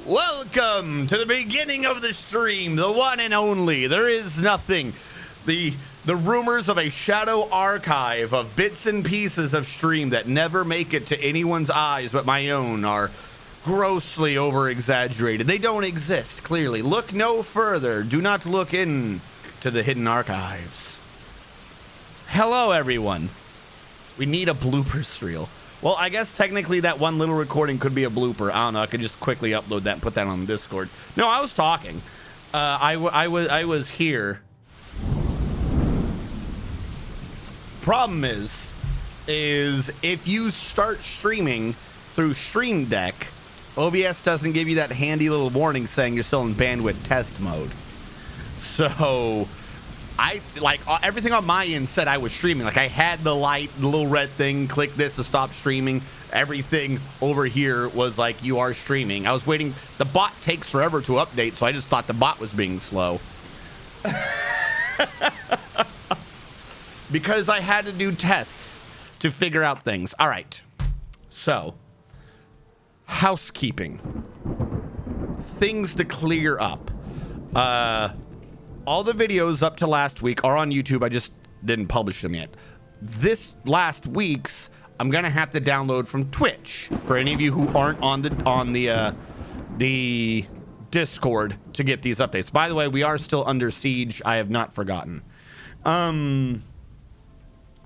Welcome to the beginning of the stream, the one and only. There is nothing. The rumors of a shadow archive of bits and pieces of stream that never make it to anyone's eyes but my own are grossly over-exaggerated. They don't exist, clearly. Look no further. Do not look into the hidden archives. Hello, everyone. We need a bloopers reel. Well, I guess technically that one little recording could be a blooper. I don't know. I could just quickly upload that and put that on Discord. No, I was talking. I was here. Problem is if you start streaming through Stream Deck, OBS doesn't give you that handy little warning saying you're still in bandwidth test mode. So everything on my end said I was streaming. Like, I had the light, the little red thing, click this to stop streaming. Everything over here was like, you are streaming. I was waiting. The bot takes forever to update, so I just thought the bot was being slow. Because I had to do tests to figure out things. All right. So, housekeeping. Things to clear up. All the videos up to last week are on YouTube. I just didn't publish them yet. This last week's, I'm gonna have to download from Twitch for any of you who aren't on the Discord to get these updates. By the way, we are still under siege. I have not forgotten.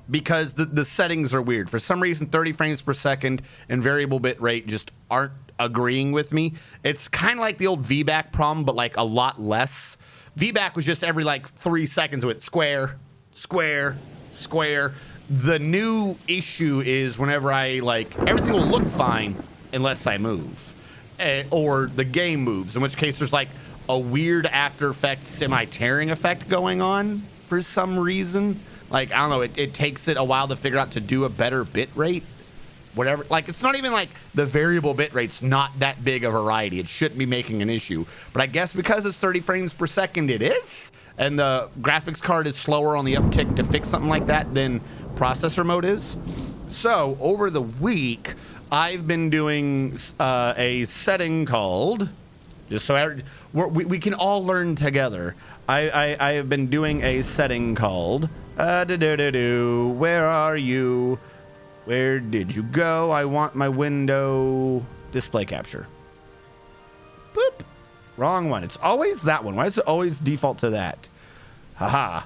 Because the settings are weird. For some reason, 30 frames per second and variable bit rate just aren't agreeing with me. It's kind of like the old VBAC problem, but like a lot less. VBAC was just every like 3 seconds with square, square, square. The new issue is whenever I everything will look fine unless I move, or the game moves, in which case there's like a weird After Effects semi-tearing effect going on for some reason. Like, I don't know, it takes it a while to figure out to do a better bit rate. Whatever, like, it's not even like the variable bit rate's not that big a variety. It shouldn't be making an issue. But I guess because it's 30 frames per second, it is. And the graphics card is slower on the uptick to fix something like that than processor mode is. So, over the week, I've been doing a setting called, just so we can all learn together. I have been doing a setting called, where are you? Where did you go? I want my window display capture. Boop. Wrong one. It's always that one. Why does it always default to that? Haha.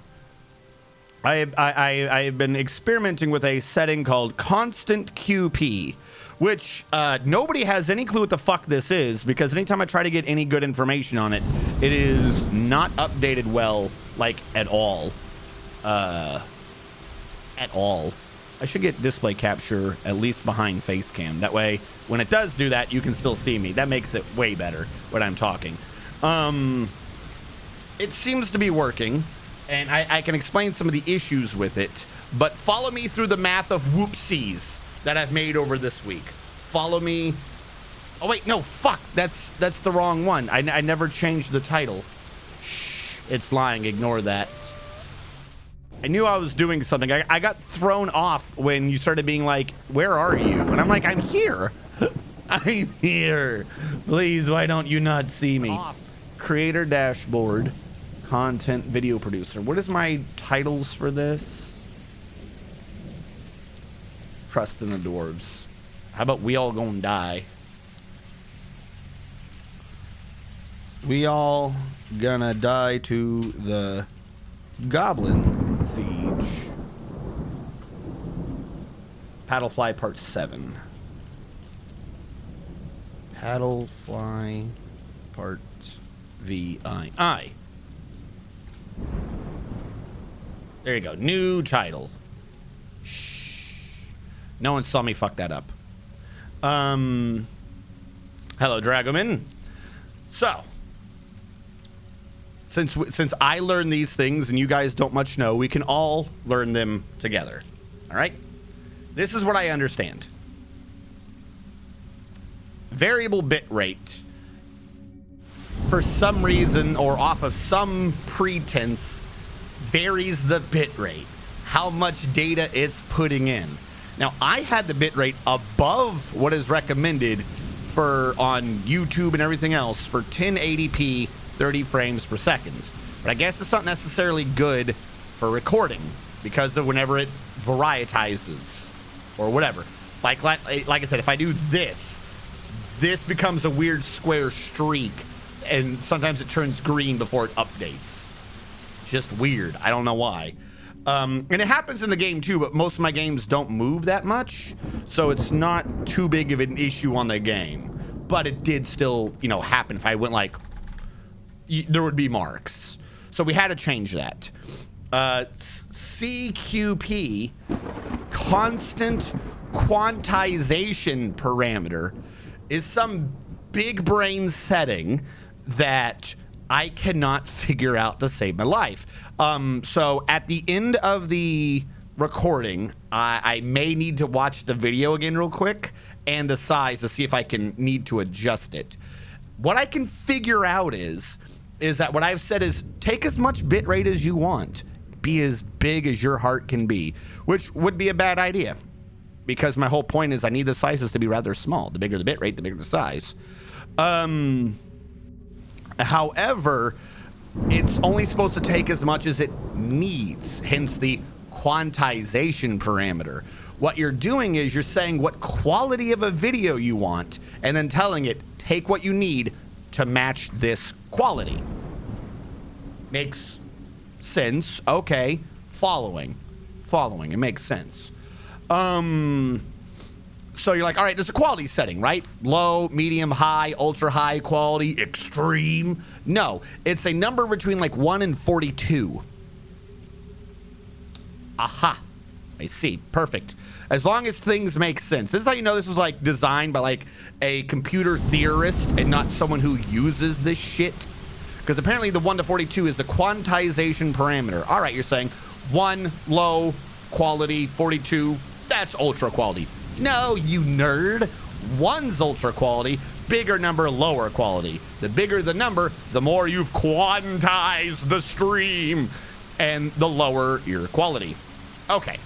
I have been experimenting with a setting called Constant QP, which nobody has any clue what the fuck this is, because anytime I try to get any good information on it, it is not updated well, like, at all. At all. I should get display capture at least behind face cam. That way, when it does do that, you can still see me. That makes it way better when I'm talking. It seems to be working, and I can explain some of the issues with it, but follow me through the math of whoopsies that I've made over this week. Follow me. Oh, wait, no, fuck. That's the wrong one. I never changed the title. Shh, it's lying. Ignore that. I knew I was doing something. I got thrown off when you started being like, where are you? And I'm like, I'm here. I'm here. Please, why don't you not see me? Creator dashboard, content video producer. What is my titles for this? Trust in the Dwarves. How about we all gonna die? We all gonna die to the Goblin Siege. PaddleFly Part 7. PaddleFly Part VII. There you go. New title. Shh. No one saw me fuck that up. Hello, Dragoman. So, since I learn these things and you guys don't much know, we can all learn them together. All right? This is what I understand. Variable bit rate, for some reason or off of some pretense, varies the bit rate, how much data it's putting in. Now, I had the bit rate above what is recommended on YouTube and everything else for 1080p 30 frames per second. But I guess it's not necessarily good for recording because of whenever it varietizes or whatever. Like I said, if I do this becomes a weird square streak, and sometimes it turns green before it updates. It's just weird. I don't know why. And it happens in the game too, but most of my games don't move that much, so it's not too big of an issue on the game. But it did still, happen. If I went like, there would be marks. So we had to change that. CQP, constant quantization parameter, is some big brain setting that I cannot figure out to save my life. So at the end of the recording, I may need to watch the video again real quick and the size to see if I need to adjust it. What I can figure out is that what I've said is take as much bitrate as you want. Be as big as your heart can be, which would be a bad idea because my whole point is I need the sizes to be rather small. The bigger the bitrate, the bigger the size. However, it's only supposed to take as much as it needs, hence the quantization parameter. What you're doing is you're saying what quality of a video you want and then telling it, take what you need to match this quality. Makes sense. Okay. Following. It makes sense. So you're like, all right, there's a quality setting, right? Low, medium, high, ultra high quality, extreme. No, it's a number between like 1 and 42. Aha. I see. Perfect. As long as things make sense. This is how you know this was like designed by like a computer theorist and not someone who uses this shit. Because apparently the 1 to 42 is the quantization parameter. All right, you're saying 1 low quality, 42, that's ultra quality. No, you nerd. 1's ultra quality, bigger number, lower quality. The bigger the number, the more you've quantized the stream, and the lower your quality. Okay,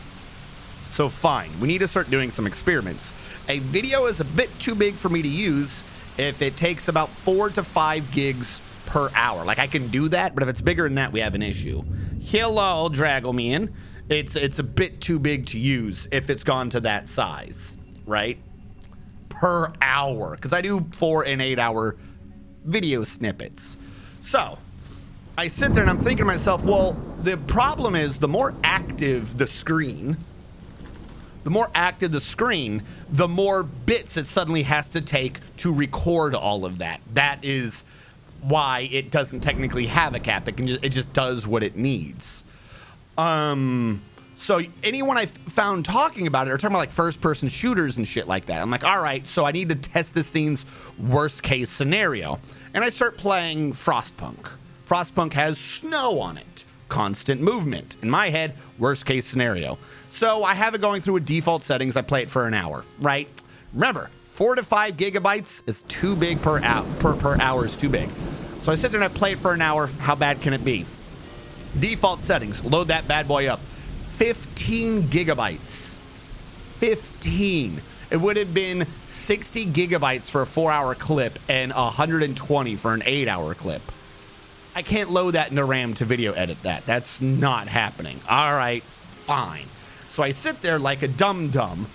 so fine. We need to start doing some experiments. A video is a bit too big for me to use if it takes about 4 to 5 gigs per hour. Like, I can do that, but if it's bigger than that, we have an issue. Hello, Dragoman. It's a bit too big to use if it's gone to that size, right? Per hour, because I do 4 and 8 hour video snippets. So I sit there and I'm thinking to myself, well, the problem is the more active the screen, the more bits it suddenly has to take to record all of that. That is why it doesn't technically have a cap. It just does what it needs. So anyone I found talking about it are talking about like first-person shooters and shit like that. I'm like, all right, so I need to test this thing's worst-case scenario. And I start playing Frostpunk. Frostpunk has snow on it, constant movement. In my head, worst-case scenario. So I have it going through with default settings. I play it for an hour, right? Remember, 4 to 5 gigabytes is too big per hour is too big. So I sit there and I play it for an hour. How bad can it be? Default settings. Load that bad boy up. 15 gigabytes. 15. It would have been 60 gigabytes for a 4-hour clip and 120 for an 8-hour clip. I can't load that into RAM to video edit that. That's not happening. All right, fine. So I sit there like a dum-dum,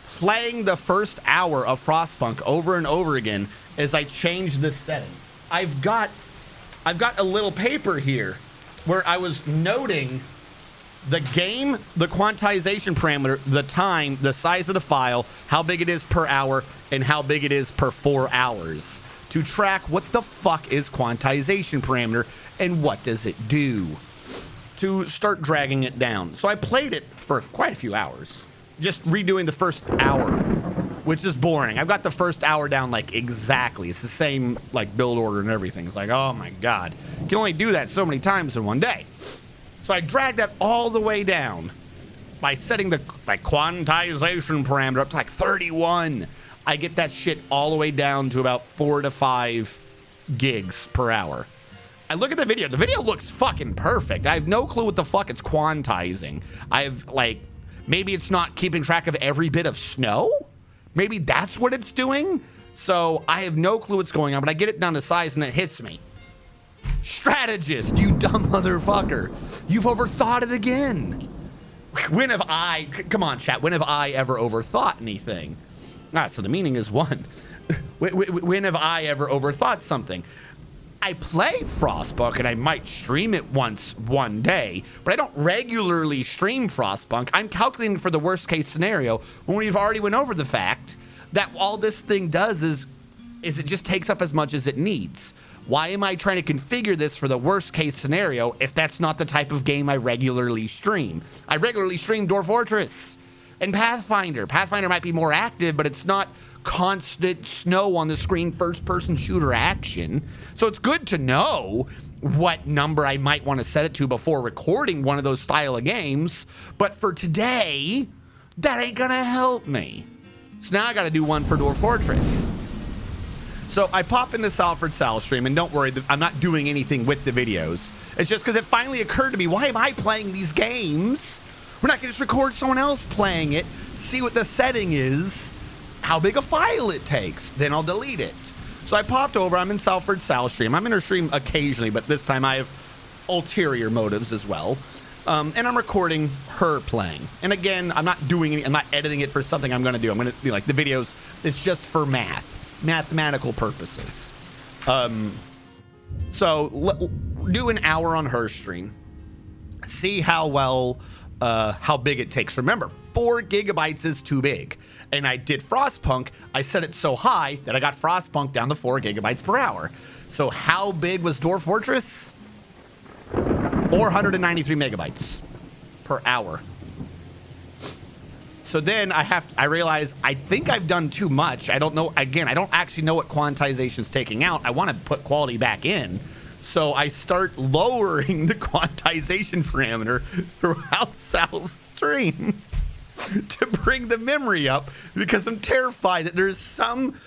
playing the first hour of Frostpunk over and over again as I change this setting. I've got a little paper here where I was noting the game, the quantization parameter, the time, the size of the file, how big it is per hour, and how big it is per 4 hours to track what the fuck is quantization parameter and what does it do to start dragging it down. So I played it for quite a few hours, just redoing the first hour, which is boring. I've got the first hour down like exactly. It's the same like build order and everything. It's like, oh my God, you can only do that so many times in one day. So I dragged that all the way down by setting the quantization parameter up to like 31. I get that shit all the way down to about 4 to 5 gigs per hour. I look at the video. The video looks fucking perfect. I have no clue what the fuck it's quantizing. Maybe it's not keeping track of every bit of snow? Maybe that's what it's doing? So I have no clue what's going on, but I get it down to size and it hits me. Strategist, you dumb motherfucker. You've overthought it again. When have I, come on chat, when have I ever overthought anything? So the meaning is one. When have I ever overthought something? I play Frostpunk and I might stream it once one day, but I don't regularly stream Frostpunk. I'm calculating for the worst case scenario when we've already went over the fact that all this thing does is it just takes up as much as it needs. Why am I trying to configure this for the worst case scenario if that's not the type of game I regularly stream? I regularly stream Dwarf Fortress and Pathfinder. Pathfinder might be more active, but it's not constant snow on the screen first-person shooter action. So it's good to know what number I might want to set it to before recording one of those style of games. But for today, that ain't gonna help me. So now I gotta do one for Dwarf Fortress. So I pop into Salford Sal stream, and don't worry, I'm not doing anything with the videos. It's just because it finally occurred to me, why am I playing these games? We're not gonna just record someone else playing it, see what the setting is, how big a file it takes, then I'll delete it. So I popped over, I'm in Salford Sal stream. I'm in her stream occasionally, but this time I have ulterior motives as well. And I'm recording her playing. And again, I'm not editing it for something I'm gonna do. I'm gonna do like the videos, it's just for mathematical purposes. So do an hour on her stream, see how big it takes. Remember, 4 gigabytes is too big. And I did Frostpunk, I set it so high that I got Frostpunk down to 4 gigabytes per hour. So how big was Dwarf Fortress? 493 megabytes per hour. So then I realize I think I've done too much. I don't know. Again, I don't actually know what quantization is taking out. I want to put quality back in. So I start lowering the quantization parameter throughout Sal's stream to bring the memory up because I'm terrified that there's some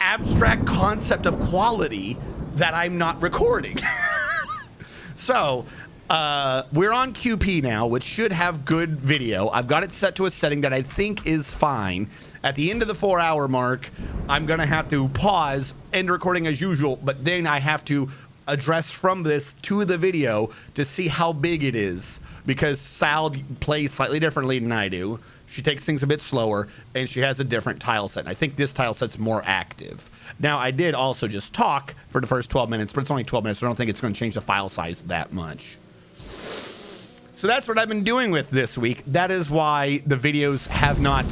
abstract concept of quality that I'm not recording. So we're on QP now, which should have good video. I've got it set to a setting that I think is fine. At the end of the 4-hour mark, I'm going to have to pause, end recording as usual, but then I have to address from this to the video to see how big it is, because Sal plays slightly differently than I do. She takes things a bit slower, and she has a different tile set. And I think this tile set's more active. Now, I did also just talk for the first 12 minutes, but it's only 12 minutes, so I don't think it's going to change the file size that much. So that's what I've been doing with this week. That is why the videos have not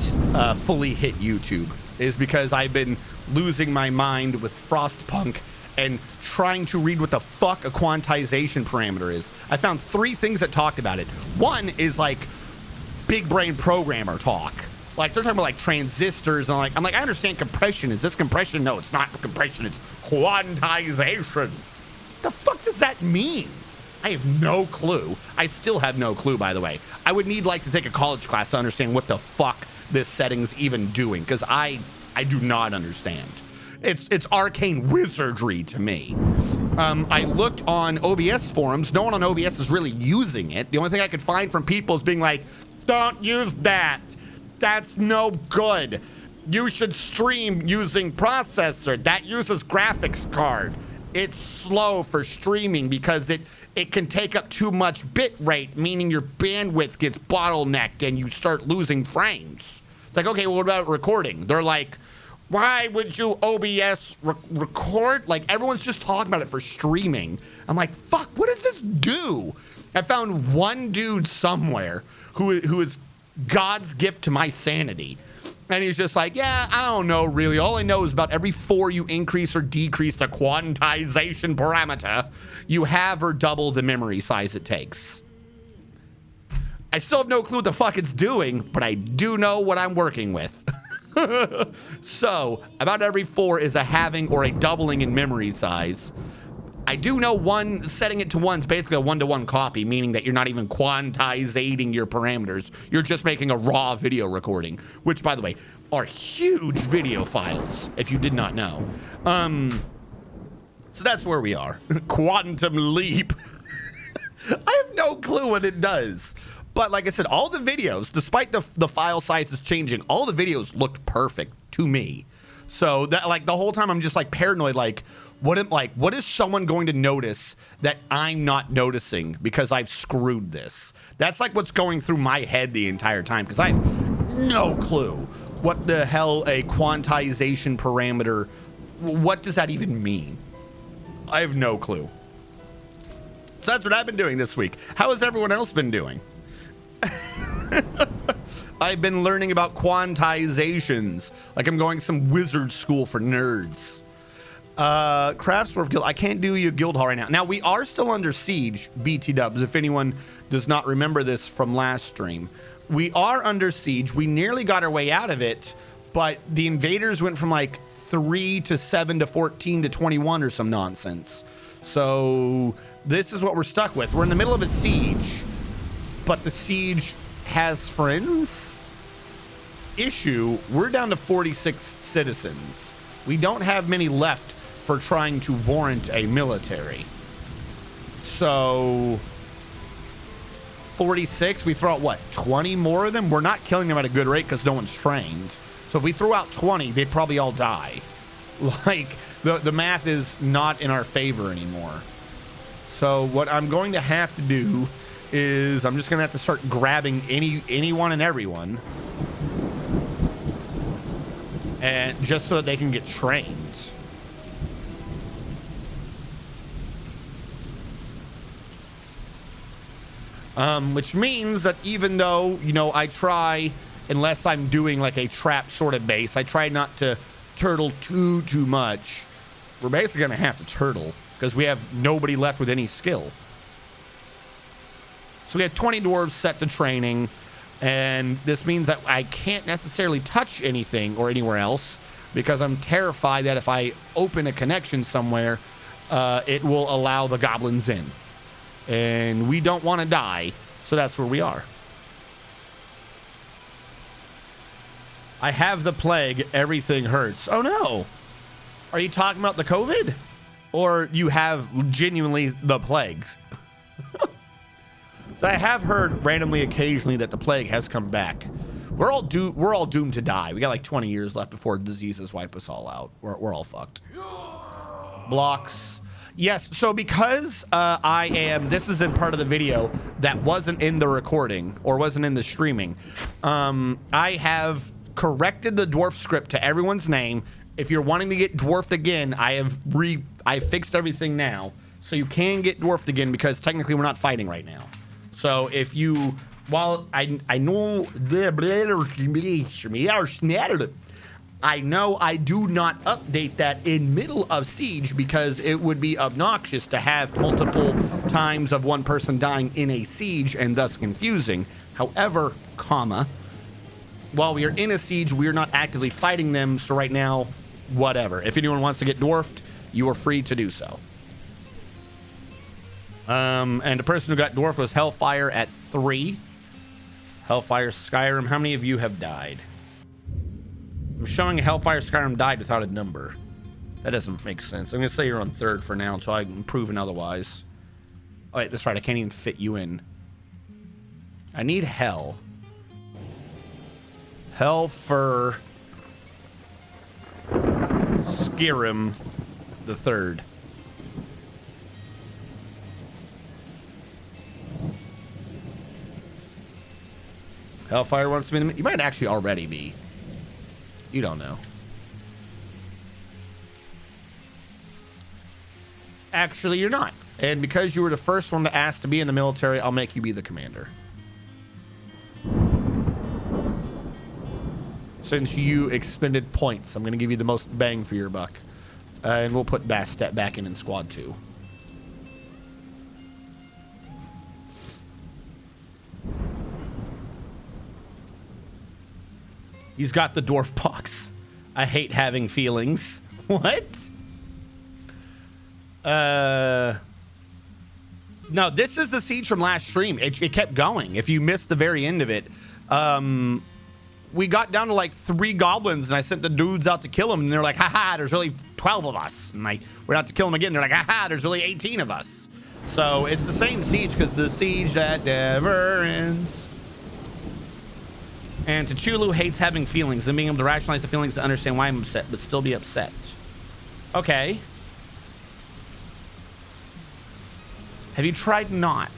fully hit YouTube, is because I've been losing my mind with Frostpunk and trying to read what the fuck a quantization parameter is. I found 3 things that talked about it. One is like big brain programmer talk. Like they're talking about like transistors and I'm like, I understand compression. Is this compression? No, it's not compression. It's quantization. The fuck does that mean? I have no clue. I still have no clue, by the way. I would need like to take a college class to understand what the fuck this setting's even doing, because I do not understand. It's arcane wizardry to me. I looked on OBS forums. No one on OBS is really using it. The only thing I could find from people is being like, don't use that. That's no good. You should stream using processor. That uses graphics card. It's slow for streaming because it can take up too much bit rate, meaning your bandwidth gets bottlenecked and you start losing frames. It's like, okay, well, what about recording? They're like, why would you OBS record? Like, everyone's just talking about it for streaming. I'm like, fuck, what does this do? I found one dude somewhere who is God's gift to my sanity. And he's just like, yeah, I don't know, really. All I know is about every 4 you increase or decrease the quantization parameter, you have or double the memory size it takes. I still have no clue what the fuck it's doing, but I do know what I'm working with. So, about every 4 is a halving or a doubling in memory size. I do know setting it to 1 is basically a 1-to-1 copy, meaning that you're not even quantizating your parameters. You're just making a raw video recording, which, by the way, are huge video files, if you did not know. So that's where we are. Quantum leap. I have no clue what it does. But like I said, all the videos, despite the file sizes changing, all the videos looked perfect to me. So that, like, the whole time I'm just like paranoid, like what is someone going to notice that I'm not noticing because I've screwed this? That's like what's going through my head the entire time, because I have no clue what the hell a quantization parameter, what does that even mean? I have no clue. So that's what I've been doing this week. How has everyone else been doing? I've been learning about quantizations, like I'm going to some wizard school for nerds. Craftsdwarf Guild, I can't do you guild hall right now. Now, we are still under siege, BT dubs, if anyone does not remember this from last stream. We are under siege. We nearly got our way out of it, but the invaders went from like 3 to 7 to 14 to 21 or some nonsense. So this is what we're stuck with. We're in the middle of a siege, but the siege has friends. Issue, we're down to 46 citizens. We don't have many left for trying to warrant a military. So 46, we throw out what, 20 more of them? We're not killing them at a good rate because no one's trained. So if we throw out 20, they'd probably all die. Like, the math is not in our favor anymore. So what I'm going to have to do is I'm just going to have to start grabbing anyone and everyone, and just so that they can get trained. Which means that even though, you know, I try, unless I'm doing like a trap sort of base, I try not to turtle too much. We're basically going to have to turtle because we have nobody left with any skill. So we have 20 dwarves set to training, and this means that I can't necessarily touch anything or anywhere else because I'm terrified that if I open a connection somewhere, it will allow the goblins in. And we don't want to die, so that's where we are. I have the plague, everything hurts. Oh no! Are you talking about the COVID? Or you have genuinely the plagues? So I have heard randomly occasionally that the plague has come back. We're all doomed to die. We got like 20 years left before diseases wipe us all out. We're all fucked. Blocks. Yes, so because this is in part of the video that wasn't in the recording or wasn't in the streaming, I have corrected the dwarf script to everyone's name. If you're wanting to get dwarfed again, I fixed everything now, so you can get dwarfed again because technically we're not fighting right now. So if you, while I know I know I do not update that in middle of siege because it would be obnoxious to have multiple times of one person dying in a siege and thus confusing. However, while we are in a siege, we are not actively fighting them. So right now, whatever. If anyone wants to get dwarfed, you are free to do so. And the person who got dwarfed was Hellfire at 3. Hellfire Skyrim. How many of you have died? I'm showing Hellfire Skyrim died without a number. That doesn't make sense. I'm going to say you're on 3rd for now until I'm proven otherwise. Oh, wait, that's right. I can't even fit you in. I need Hell. Hell for Skyrim the 3rd. Hellfire wants to be. You might actually already be. You don't know. Actually, you're not. And because you were the first one to ask to be in the military, I'll make you be the commander. Since you expended points, I'm going to give you the most bang for your buck. And we'll put Bastet back in squad 2. He's got the dwarf pox. I hate having feelings. What? No, this is the siege from last stream. It kept going. If you missed the very end of it, we got down to like 3 goblins, and I sent the dudes out to kill them, and they're like, haha, there's really 12 of us. And we're out to kill them again. They're like, haha, there's really 18 of us. So it's the same siege because the siege that never ends. And Tachulu hates having feelings and being able to rationalize the feelings to understand why I'm upset, but still be upset. Okay. Have you tried not?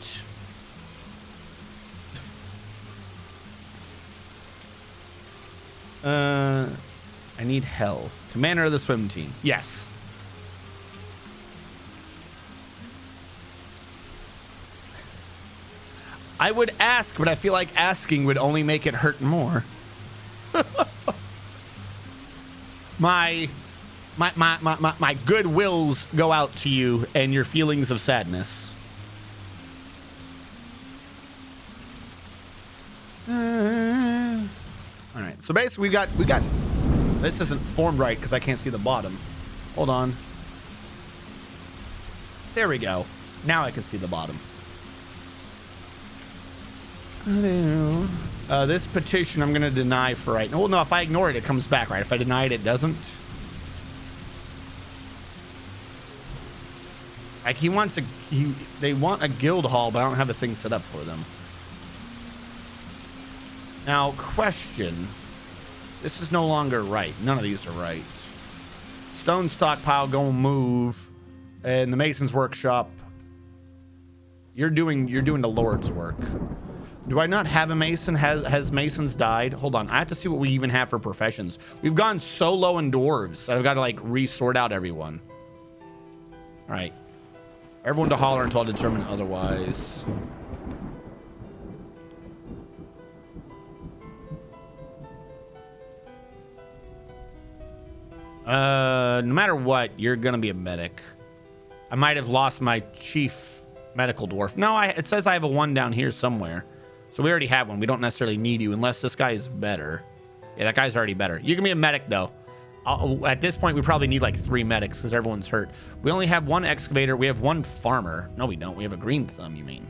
I need hell. Commander of the swim team. Yes. I would ask, but I feel like asking would only make it hurt more. My good wills go out to you and your feelings of sadness. All right, so basically we got this isn't formed right because I can't see the bottom. Hold on. There we go. Now I can see the bottom. This petition I'm gonna deny for right now. Well, no, if I ignore it, it comes back, right? If I deny it, it doesn't. Like they want a guild hall, but I don't have a thing set up for them. Now, question. This is no longer right. None of these are right. Stone stockpile, go move. And the Mason's workshop. You're doing the Lord's work. Do I not have a Mason? Has Masons died? Hold on. I have to see what we even have for professions. We've gone so low in dwarves. I've got to like resort out everyone. All right. Everyone to holler until I determine otherwise. No matter what, you're gonna be a medic. I might have lost my chief medical dwarf. No, it says I have a 1 down here somewhere. So we already have one. We don't necessarily need you unless this guy is better. Yeah, that guy's already better. You can be a medic though. At this point, we probably need like 3 medics because everyone's hurt. We only have 1 excavator. We have 1 farmer. No, we don't. We have a green thumb, you mean?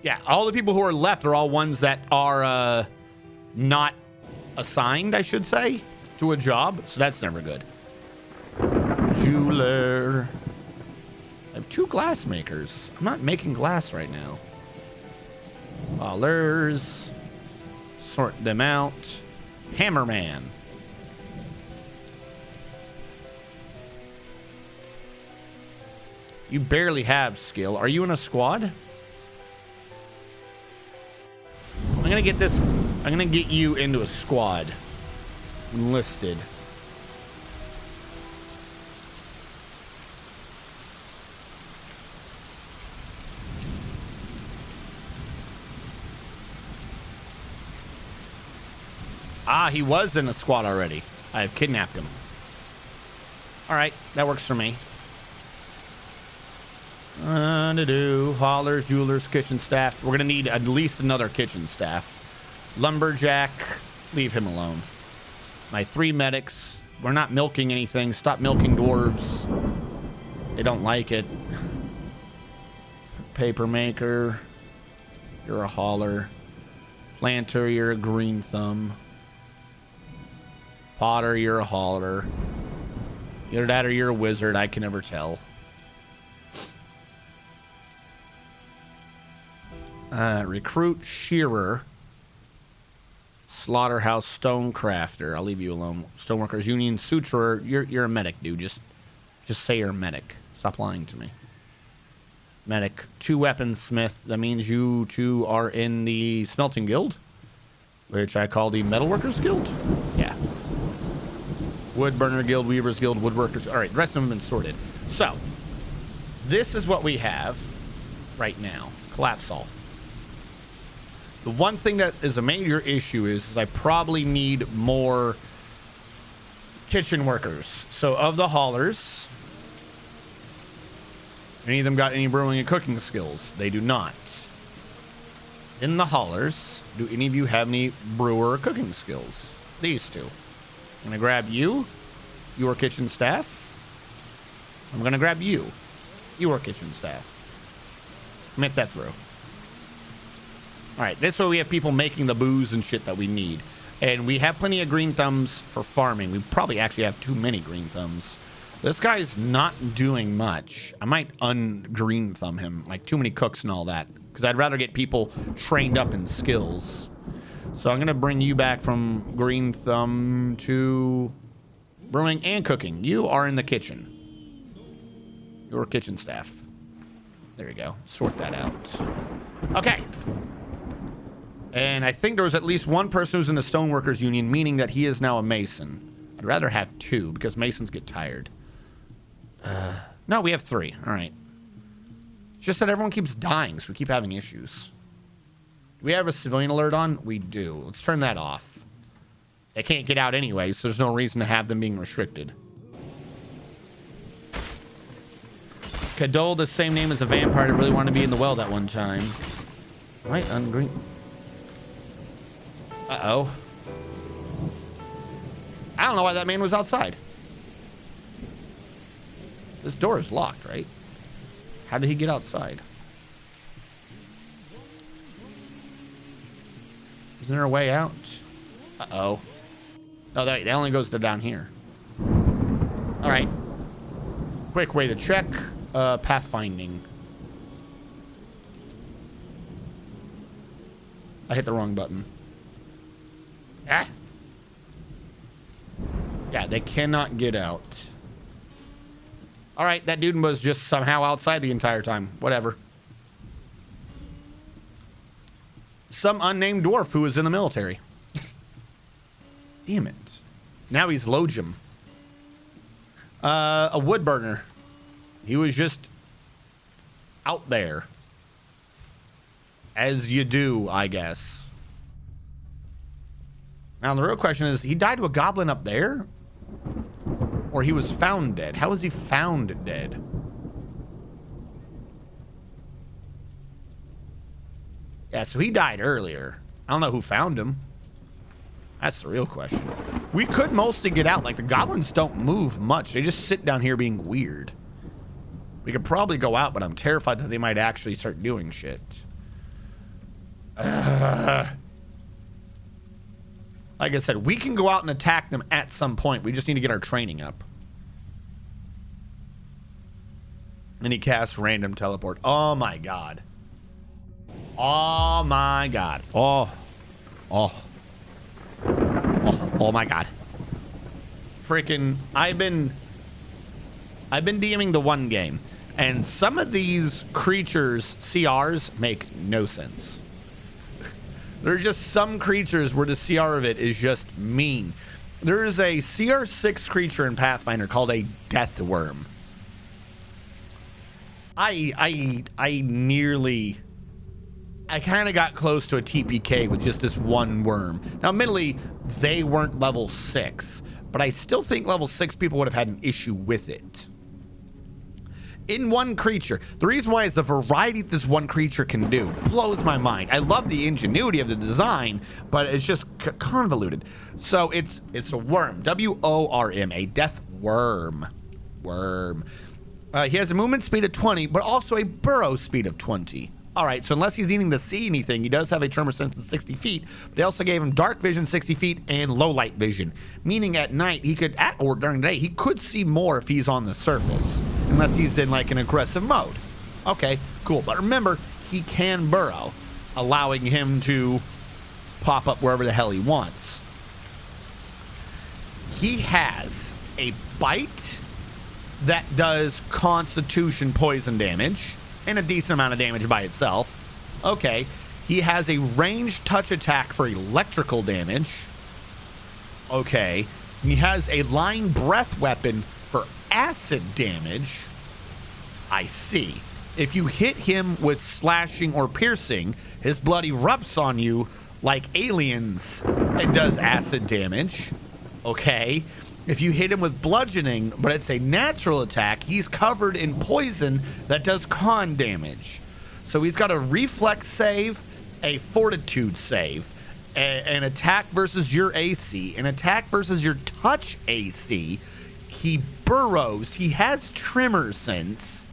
Yeah, all the people who are left are all ones that are not assigned, I should say, to a job. So that's never good. Jeweler. I have 2 glass makers. I'm not making glass right now. Ballers. Sort them out. Hammerman. You barely have skill. Are you in a squad? I'm gonna get this. I'm gonna get you into a squad. Enlisted. Ah, he was in a squad already. I have kidnapped him. All right, that works for me. Haulers, jewelers, kitchen staff. We're gonna need at least another kitchen staff. Lumberjack, leave him alone. My 3 medics. We're not milking anything. Stop milking dwarves. They don't like it. Paper maker. You're a hauler. Planter, you're a green thumb. Potter, you're a hauler. Either that or you're a wizard. I can never tell. Recruit shearer. Slaughterhouse stone crafter. I'll leave you alone. Stoneworkers union suturer. You're a medic, dude. Just say you're a medic. Stop lying to me. Medic. 2 weaponsmith. That means you 2 are in the smelting guild, which I call the metalworkers guild. Yeah. Woodburner guild, weavers guild, woodworkers. All right, the rest of them have been sorted. So this is what we have right now. Collapse all. The one thing that is a major issue is I probably need more kitchen workers. So of the haulers, any of them got any brewing and cooking skills? They do not. In the haulers, do any of you have any brewer or cooking skills? These 2. I'm gonna grab you. You are kitchen staff. I'm gonna grab you. You are kitchen staff. Commit that through. All right, this way we have people making the booze and shit that we need. And we have plenty of green thumbs for farming. We probably actually have too many green thumbs. This guy's not doing much. I might un-green thumb him, like too many cooks and all that, because I'd rather get people trained up in skills. So I'm going to bring you back from Green Thumb to brewing and cooking. You are in the kitchen. Your kitchen staff. There you go. Sort that out. Okay. And I think there was at least one person who's in the Stoneworkers Union, meaning that he is now a Mason. I'd rather have 2, because Masons get tired. No, we have 3. All right. It's just that everyone keeps dying, so we keep having issues. Do we have a civilian alert on? We do. Let's turn that off. They can't get out anyway, so there's no reason to have them being restricted. Cadole, the same name as a vampire that really wanted to be in the well that one time. Right, ungreen. Uh-oh. I don't know why that man was outside. This door is locked, right? How did he get outside? Isn't there a way out? Uh-oh. No, that only goes to down here. All right. Quick way to check. Pathfinding. I hit the wrong button. Ah. Yeah, they cannot get out. All right, that dude was just somehow outside the entire time. Whatever. Some unnamed dwarf who was in the military. Damn it. Now he's Lojum. A wood burner. He was just out there. As you do, I guess. Now, the real question is, he died to a goblin up there? Or he was found dead? How was he found dead? Yeah, so he died earlier. I don't know who found him. That's the real question. We could mostly get out. Like, the goblins don't move much. They just sit down here being weird. We could probably go out, but I'm terrified that they might actually start doing shit. Like I said, we can go out and attack them at some point. We just need to get our training up. And he casts random teleport. Oh my god. Oh my god. Oh my god. Freaking, I've been DMing the one game, and some of these creatures, CRs, make no sense. There are just some creatures where the CR of it is just mean. There is a CR6 creature in Pathfinder called a Death Worm. I kind of got close to a TPK with just this one worm. Now, admittedly, they weren't level 6, but I still think level 6 people would have had an issue with it. In one creature. The reason why is the variety this one creature can do blows my mind. I love the ingenuity of the design, but it's just convoluted. So it's a worm. W-O-R-M, a death worm. He has a movement speed of 20, but also a burrow speed of 20. All right, so unless he's needing to see anything, he does have a tremor sense of 60 feet, but they also gave him dark vision 60 feet and low light vision, meaning at night he could, or during the day, he could see more if he's on the surface, unless he's in like an aggressive mode. Okay, cool, but remember, he can burrow, allowing him to pop up wherever the hell he wants. He has a bite that does constitution poison damage, and a decent amount of damage by itself. Okay. He has a ranged touch attack for electrical damage. Okay. He has a line breath weapon for acid damage. I see. If you hit him with slashing or piercing, his blood erupts on you like aliens and does acid damage. Okay. If you hit him with bludgeoning, but it's a natural attack, he's covered in poison that does con damage. So he's got a reflex save, a fortitude save, an attack versus your AC, an attack versus your touch AC. He burrows. He has tremor sense.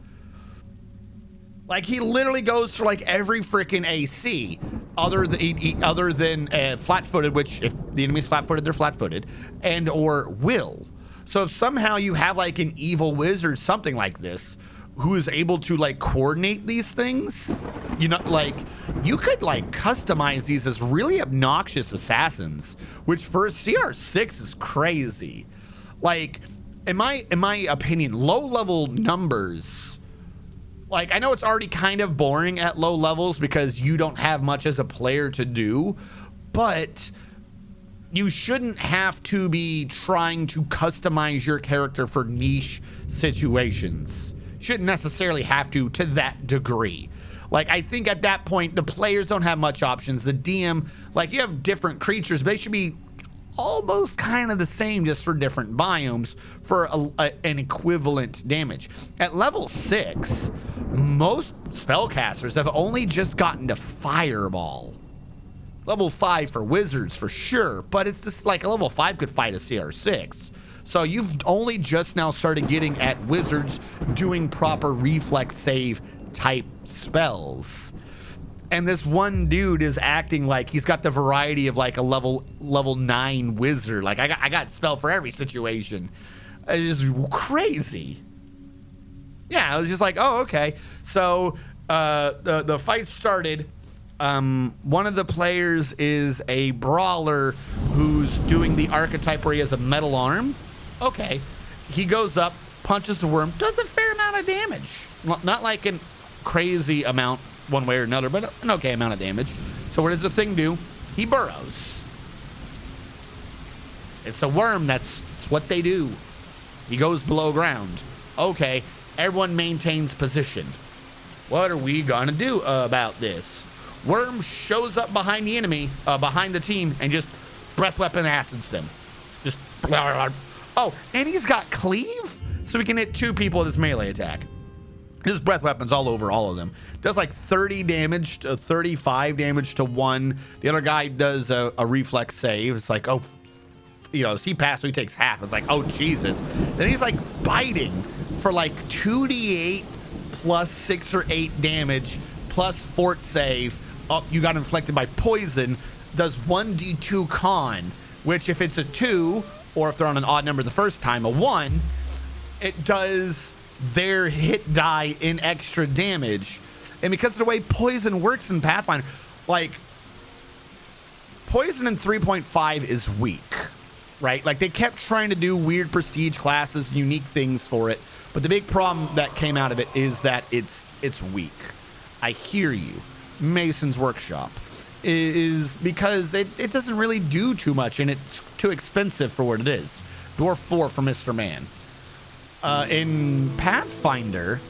Like, he literally goes for like every freaking AC other than flat-footed, which if the enemy's flat-footed, they're flat-footed, and or will. So if somehow you have like an evil wizard, something like this, who is able to like coordinate these things, you know, like you could like customize these as really obnoxious assassins, which for a CR6 is crazy. Like in my opinion, low level numbers, like I know it's already kind of boring at low levels because you don't have much as a player to do, but you shouldn't have to be trying to customize your character for niche situations. Shouldn't necessarily have to that degree. Like, I think at that point, the players don't have much options. The DM, like, you have different creatures, but they should be almost kind of the same, just for different biomes for an equivalent damage. At level 6, most spellcasters have only just gotten to Fireball. Level 5 for wizards for sure, but it's just like a level 5 could fight a CR6. So you've only just now started getting at wizards doing proper reflex save type spells. And this one dude is acting like he's got the variety of like a level 9 wizard. Like I got spell for every situation. It's just crazy. Yeah, I was just like, oh, okay. So the fight started. One of the players is a brawler who's doing the archetype where he has a metal arm. Okay. He goes up, punches the worm, does a fair amount of damage. Well, not like a crazy amount one way or another, but an okay amount of damage. So what does the thing do? He burrows. It's a worm. That's what they do. He goes below ground. Okay. Everyone maintains position. What are we gonna do about this? Worm shows up behind the enemy, behind the team, and just breath weapon acids them. Just blah, blah, blah. Oh, and he's got cleave, so he can hit 2 people with his melee attack. His breath weapons all over all of them. Does like 30 damage to 35 damage to 1. The other guy does a reflex save. It's like, oh, you know, he passed, so he takes half. It's like, oh, Jesus. Then he's like biting for like 2d8 plus 6 or 8 damage plus fort save. Oh, you got inflicted by poison. Does 1d2 con, which if it's a 2, or if they're on an odd number the first time, a 1, it does their hit die in extra damage. And because of the way poison works in Pathfinder, like, poison in 3.5 is weak, right? Like, they kept trying to do weird prestige classes, unique things for it, but the big problem that came out of it is that it's weak. I hear you. Mason's Workshop is because it doesn't really do too much, and it's too expensive for what it is. Dwarf 4 for Mr. Man. In Pathfinder,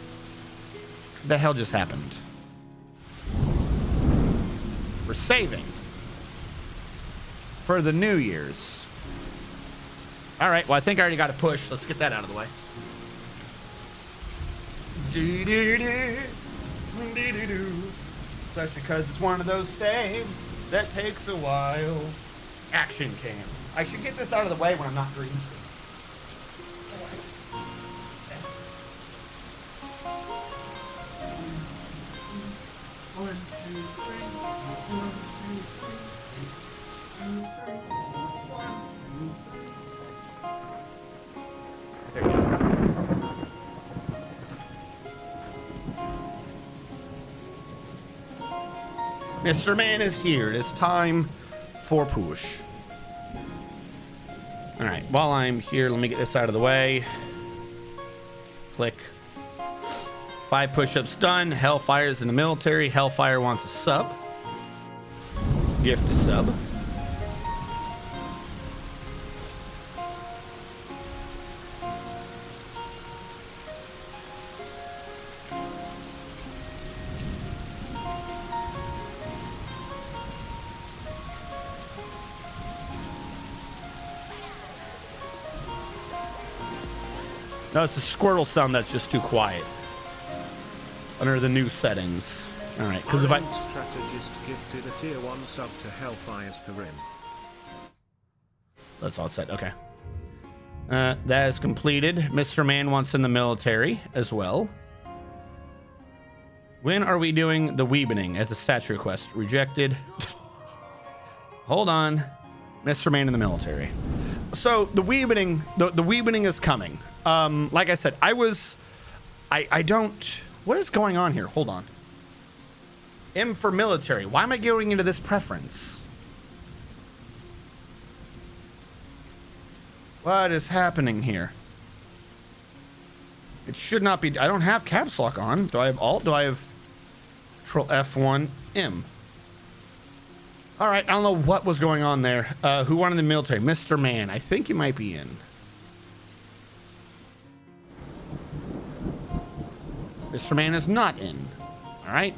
the hell just happened? We're saving for the New Year's. All right, well, I think I already got a push. Let's get that out of the way. Especially because it's one of those saves that takes a while. Action cam. I should get this out of the way when I'm not green. One, two, three. One, two, three. There we go. Mr. Man is here. It is time for push. All right, while I'm here, let me get this out of the way. Click. 5 push-ups done. Hellfire's in the military. Hellfire wants a sub. Gift a sub. No, it's the squirrel sound that's just too quiet. Under the new settings. Alright, because if I... Strategist gifted a tier 1 sub to Hellfire's Harim. That's all set, okay. That is completed. Mr. Man wants in the military as well. When are we doing the Weebening as a statue request? Rejected. Hold on. Mr. Man in the military. So the Weebening, the Weebening is coming. Like I said, I I don't... What is going on here? Hold on. M for military. Why am I going into this preference? What is happening here? It should not be... I don't have caps lock on. Do I have alt? Do I have... Control F1 M? All right, I don't know what was going on there. Who wanted the military? Mr. Man. I think you might be in. Mr. Man is not in. All right.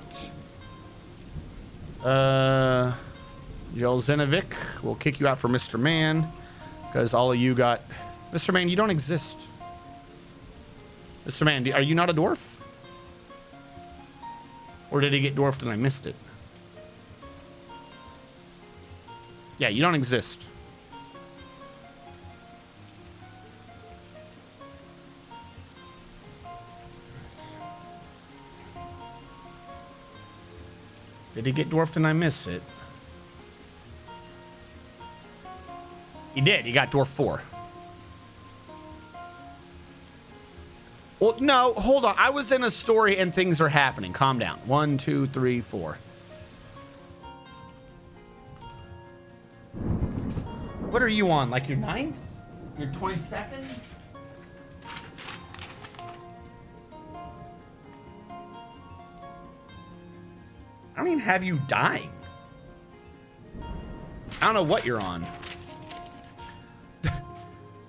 Joel Zenovic will kick you out for Mr. Man because all of you got... Mr. Man, you don't exist. Mr. Man, are you not a dwarf? Or did he get dwarfed and I missed it? Yeah, you don't exist. Did he get dwarfed and I miss it? He did. He got dwarf 4. Well, no, hold on. I was in a story and things are happening. Calm down. 1, 2, 3, 4. What are you on? Like your 9th? Your 22nd? I don't even have you dying. I don't know what you're on.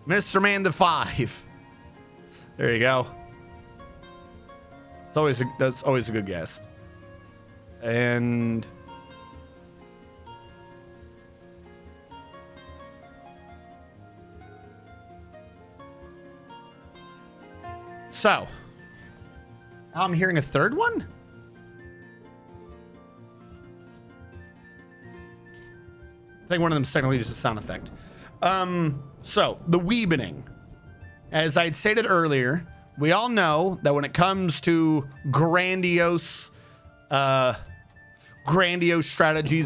Mr. Man the 5. There you go. That's always a good guess. And so I'm hearing a third one. I think one of them is technically just a sound effect. So the weebening. As I'd stated earlier, we all know that when it comes to grandiose strategies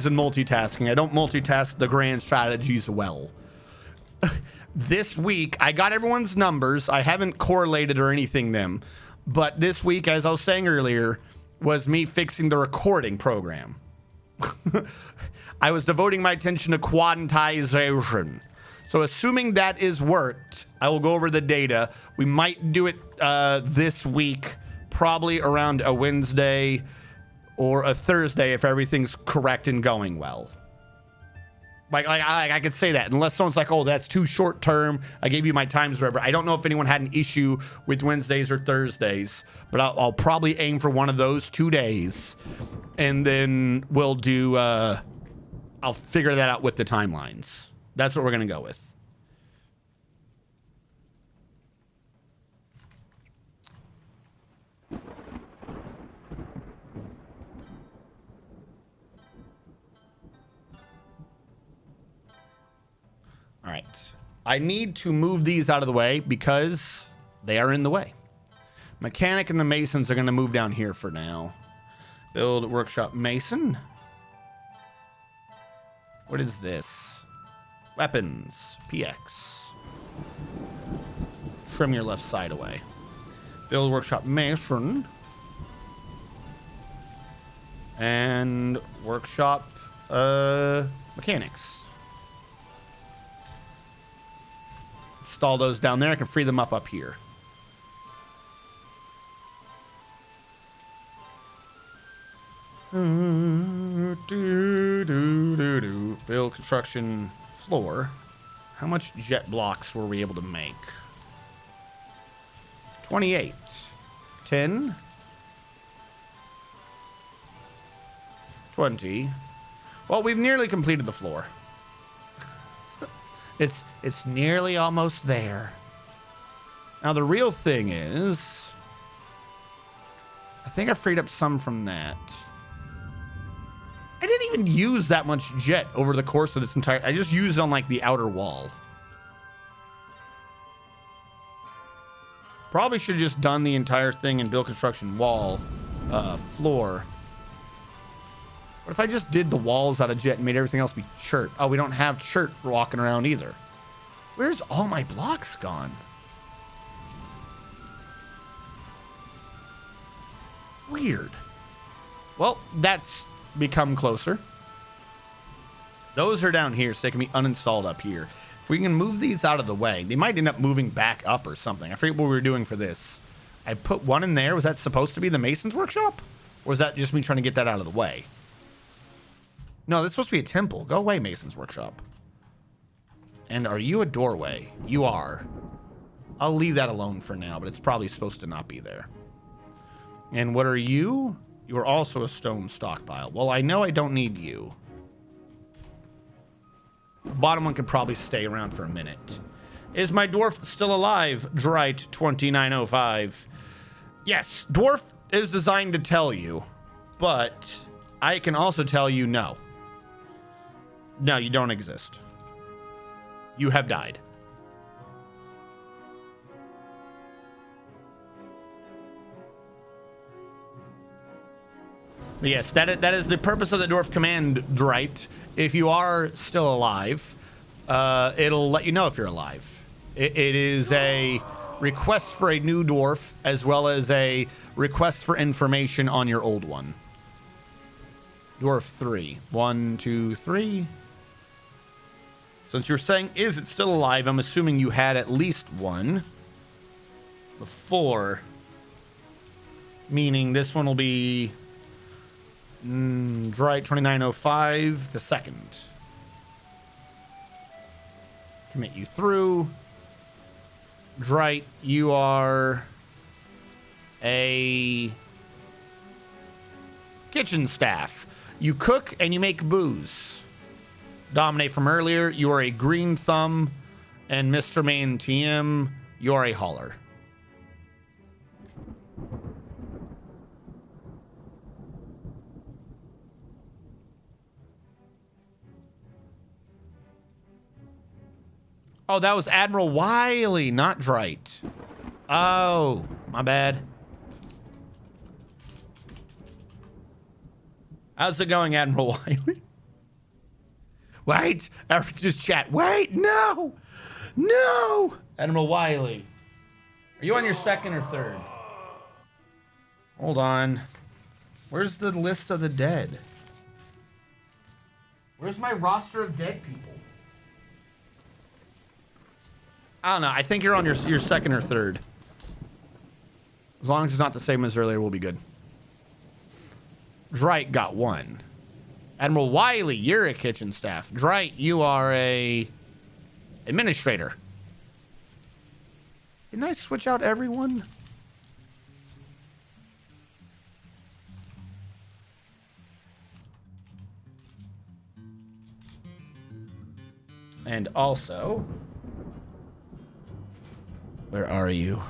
and multitasking, I don't multitask the grand strategies well. This week, I got everyone's numbers. I haven't correlated or anything them. But this week, as I was saying earlier, was me fixing the recording program. I was devoting my attention to quantization. So assuming that is worked, I will go over the data. We might do it this week, probably around a Wednesday or a Thursday if everything's correct and going well. Like I could say that unless someone's like, oh, that's too short term. I gave you my times, whatever. I don't know if anyone had an issue with Wednesdays or Thursdays, but I'll probably aim for one of those 2 days. And then we'll do, I'll figure that out with the timelines. That's what we're going to go with. All right. I need to move these out of the way because they are in the way. Mechanic and the Masons are going to move down here for now. Build workshop Mason. What is this? Weapons. PX. Trim your left side away. Build workshop Mason. And workshop mechanics. Install those down there. I can free them up here. Build construction floor. How much jet blocks were we able to make? 28. 10. 20. Well, we've nearly completed the floor. It's nearly almost there. Now the real thing is, I think I freed up some from that. I didn't even use that much jet over the course of this entire... I just used it on, like, the outer wall. Probably should have just done the entire thing in build construction wall floor. What if I just did the walls out of jet and made everything else be chert? Oh, we don't have chert walking around either. Where's all my blocks gone? Weird. Well, that's become closer. Those are down here, so they can be uninstalled up here. If we can move these out of the way, they might end up moving back up or something. I forget what we were doing for this. I put one in there. Was that supposed to be the Mason's workshop? Or was that just me trying to get that out of the way? No, this is supposed to be a temple. Go away, Mason's workshop. And are you a doorway? You are. I'll leave that alone for now, but it's probably supposed to not be there. And what are you? You are also a stone stockpile. Well, I know I don't need you. Bottom one could probably stay around for a minute. Is my dwarf still alive? Drite 2905. Yes, dwarf is designed to tell you, but I can also tell you no. No, you don't exist. You have died. But yes, that is the purpose of the dwarf command, Drite. If you are still alive, it'll let you know if you're alive. It is a request for a new dwarf, as well as a request for information on your old one. Dwarf 3. 1, 2, 3. Since you're saying, is it still alive? I'm assuming you had at least one before. Meaning this one will be Drite 2905, the second. Commit you through. Drite, you are a kitchen staff. You cook and you make booze. Dominate from earlier, you are a green thumb. And Mr. Main TM, you are a hauler. Oh, that was Admiral Wiley, not Drite. Oh, my bad. How's it going, Admiral Wiley? Wait, just chat. Wait, no, no. Admiral Wiley, are you on your second or third? Hold on. Where's the list of the dead? Where's my roster of dead people? I don't know. I think you're on your second or third. As long as it's not the same as earlier, we'll be good. Drite got one. Admiral Wiley, you're a kitchen staff. Drite, you are a administrator. Didn't I switch out everyone? And also, where are you?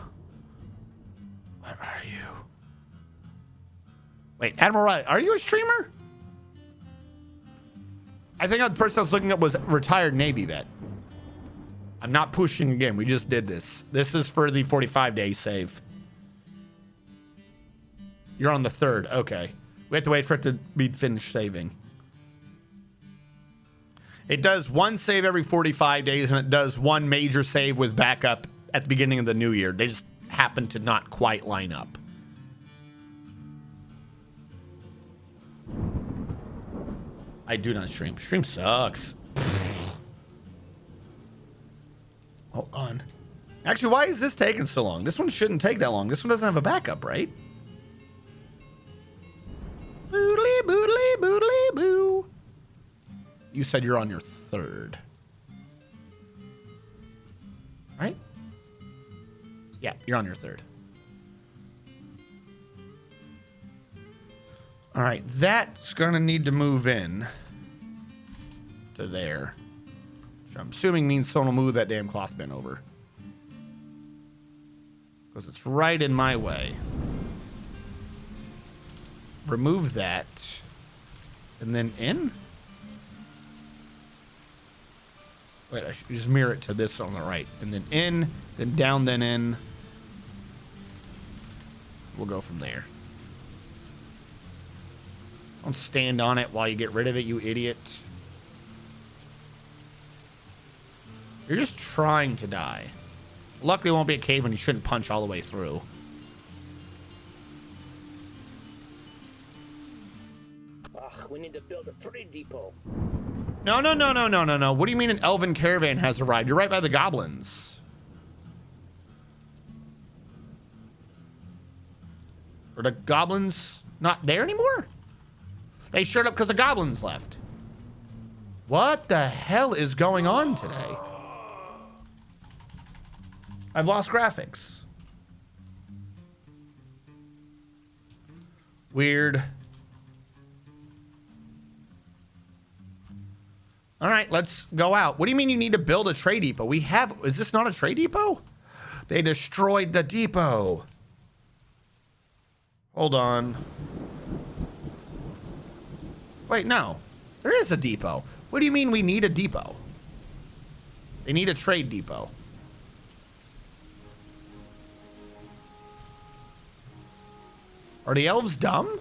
Where are you? Wait, Admiral Riley, are you a streamer? I think the person I was looking at was retired Navy vet. I'm not pushing again. We just did this. This is for the 45-day save. You're on the third. Okay. We have to wait for it to be finished saving. It does one save every 45 days, and it does one major save with backup at the beginning of the new year. They just happen to not quite line up. I do not stream. Stream sucks. Hold on. Actually, why is this taking so long? This one shouldn't take that long. This one doesn't have a backup, right? Boodly, boodly, boodly, boo. You said you're on your third. Right? Yeah, you're on your third. All right, that's going to need to move in to there. Which I'm assuming means someone will move that damn cloth bin over. Because it's right in my way. Remove that. And then in? Wait, I should just mirror it to this on the right. And then in, then down, then in. We'll go from there. Don't stand on it while you get rid of it, you idiot. You're just trying to die. Luckily, it won't be a cave and you shouldn't punch all the way through. Ugh, we need to build a trade depot. No, no, no, no, no, no, no. What do you mean an elven caravan has arrived? You're right by the goblins. Are the goblins not there anymore? They showed up because the goblins left. What the hell is going on today? I've lost graphics. Weird. All right, let's go out. What do you mean you need to build a trade depot? We have... Is this not a trade depot? They destroyed the depot. Hold on. Wait, no. There is a depot. What do you mean we need a depot? They need a trade depot. Are the elves dumb?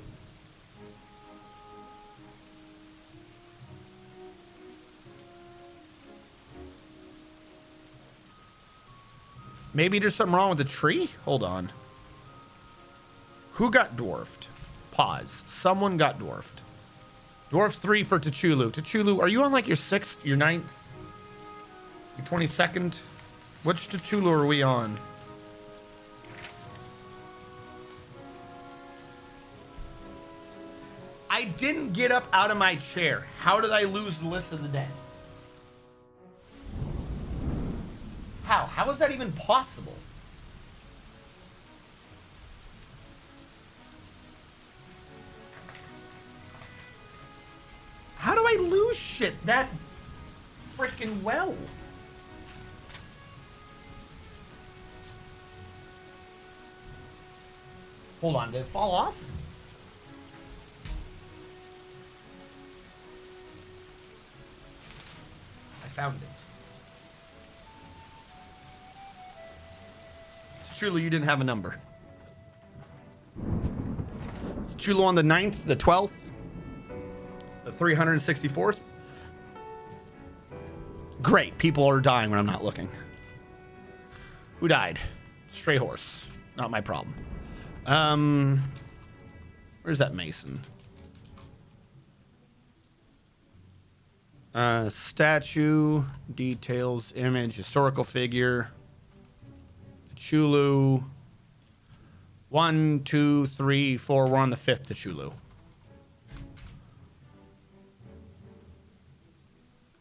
Maybe there's something wrong with the tree? Hold on. Who got dwarfed? Pause. Someone got dwarfed. Dwarf 3 for T'Chulu. T'Chulu, are you on like your 6th, your 9th, your 22nd? Which T'Chulu are we on? I didn't get up out of my chair. How did I lose the list of the dead? How? How is that even possible? How do I lose shit that freaking well? Hold on, did it fall off? I found it. Chulu, you didn't have a number. Is Chulu on the 9th, the 12th, the 364th? Great, people are dying when I'm not looking. Who died? Stray horse. Not my problem. Where's that mason? Statue, details, image, historical figure. Chulu. 1, 2, 3, 4. We're on the 5th T'Chulu.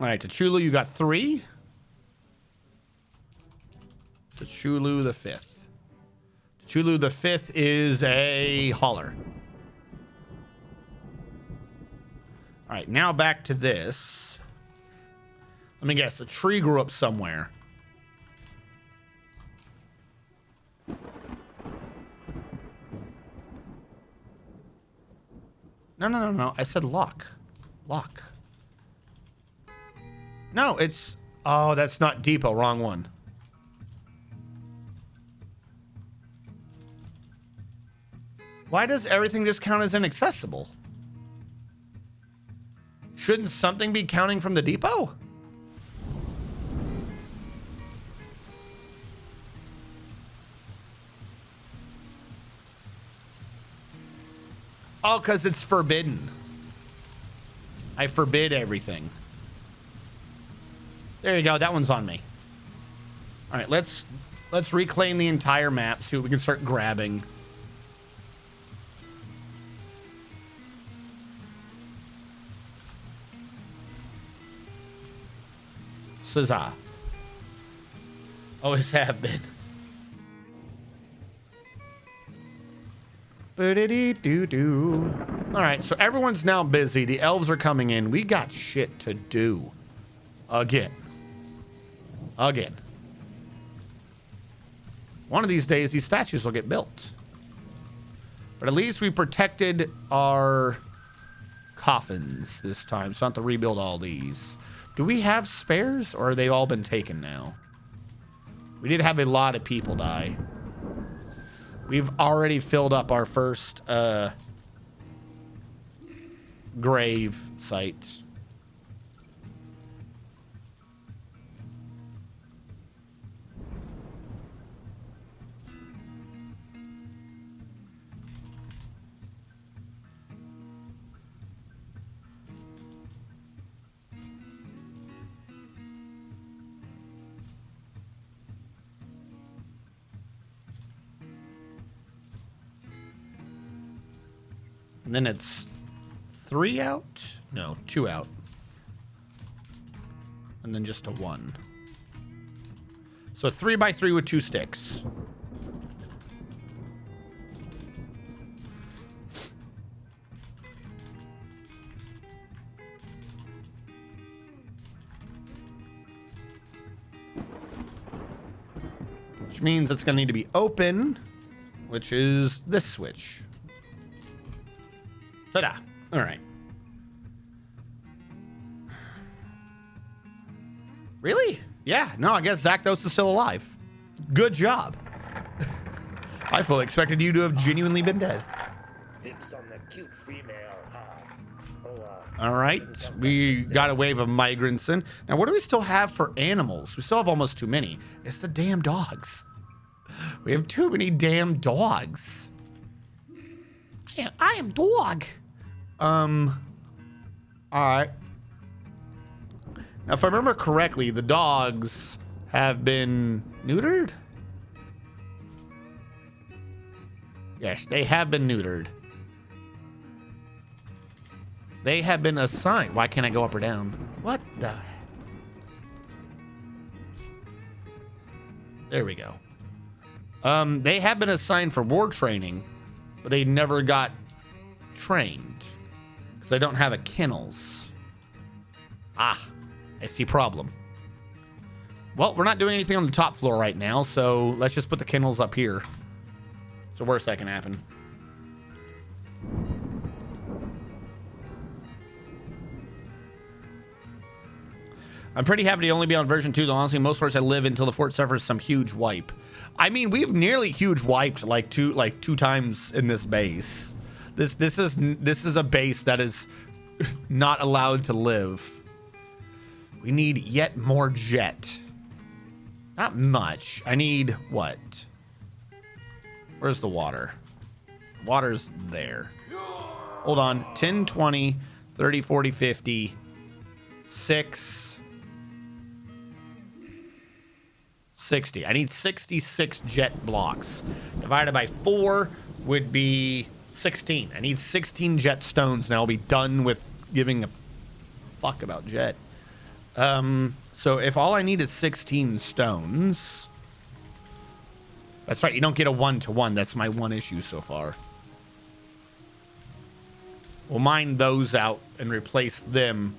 All right, T'Chulu, you got 3. T'Chulu the 5th. T'Chulu the 5th is a hauler. All right, now back to this. Let me guess, a tree grew up somewhere. No. I said lock. Lock. No, it's... Oh, that's not depot. Wrong one. Why does everything just count as inaccessible? Shouldn't something be counting from the depot? Oh, because it's forbidden. I forbid everything. There you go. That one's on me. All right, let's reclaim the entire map. See what we can start grabbing. Huzzah. Always have been. Doo-doo. All right, so everyone's now busy. The elves are coming in. We got shit to do. Again. One of these days, these statues will get built. But at least we protected our coffins this time, so I don't have to rebuild all these. Do we have spares, or have they all been taken now? We did have a lot of people die. We've already filled up our first grave site. And then it's 3 out? No, 2 out. And then just a 1. So 3 by 3 with 2 sticks. Which means it's going to need to be open, which is this switch. Ta-da. All right. Really? Yeah. No, I guess Zakdos is still alive. Good job. I fully expected you to have genuinely been dead. Dibs on the cute female. All right. We got a wave of migrants in. Now, what do we still have for animals? We still have almost too many. It's the damn dogs. We have too many damn dogs. I am dog. All right. Now, if I remember correctly, the dogs have been neutered. Yes, they have been neutered. They have been assigned. Why can't I go up or down? What the? There we go. They have been assigned for war training, but they never got trained because they don't have a kennels. Ah, I see problem. Well, we're not doing anything on the top floor right now, so let's just put the kennels up here. It's the worst that can happen. I'm pretty happy to only be on version 2, though honestly, most forts I live until the fort suffers some huge wipe. I mean, we've nearly huge wiped like two times in this base. This is a base that is not allowed to live. We need yet more jet. Not much. I need what? Where's the water? Water's there. Hold on. 10, 20, 30, 40, 50, 6, 60. I need 66 jet blocks. Divided by 4 would be 16. I need 16 jet stones, and I'll be done with giving a fuck about jet. So if all I need is 16 stones... That's right, you don't get a 1-to-1. That's my one issue so far. We'll mine those out and replace them.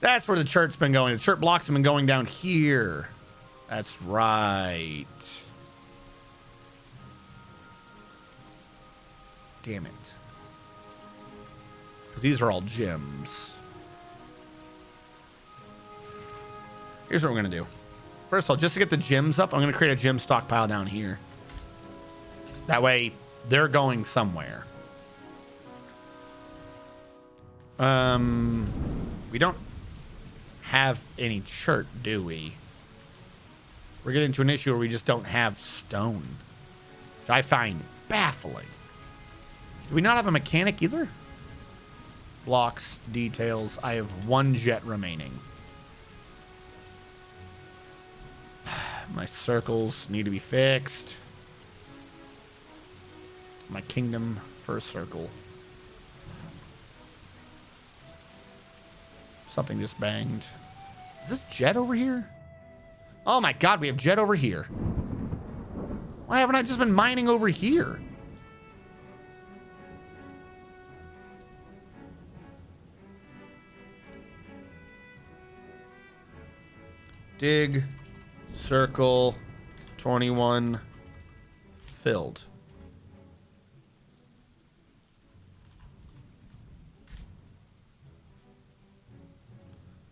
That's where the church's been going. The church blocks have been going down here. That's right. Damn it. Because these are all gems. Here's what we're going to do. First of all, just to get the gems up, I'm going to create a gem stockpile down here. That way, they're going somewhere. We don't have any chert, do we? We're getting into an issue where we just don't have stone, which I find baffling. Do we not have a mechanic either? Blocks, details. I have 1 jet remaining. My circles need to be fixed. My kingdom first circle. Something just banged. Is this jet over here? Oh my god, we have jet over here. Why haven't I just been mining over here? Dig, circle, 21, filled.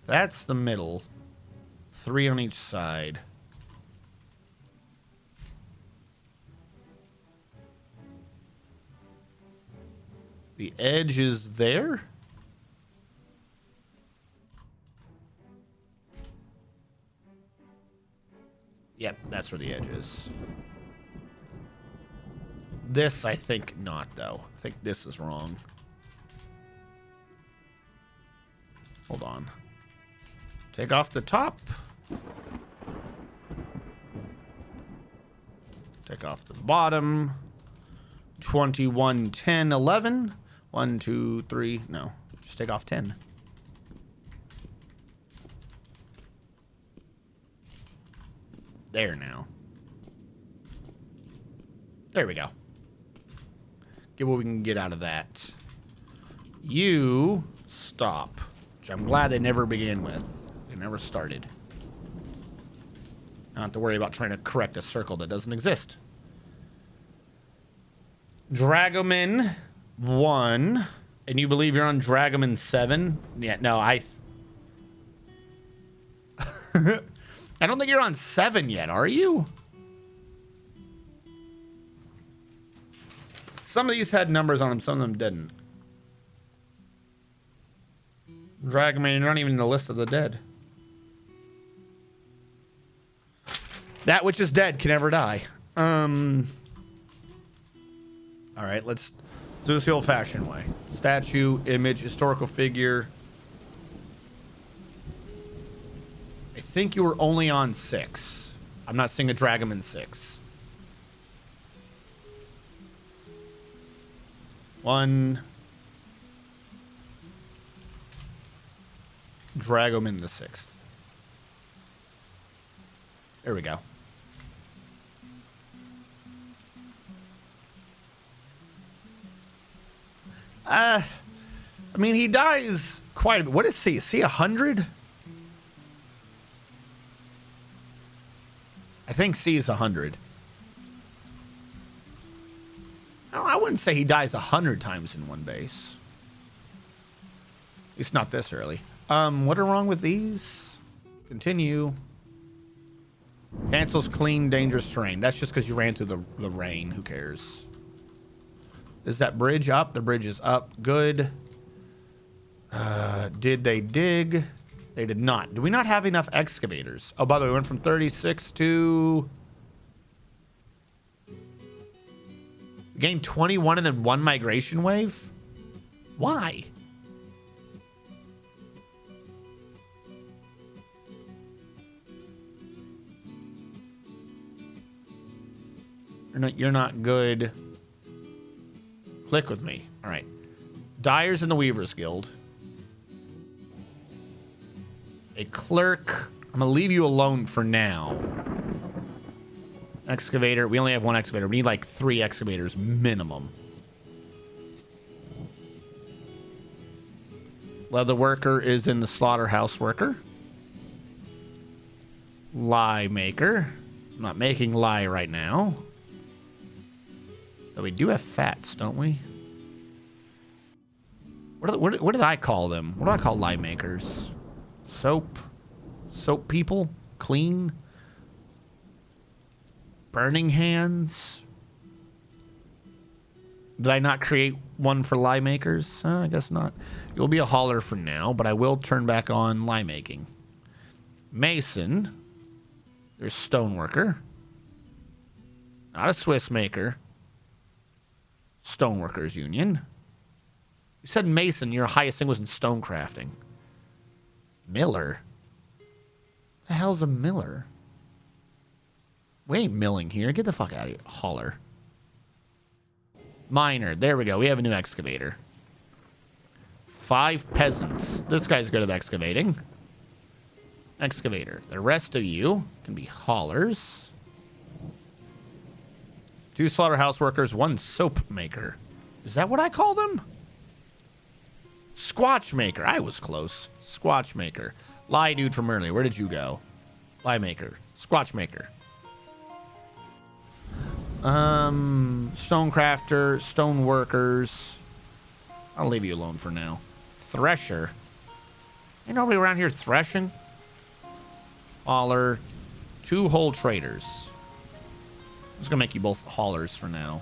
That's the middle. 3 on each side. The edge is there? Yep, that's where the edge is. This, I think not, though. I think this is wrong. Hold on. Take off the top. Take off the bottom. 21, 10, 11. 1, 2, 3. No, just take off 10. There now. There we go. Get what we can get out of that. You stop. Which I'm glad they never began with. They never started. Not have to worry about trying to correct a circle that doesn't exist. Dragoman 1. And you believe you're on Dragoman 7? Yeah, no, I don't think you're on 7 yet, are you? Some of these had numbers on them, some of them didn't. Dragoman, you're not even in the list of the dead. That which is dead can never die. Alright, let's do this the old-fashioned way. Statue, image, historical figure. I think you were only on 6. I'm not seeing a Dragoman 6. 1. Dragoman the 6th. There we go. I mean, he dies quite a bit. What is C? Is C 100? I think C is 100. No, I wouldn't say he dies 100 times in one base. At least not this early. What are wrong with these? Continue. Cancels clean, dangerous terrain. That's just because you ran through the rain. Who cares? Is that bridge up? The bridge is up. Good. Did they dig? They did not. Do we not have enough excavators? Oh, by the way, we went from 36 to... We gained 21 and then 1 migration wave? Why? You're not good. Click with me. All right. Dyers in the Weavers Guild. A clerk. I'm going to leave you alone for now. Excavator. We only have 1 excavator. We need like 3 excavators minimum. Leather worker is in the slaughterhouse worker. Lye maker. I'm not making lye right now. But we do have fats, don't we? What did I call them? What do I call lye makers? Soap? Soap people? Clean? Burning hands? Did I not create one for lye makers? I guess not. You'll be a hauler for now, but I will turn back on lye making. Mason. There's stoneworker. Not a Swiss maker. Stoneworkers Union. You said Mason, your highest thing was in stone crafting. Miller? The hell's a miller? We ain't milling here. Get the fuck out of here. Hauler. Miner. There we go. We have a new excavator. 5 peasants. This guy's good at excavating. Excavator. The rest of you can be haulers. 2 slaughterhouse workers, 1 soap maker. Is that what I call them? Squatch maker. I was close. Squatch maker. Lye dude from earlier. Where did you go? Lye maker. Squatch maker. Stonecrafter. Stone workers. I'll leave you alone for now. Thresher. Ain't nobody around here threshing. Hauler. 2 whole traders. I'm just gonna make you both haulers for now.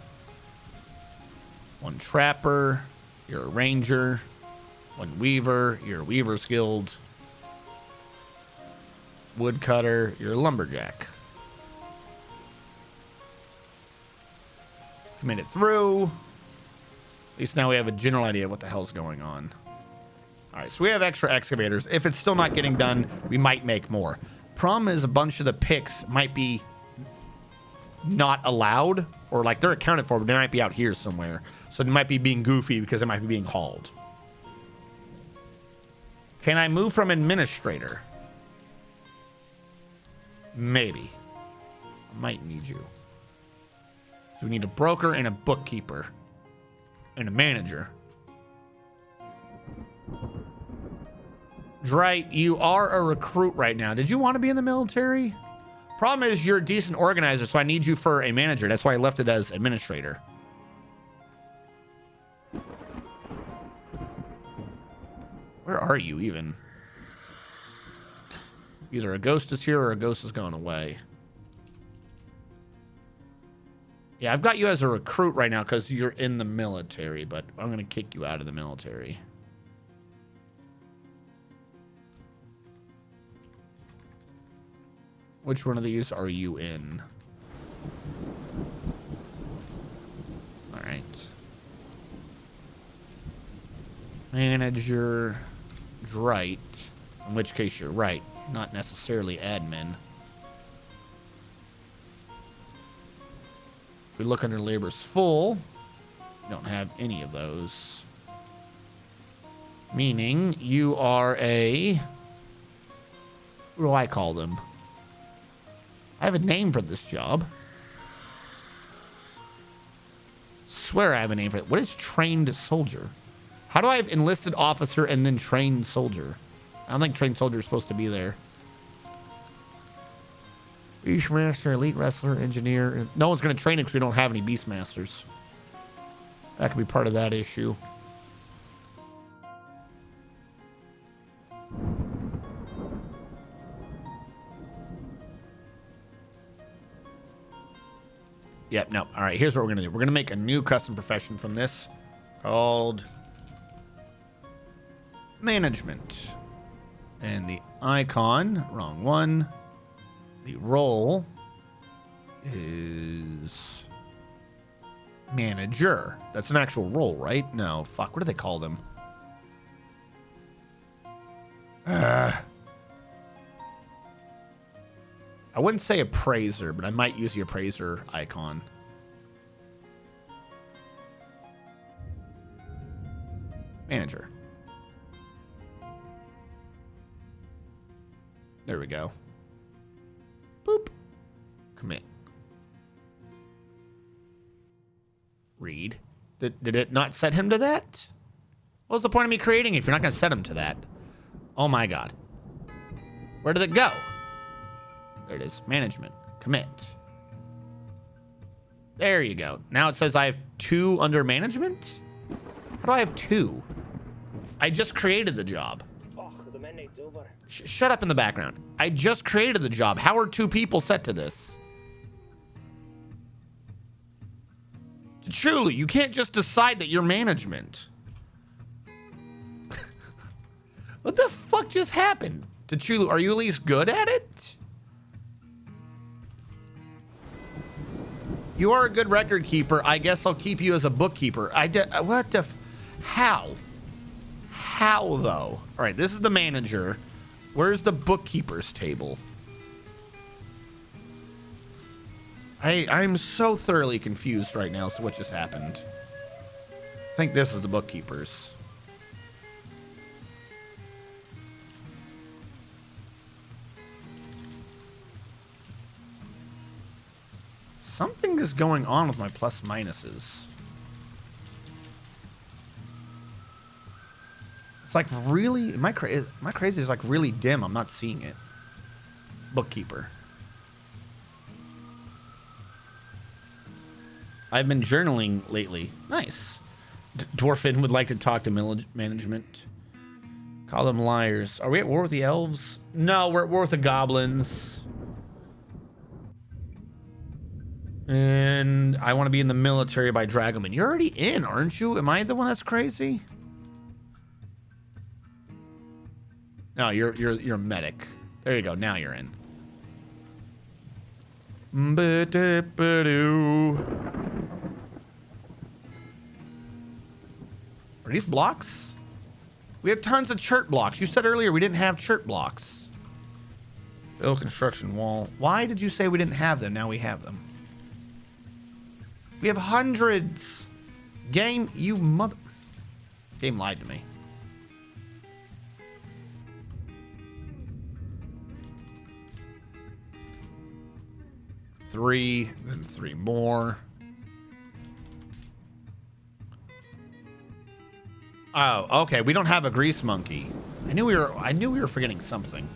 1 trapper. You're a ranger. 1 weaver. You're a Weaver's Guild. Woodcutter. You're a lumberjack. Made it through. At least now we have a general idea of what the hell's going on. Alright, so we have extra excavators. If it's still not getting done, we might make more. Problem is a bunch of the picks might be not allowed, or like they're accounted for, but they might be out here somewhere. So they might be being goofy because they might be being hauled. Can I move from administrator? Maybe. I might need you. So we need a broker and a bookkeeper and a manager. Drite, you are a recruit right now. Did you want to be in the military? Problem is you're a decent organizer, so I need you for a manager. That's why I left it as administrator. Where are you even? Either a ghost is here or a ghost has gone away. Yeah, I've got you as a recruit right now because you're in the military, but I'm going to kick you out of the military. Which one of these are you in? All right. Manager, Drite. In which case you're right. Not necessarily admin. If we look under labor's full, we don't have any of those. Meaning you are a... What do I call them? I have a name for this job. Swear I have a name for it. What is trained soldier? How do I have enlisted officer and then trained soldier? I don't think trained soldier is supposed to be there. Beastmaster, elite wrestler, engineer. No one's going to train it because we don't have any Beastmasters. That could be part of that issue. Yep, no. All right, here's what we're going to do. We're going to make a new custom profession from this called management. And the icon, wrong one. The role is manager. That's an actual role, right? No, fuck. What do they call them? I wouldn't say appraiser, but I might use the appraiser icon. Manager. There we go. Boop. Commit. Read. Did it not set him to that? What's the point of me creating it if you're not going to set him to that? Oh my god. Where did it go? There it is. Management. Commit. There you go. Now it says I have 2 under management? How do I have 2? I just created the job. Oh, the mandate's over. Shut up in the background. I just created the job. How are 2 people set to this? Truly, you can't just decide that you're management. What the fuck just happened? Chulu, are you at least good at it? You are a good record keeper. I guess I'll keep you as a bookkeeper. What the... How? How, though? All right, this is the manager. Where's the bookkeeper's table? I'm so thoroughly confused right now as to what just happened. I think this is the bookkeeper's. Something is going on with my plus minuses. It's like really, am I crazy? It's like really dim. I'm not seeing it. Bookkeeper. I've been journaling lately. Nice. Dwarfin would like to talk to management. Call them liars. Are we at war with the elves? No, we're at war with the goblins. And I want to be in the military by Dragoman. You're already in, aren't you? Am I the one that's crazy? No, you're a medic. There you go. Now you're in. Are these blocks? We have tons of chert blocks. You said earlier we didn't have chert blocks. Build construction wall. Why did you say we didn't have them? Now we have them. We have hundreds. Game, you mother... Game lied to me. Three, then three more. Oh, okay. We don't have a grease monkey. I knew we were forgetting something.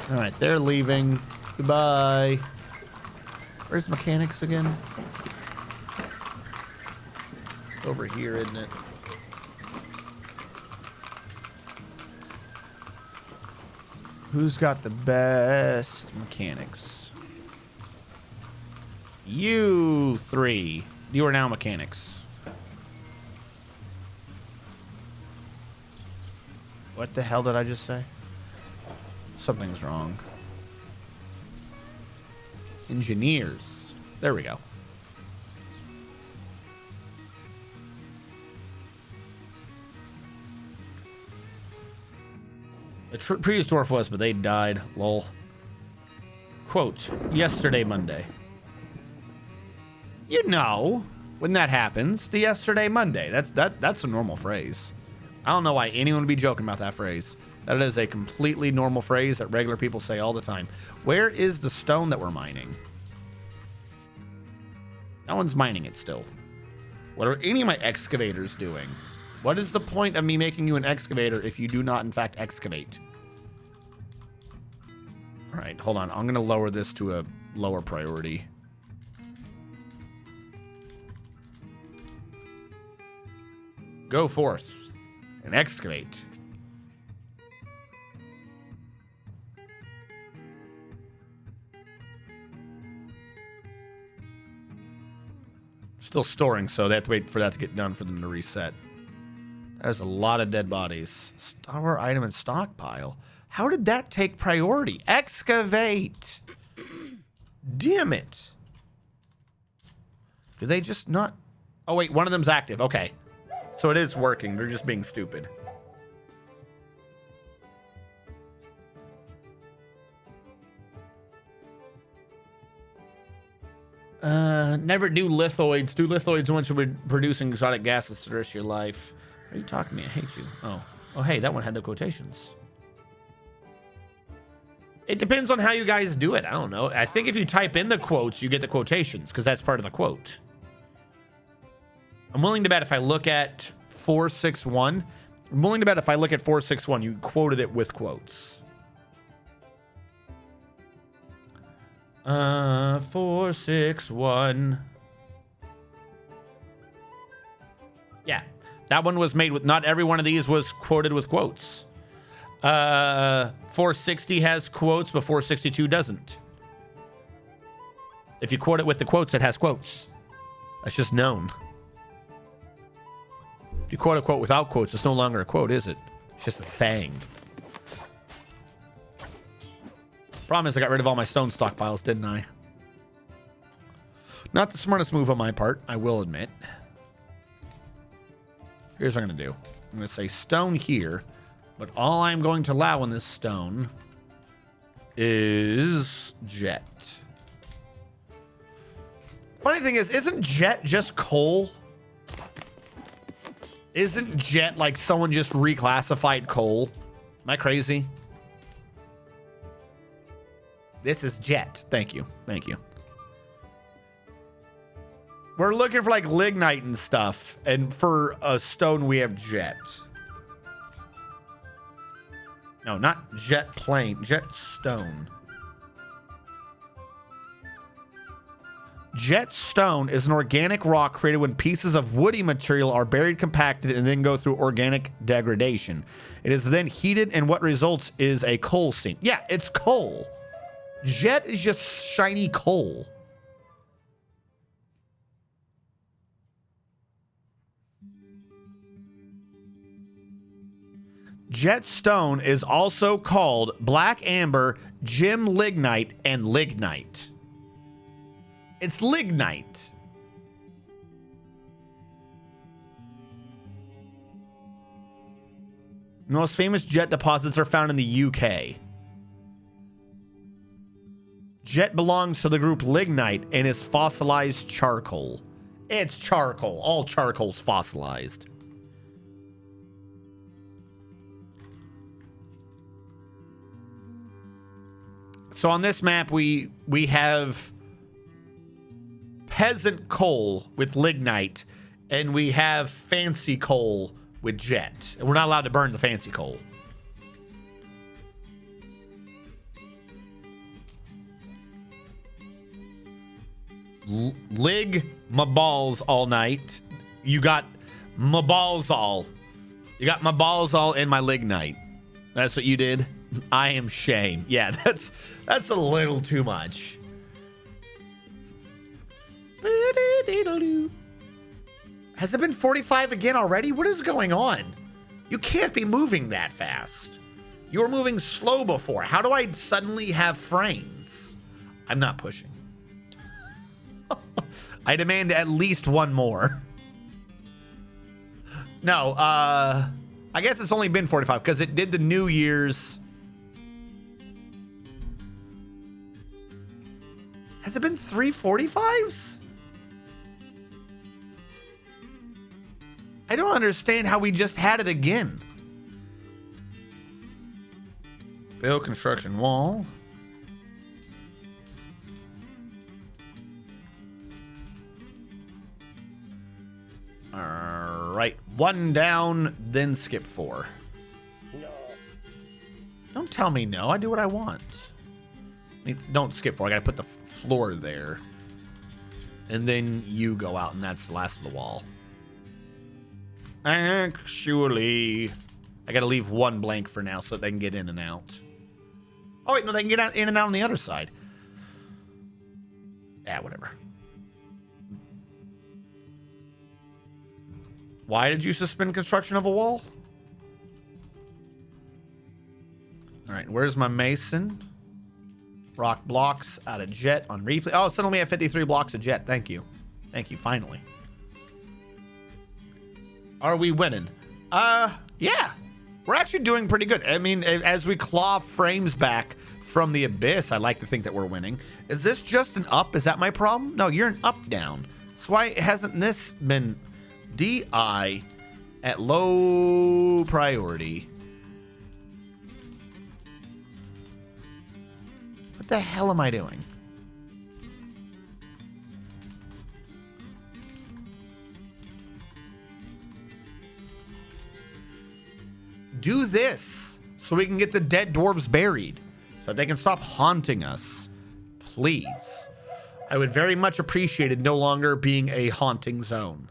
All right, they're leaving. Goodbye. Where's mechanics again? Over here, isn't it? Who's got the best mechanics? You three. You are now mechanics. What the hell did I just say? Something's wrong. Engineers. There we go. The previous dwarf was, but they died. Lol. Quote, yesterday Monday. You know, when that happens, the yesterday Monday. That's a normal phrase. I don't know why anyone would be joking about that phrase. That is a completely normal phrase that regular people say all the time. Where is the stone that we're mining? No one's mining it still. What are any of my excavators doing? What is the point of me making you an excavator if you do not, in fact, excavate? All right, hold on. I'm going to lower this to a lower priority. Go forth and excavate. Still storing, so they have to wait for that to get done for them to reset. That is a lot of dead bodies. Store item and stockpile. How did that take priority? Excavate. Damn it. Do they just not... Oh, wait, one of them's active. Okay. So it is working. They're just being stupid. Never do lithoids. Do lithoids once you're producing exotic gases for the rest of your life. Are you talking to me? I hate you. Oh, hey, that one had the quotations. It depends on how you guys do it. I don't know. I think if you type in the quotes, you get the quotations because that's part of the quote. I'm willing to bet if I look at 461, I'm willing to bet if I look at 461, you quoted it with quotes. 461. Yeah, that one was made with, not every one of these was quoted with quotes. 460 has quotes, but 462 doesn't. If you quote it with the quotes, it has quotes. That's just known. If you quote a quote without quotes, it's no longer a quote, is it? It's just a saying. Problem is I got rid of all my stone stockpiles, didn't I? Not the smartest move on my part, I will admit. Here's what I'm going to do. I'm going to say stone here, but all I'm going to allow in this stone is jet. Funny thing is, isn't jet just coal? Isn't jet like someone just reclassified coal? Am I crazy? This is jet. Thank you. Thank you. We're looking for like lignite and stuff. And for a stone, we have jet. No, not jet plane. Jet stone. Jet stone is an organic rock created when pieces of woody material are buried, compacted, and then go through organic degradation. It is then heated, and what results is a coal seam. Yeah, it's coal. Jet is just shiny coal. Jet stone is also called black amber, gem lignite, and lignite. It's lignite. The most famous jet deposits are found in the UK. Jet belongs to the group lignite and is fossilized charcoal. It's charcoal. All charcoal's fossilized. So on this map, we have peasant coal with lignite, and we have fancy coal with jet. And we're not allowed to burn the fancy coal. Lig my balls all night. You got my balls all. You got my balls all in my lignite. That's what you did? I am shame. Yeah, that's a little too much. Has it been 45 again already? What is going on? You can't be moving that fast. You were moving slow before. How do I suddenly have frames? I'm not pushing. I demand at least one more. No, I guess it's only been 45 because it did the New Year's. Has it been 345s? I don't understand how we just had it again. Build construction wall. All right, 1 down, then skip 4. No. Don't tell me no. I do what I want. Don't skip 4. I gotta put the floor there. And then you go out, and that's the last of the wall. Actually, I gotta leave 1 blank for now so that they can get in and out. Oh, wait, no, they can get out, in and out on the other side. Yeah, whatever. Why did you suspend construction of a wall? All right, where's my mason? Rock blocks out of jet on replay. Oh, suddenly we have 53 blocks of jet. Thank you. Thank you, finally. Are we winning? Yeah. We're actually doing pretty good. I mean, as we claw frames back from the abyss, I like to think that we're winning. Is this just an up? Is that my problem? No, you're an up-down. So why hasn't this been DI at low priority? What the hell am I doing? Do this so we can get the dead dwarves buried so that they can stop haunting us. Please. I would very much appreciate it no longer being a haunting zone.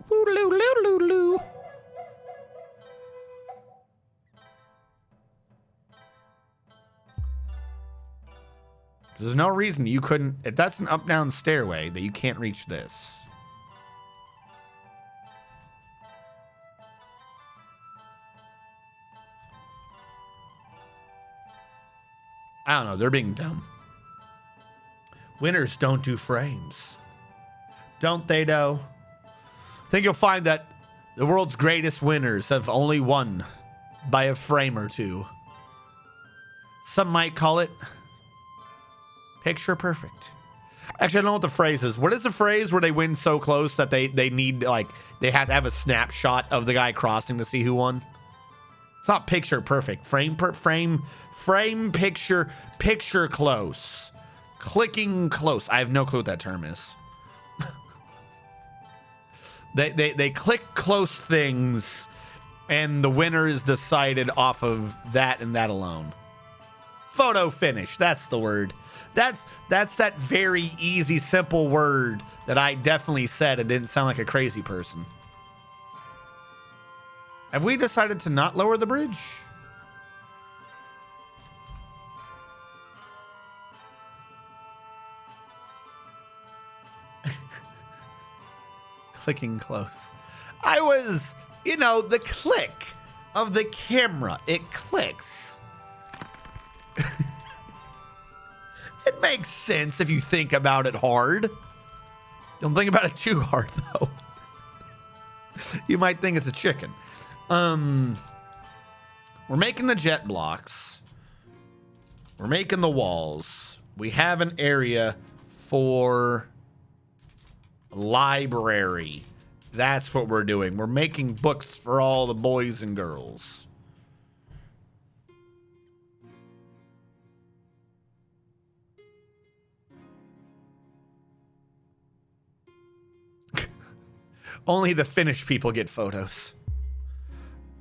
Woo-loo-loo-loo-loo. There's no reason you couldn't, if that's an up-down stairway, that you can't reach this. I don't know, they're being dumb. Winners don't do frames. Don't they, though? I think you'll find that the world's greatest winners have only won by a frame or two. Some might call it picture perfect. Actually, I don't know what the phrase is. What is the phrase where they win so close that they need, like, they have to have a snapshot of the guy crossing to see who won? It's not picture perfect. Frame picture close. Clicking close. I have no clue what that term is. They click close things, and the winner is decided off of that and that alone. Photo finish. That's the word. That's that very easy, simple word that I definitely said and didn't sound like a crazy person. Have we decided to not lower the bridge? Clicking close. I was, the click of the camera. It clicks. It makes sense if you think about it hard. Don't think about it too hard, though. You might think it's a chicken. We're making the jet blocks. We're making the walls. We have an area for library. That's what we're doing. We're making books for all the boys and girls. Only the Finnish people get photos.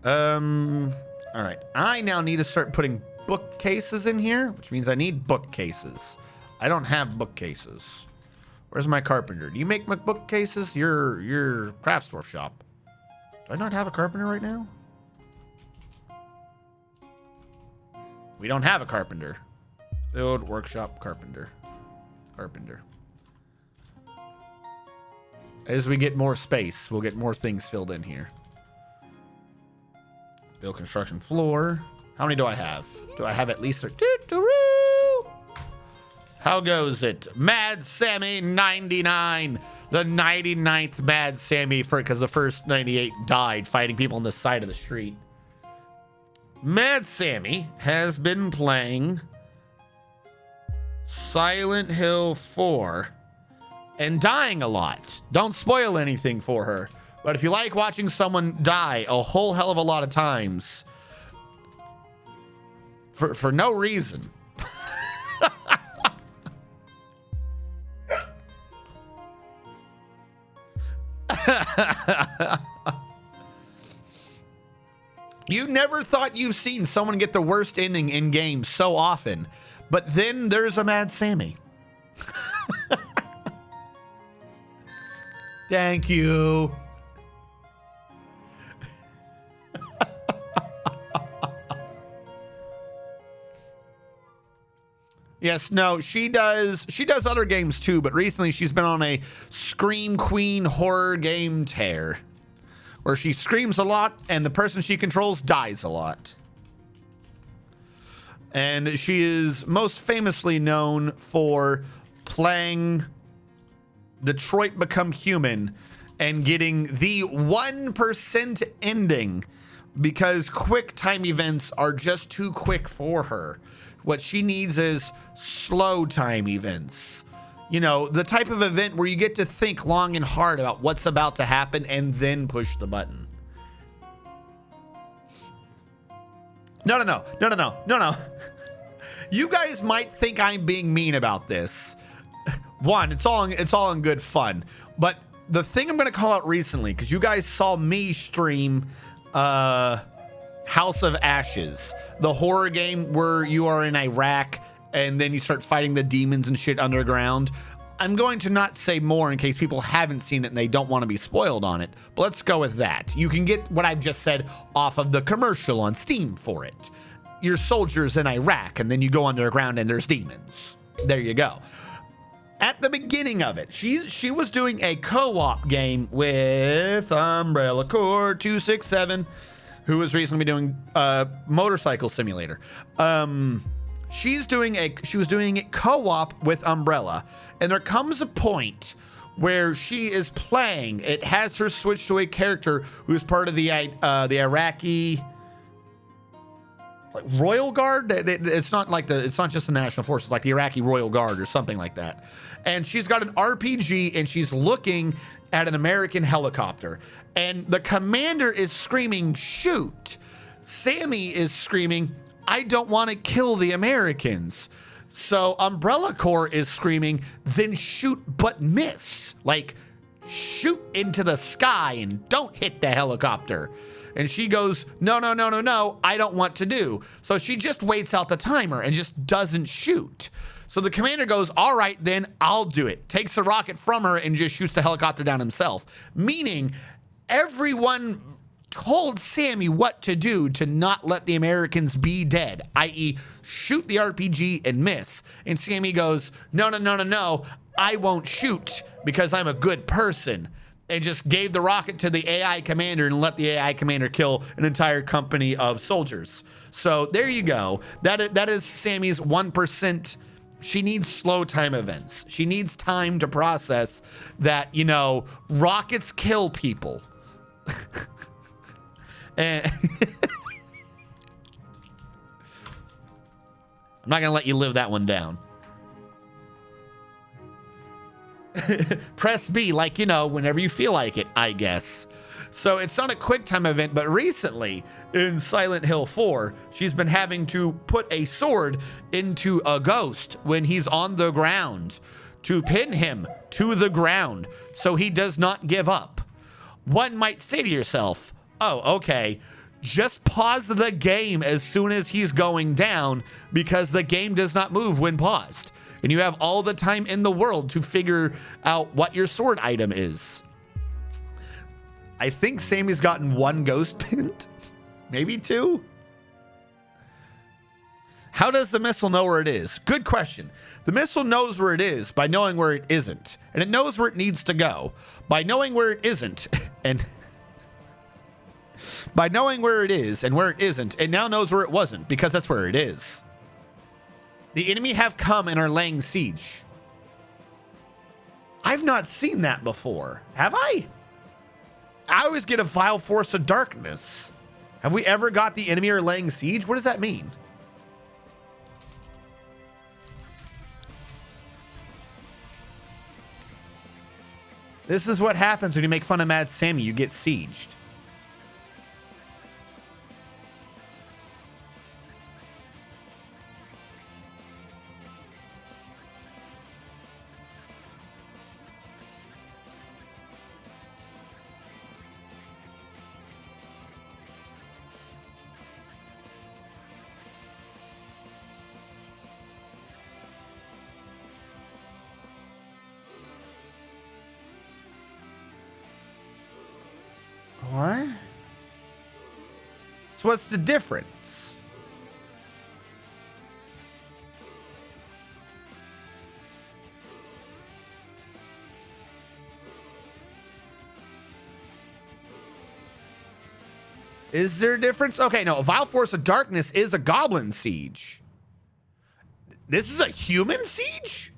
All right. I now need to start putting bookcases in here, which means I need bookcases. I don't have bookcases. Where's my carpenter? Do you make my bookcases? Your craft store shop. Do I not have a carpenter right now? We don't have a carpenter. Build, workshop, carpenter. Carpenter. As we get more space, we'll get more things filled in here. Build construction floor. How many do I have? Do I have at least a... How goes it? Mad Sammy 99. The 99th Mad Sammy because the first 98 died fighting people on the side of the street. Mad Sammy has been playing Silent Hill 4 and dying a lot. Don't spoil anything for her. But if you like watching someone die a whole hell of a lot of times for no reason. You never thought you've seen someone get the worst ending in games so often, but then there's a Mad Sammy. Thank you. Yes, no, she does other games too, but recently she's been on a Scream Queen horror game tear where she screams a lot and the person she controls dies a lot. And she is most famously known for playing Detroit Become Human and getting the 1% ending because quick time events are just too quick for her. What she needs is slow time events. You know, the type of event where you get to think long and hard about what's about to happen and then push the button. No. You guys might think I'm being mean about this. One, it's all in good fun. But the thing I'm going to call out recently, because you guys saw me stream House of Ashes, the horror game where you are in Iraq and then you start fighting the demons and shit underground. I'm going to not say more in case people haven't seen it and they don't want to be spoiled on it. But let's go with that. You can get what I've just said off of the commercial on Steam for it. You're soldiers in Iraq and then you go underground and there's demons. There you go. At the beginning of it, she was doing a co-op game with Umbrella Corps 267, who was recently doing Motorcycle Simulator. She was doing it co-op with Umbrella, and there comes a point where she is playing. It has her switch to a character who's part of the Iraqi Royal Guard. It's not just the National Force. It's like the Iraqi Royal Guard or something like that. And she's got an RPG and she's looking at an American helicopter. And the commander is screaming, "Shoot!" Sammy is screaming, "I don't want to kill the Americans." So Umbrella Corps is screaming, "Then shoot but miss." Like, shoot into the sky and don't hit the helicopter. And she goes, no, I don't want to do. So she just waits out the timer and just doesn't shoot. So the commander goes, "All right, then I'll do it." Takes the rocket from her and just shoots the helicopter down himself. Meaning everyone told Sammy what to do to not let the Americans be dead, i.e. shoot the RPG and miss. And Sammy goes, no, I won't shoot because I'm a good person. And just gave the rocket to the AI commander and let the AI commander kill an entire company of soldiers. So there you go. That is Sammy's 1%. She needs slow time events. She needs time to process that, rockets kill people. And I'm not going to let you live that one down. Press B, like, you know, whenever you feel like it, I guess. So it's not a quick time event, but recently in Silent Hill 4, she's been having to put a sword into a ghost when he's on the ground to pin him to the ground so he does not give up. One might say to yourself, oh, okay, just pause the game as soon as he's going down because the game does not move when paused. And you have all the time in the world to figure out what your sword item is. I think Sammy's gotten one ghost pinned, maybe two. How does the missile know where it is? Good question. The missile knows where it is by knowing where it isn't. And it knows where it needs to go by knowing where it isn't. And by knowing where it is and where it isn't, it now knows where it wasn't because that's where it is. The enemy have come and are laying siege. I've not seen that before. Have I? I always get a vile force of darkness. Have we ever got the enemy are laying siege? What does that mean? This is what happens when you make fun of Mad Sammy. You get sieged. What? So what's the difference? Is there a difference? Okay, no, a Vile Force of Darkness is a goblin siege. This is a human siege?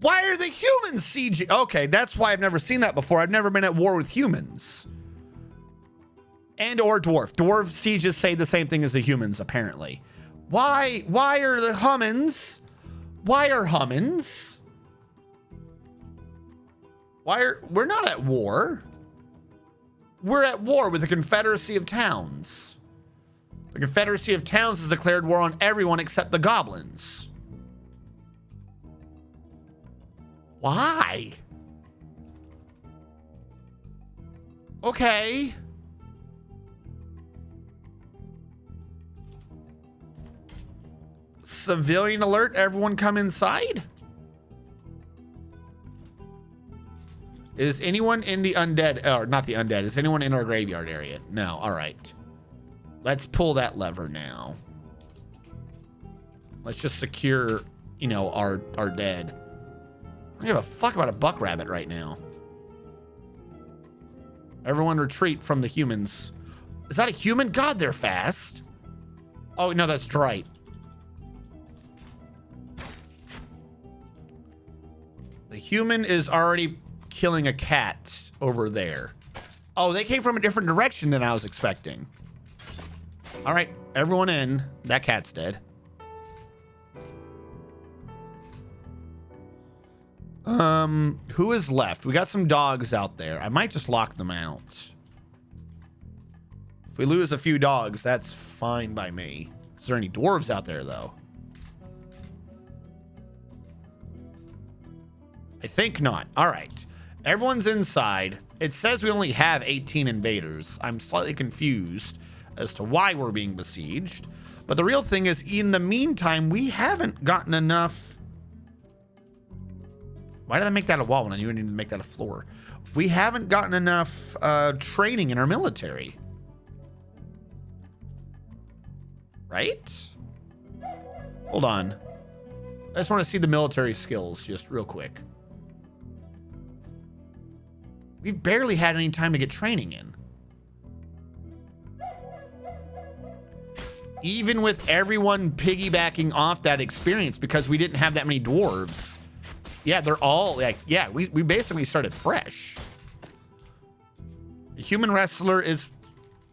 Why are the humans sieging? Okay, that's why I've never seen that before. I've never been at war with humans. And or dwarf. Dwarf sieges say the same thing as the humans, apparently. Why are the humans? Why are humans? We're not at war. We're at war with the Confederacy of Towns. The Confederacy of Towns has declared war on everyone except the goblins. Why? Okay. Civilian alert, everyone come inside. Is anyone in the undead, or not the undead, is anyone in our graveyard area? No, all right. Let's pull that lever now. Let's just secure, you know, our dead. I don't give a fuck about a buck rabbit right now. Everyone retreat from the humans. Is that a human? God, they're fast. Oh, no, that's Drite. The human is already killing a cat over there. Oh, they came from a different direction than I was expecting. All right, everyone in. That cat's dead. Who is left? We got some dogs out there. I might just lock them out. If we lose a few dogs, that's fine by me. Is there any dwarves out there, though? I think not. All right. Everyone's inside. It says we only have 18 invaders. I'm slightly confused as to why we're being besieged. But the real thing is, in the meantime, we haven't gotten enough... Why did I make that a wall when I knew I needed to make that a floor? We haven't gotten enough training in our military. Right? Hold on. I just want to see the military skills just real quick. We've barely had any time to get training in. Even with everyone piggybacking off that experience because we didn't have that many dwarves. Yeah, they're all like, yeah, we basically started fresh. The human wrestler is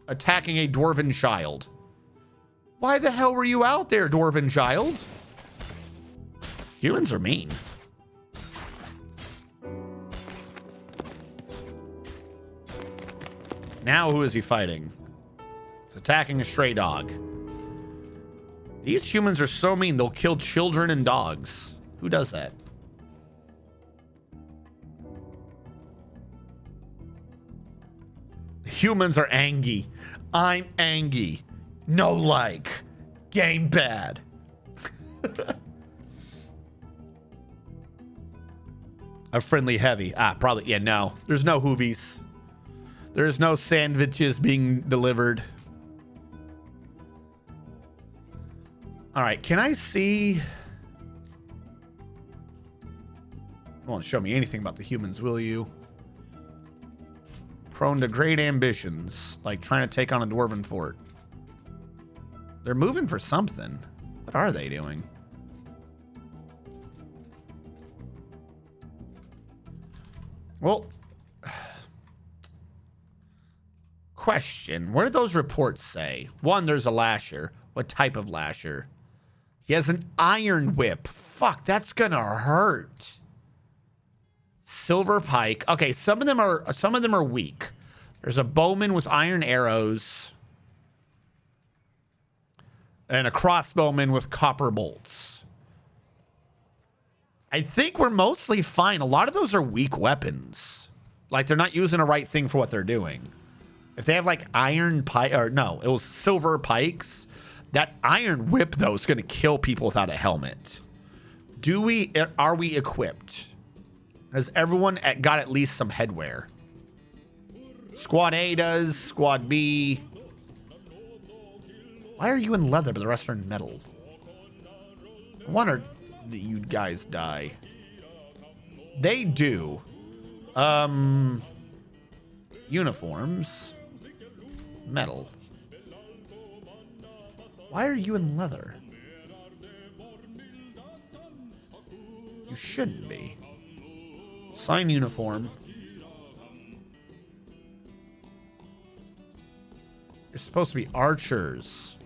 attacking a dwarven child. Why the hell were you out there, dwarven child? Humans are mean. Now who is he fighting? He's attacking a stray dog. These humans are so mean, they'll kill children and dogs. Who does that? Humans are angry. I'm angry. No like. Game bad. A friendly heavy. Ah, probably. Yeah, no. There's no hoobies. There's no sandwiches being delivered. All right, can I see? Won't show me anything about the humans, will you? Prone to great ambitions, like trying to take on a dwarven fort. They're moving for something. What are they doing? Well, question. What did those reports say? One, there's a lasher. What type of lasher? He has an iron whip. Fuck, that's gonna hurt. Silver pike. Okay, some of them are weak. There's a bowman with iron arrows. And a crossbowman with copper bolts. I think we're mostly fine. A lot of those are weak weapons. Like, they're not using the right thing for what they're doing. If they have, like, iron pike... Or, no, it was silver pikes. That iron whip, though, is going to kill people without a helmet. Are we equipped? Has everyone got at least some headwear? Squad A does. Squad B. Why are you in leather, but the rest are in metal? I wonder that you guys die. They do. Uniforms. Metal. Why are you in leather? You shouldn't be. Sign uniform. You're supposed to be archers.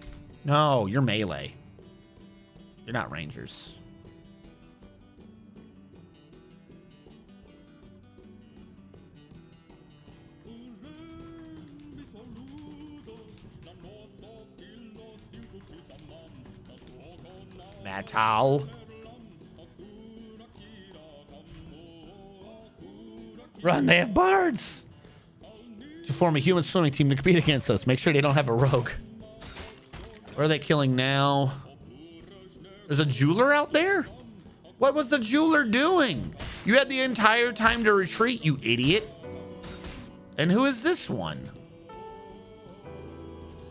No, you're melee. You're not rangers. Metal. Run, they have bards! To form a human swimming team to compete against us. Make sure they don't have a rogue. What are they killing now? There's a jeweler out there? What was the jeweler doing? You had the entire time to retreat, you idiot. And who is this one?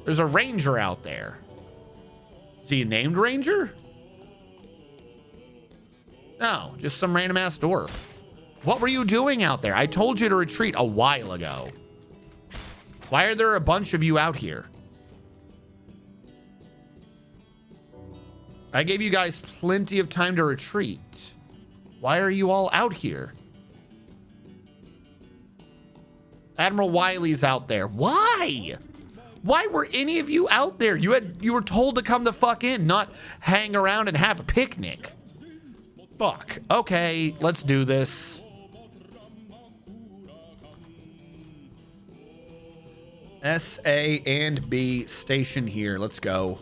There's a ranger out there. Is he a named ranger? No, just some random ass dwarf. What were you doing out there? I told you to retreat a while ago. Why are there a bunch of you out here? I gave you guys plenty of time to retreat. Why are you all out here? Admiral Wiley's out there. Why? Why were any of you out there? You were told to come the fuck in, not hang around and have a picnic. Fuck. Okay, let's do this. S, A, and B station here. Let's go.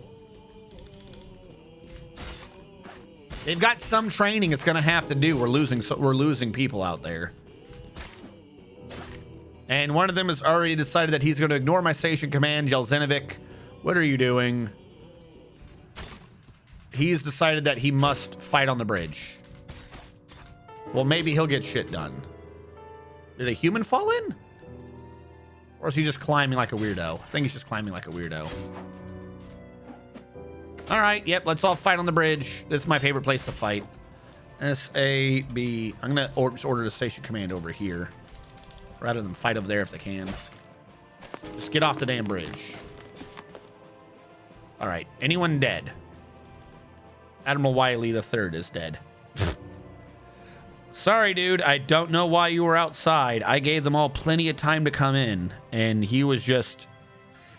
They've got some training it's gonna have to do. We're losing people out there. And one of them has already decided that he's going to ignore my station command. Jelzinovic, what are you doing? He's decided that he must fight on the bridge. Well, maybe he'll get shit done. Did a human fall in? Or is he just climbing like a weirdo? I think he's just climbing like a weirdo. All right, yep, let's all fight on the bridge. This is my favorite place to fight. S-A-B. I'm going to just order the station command over here. Rather than fight over there if they can. Just get off the damn bridge. All right, anyone dead? Admiral Wiley III is dead. Sorry, dude. I don't know why you were outside. I gave them all plenty of time to come in, and he was just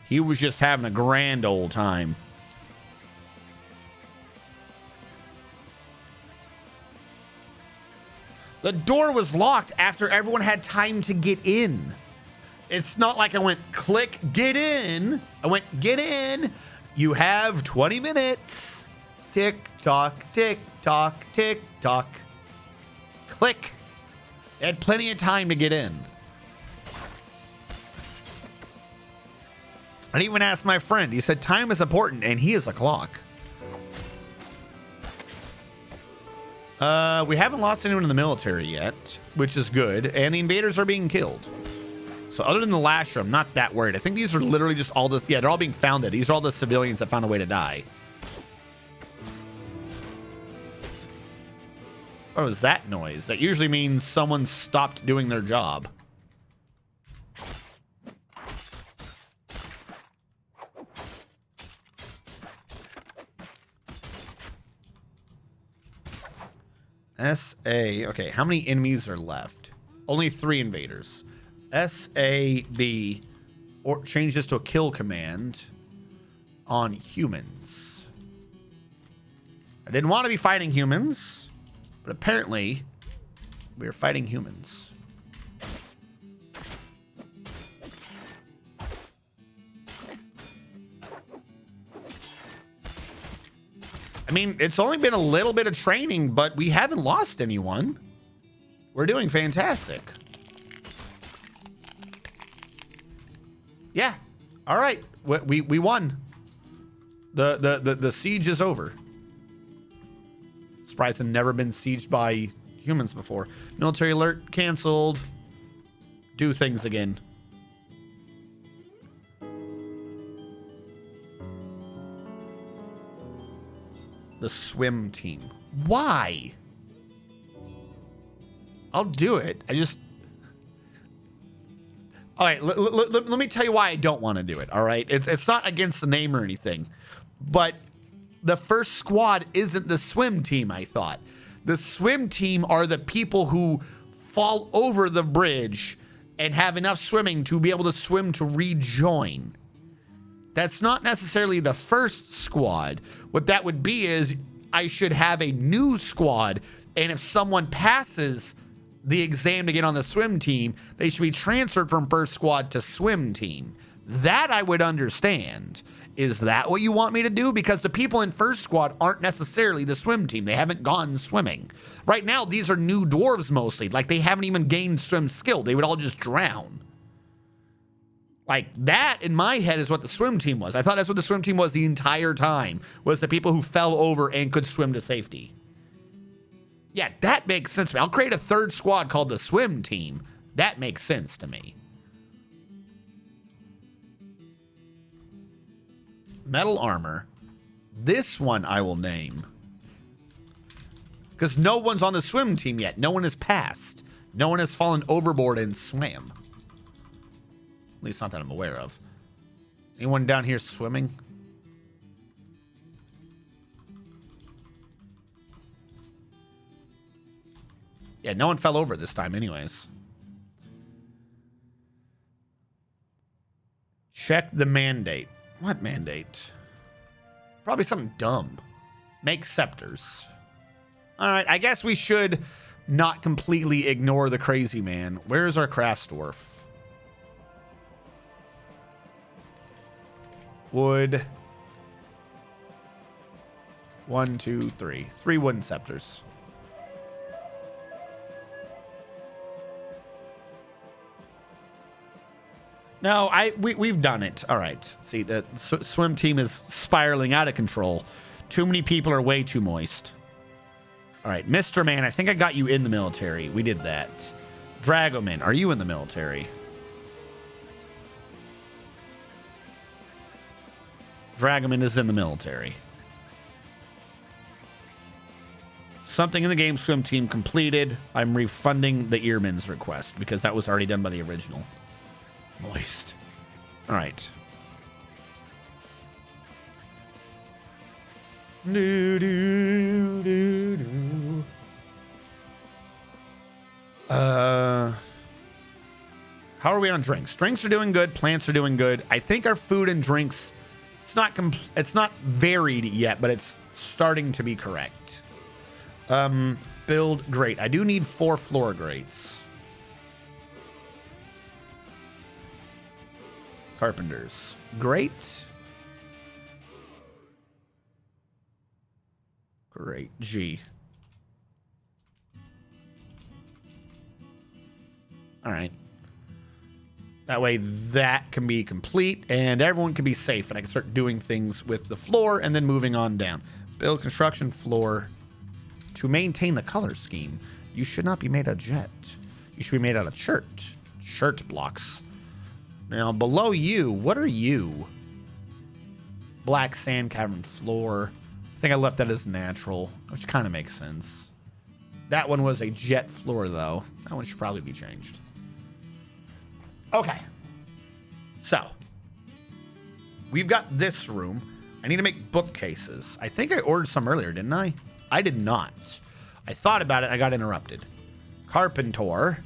having a grand old time. The door was locked after everyone had time to get in. It's not like I went, click, get in. I went, get in. You have 20 minutes. Tick, tock, tick, tock, tick, tock. Click. They had plenty of time to get in. I even asked my friend. He said time is important, and he is a clock. We haven't lost anyone in the military yet, which is good. And the invaders are being killed. So other than the lasher, I'm not that worried. I think these are literally just all the... Yeah, they're all being founded. These are all the civilians that found a way to die. What was that noise? That usually means someone stopped doing their job. S-A... Okay, how many enemies are left? Only 3 invaders. S-A-B... Or change this to a kill command on humans. I didn't want to be fighting humans, but apparently we're fighting humans. I mean, it's only been a little bit of training, but we haven't lost anyone. We're doing fantastic. Yeah. All right. We won. The siege is over. Surprised I've never been sieged by humans before. Military alert canceled. Do things again. The swim team. Why? I'll do it. I just... All right, let me tell you why I don't want to do it, all right? It's not against the name or anything, but the first squad isn't the swim team, I thought. The swim team are the people who fall over the bridge and have enough swimming to be able to swim to rejoin. That's not necessarily the first squad. What that would be is I should have a new squad, and if someone passes the exam to get on the swim team, they should be transferred from first squad to swim team. That I would understand. Is that what you want me to do? Because the people in first squad aren't necessarily the swim team. They haven't gone swimming. Right now, these are new dwarves mostly. Like, they haven't even gained swim skill. They would all just drown. Like, that, in my head, is what the swim team was. I thought that's what the swim team was the entire time, was the people who fell over and could swim to safety. Yeah, that makes sense to me. I'll create a third squad called the swim team. That makes sense to me. Metal armor. This one I will name. Because no one's on the swim team yet. No one has passed. No one has fallen overboard and swam. At least not that I'm aware of. Anyone down here swimming? Yeah, no one fell over this time anyways. Check the mandate. What mandate? Probably something dumb. Make scepters. All right, I guess we should not completely ignore the crazy man. Where's our crafts dwarf? Wood. 1, 2, 3. 3 wooden scepters. No, we've done it. All right. See, the swim team is spiraling out of control. Too many people are way too moist. All right, Mr. Man, I think I got you in the military. We did that. Dragoman, are you in the military? Dragoman is in the military. Something in the game swim team completed. I'm refunding the Earman's request because that was already done by the original. Moist. All right. Do, do, do, do. How are we on drinks? Drinks are doing good. Plants are doing good. I think our food and drinks, it's not varied yet, but it's starting to be correct. Build grate. I do need 4 floor grates. Carpenters. Great. Great. G. All right. That way that can be complete and everyone can be safe and I can start doing things with the floor and then moving on down. Build construction floor to maintain the color scheme. You should not be made out of jet. You should be made out of shirt blocks. Now below you, what are you? Black sand cavern floor. I think I left that as natural, which kind of makes sense. That one was a jet floor though. That one should probably be changed. Okay, so we've got this room. I need to make bookcases. I think I ordered some earlier, didn't I? I did not. I thought about it. I got interrupted. Carpentor.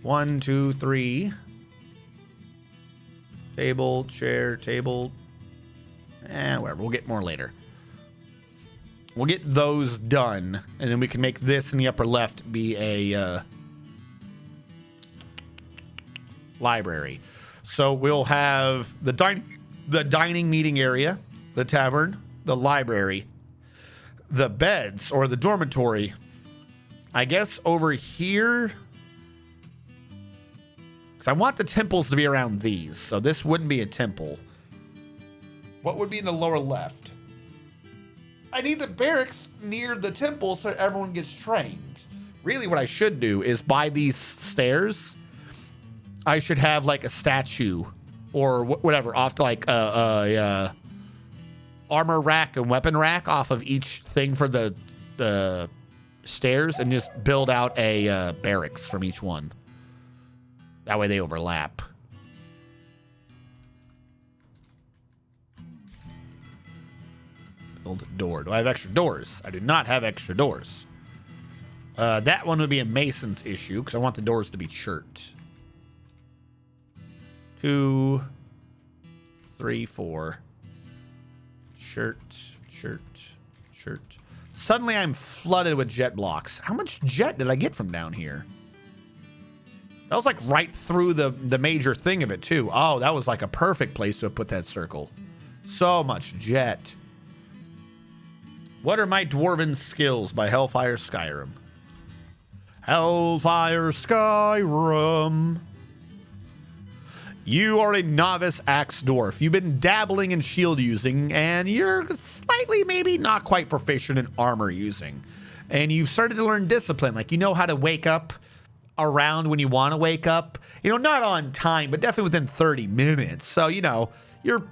1, 2, 3. Table, chair, table. Whatever. We'll get more later. We'll get those done, and then we can make this in the upper left be a library. So we'll have the dining meeting area, the tavern, the library, the beds or the dormitory. I guess over here, because I want the temples to be around these. So this wouldn't be a temple. What would be in the lower left? I need the barracks near the temple so everyone gets trained. Really what I should do is by these stairs, I should have like a statue or whatever off to like a armor rack and weapon rack off of each thing for the stairs and just build out a barracks from each one. That way they overlap. Build door. Do I have extra doors? I do not have extra doors. That one would be a mason's issue because I want the doors to be chert. 2, 3, 4. Shirt. Suddenly I'm flooded with jet blocks. How much jet did I get from down here? That was like right through the major thing of it too. Oh, that was like a perfect place to have put that circle. So much jet. What are my dwarven skills by Hellfire Skyrim? Hellfire Skyrim. You are a novice axe dwarf. You've been dabbling in shield using, and you're slightly, maybe not quite proficient in armor using. And you've started to learn discipline. Like, you know how to wake up around when you want to wake up. You know, not on time, but definitely within 30 minutes. So, you know, you're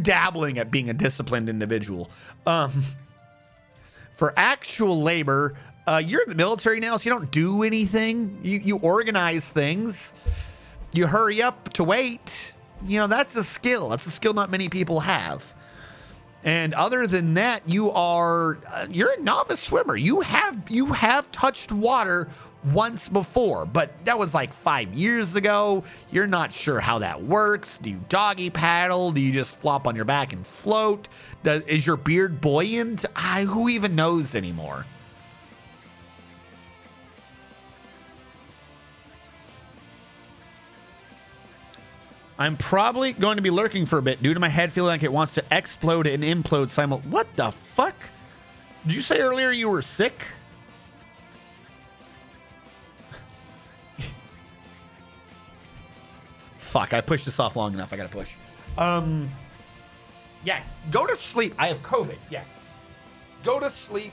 dabbling at being a disciplined individual. For actual labor, you're in the military now, so you don't do anything. You organize things. You hurry up to wait. You know, that's a skill. That's a skill not many people have. And other than that, you're a novice swimmer. You have touched water once before, but that was like 5 years ago. You're not sure how that works. Do you doggy paddle? Do you just flop on your back and float? Is your beard buoyant? Who even knows anymore? I'm probably going to be lurking for a bit due to my head feeling like it wants to explode and implode simultaneously. What the fuck? Did you say earlier you were sick? Fuck, I pushed this off long enough. I gotta push. Yeah, go to sleep. I have COVID, yes. Go to sleep.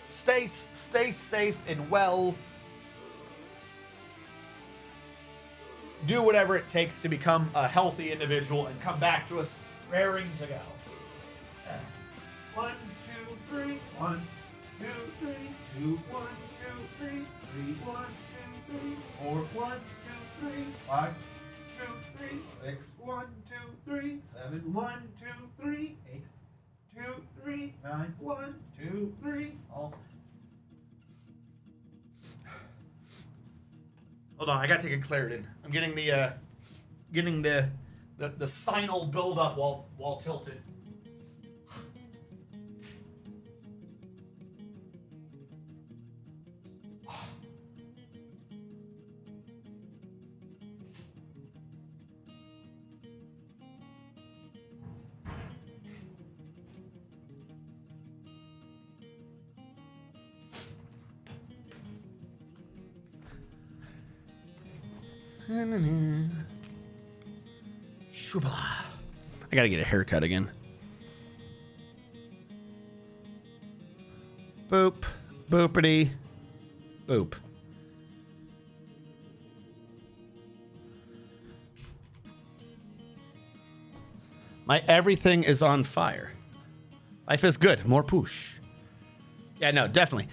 Stay safe and well. Do whatever it takes to become a healthy individual and come back to us raring to go. 1, 2, 3, 1, 2, 3, 2, 1, 2, 3, 3, 1, 2, 3, 4, 1, 2, 3, 5, 2, 3, 6, 1, 2, 3, 7, 1, 2, 3, 8, 2, 3, 9, 1, 2, 3, all. Hold on, I gotta take a Claritin. I'm getting the sinal buildup while tilted. Shubala. I gotta get a haircut again. Boop. Boopity. Boop. My everything is on fire. Life is good. More push. Yeah, no, definitely.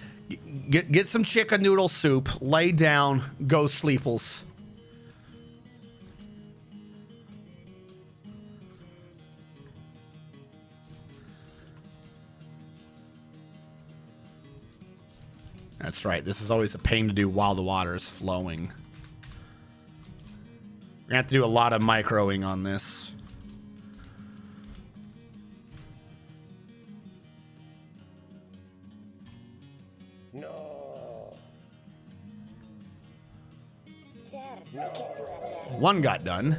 Get some chicken noodle soup. Lay down. Go sleeples. That's right. This is always a pain to do while the water is flowing. We're gonna have to do a lot of microing on this. No. Sir, I can't do that there. One got done.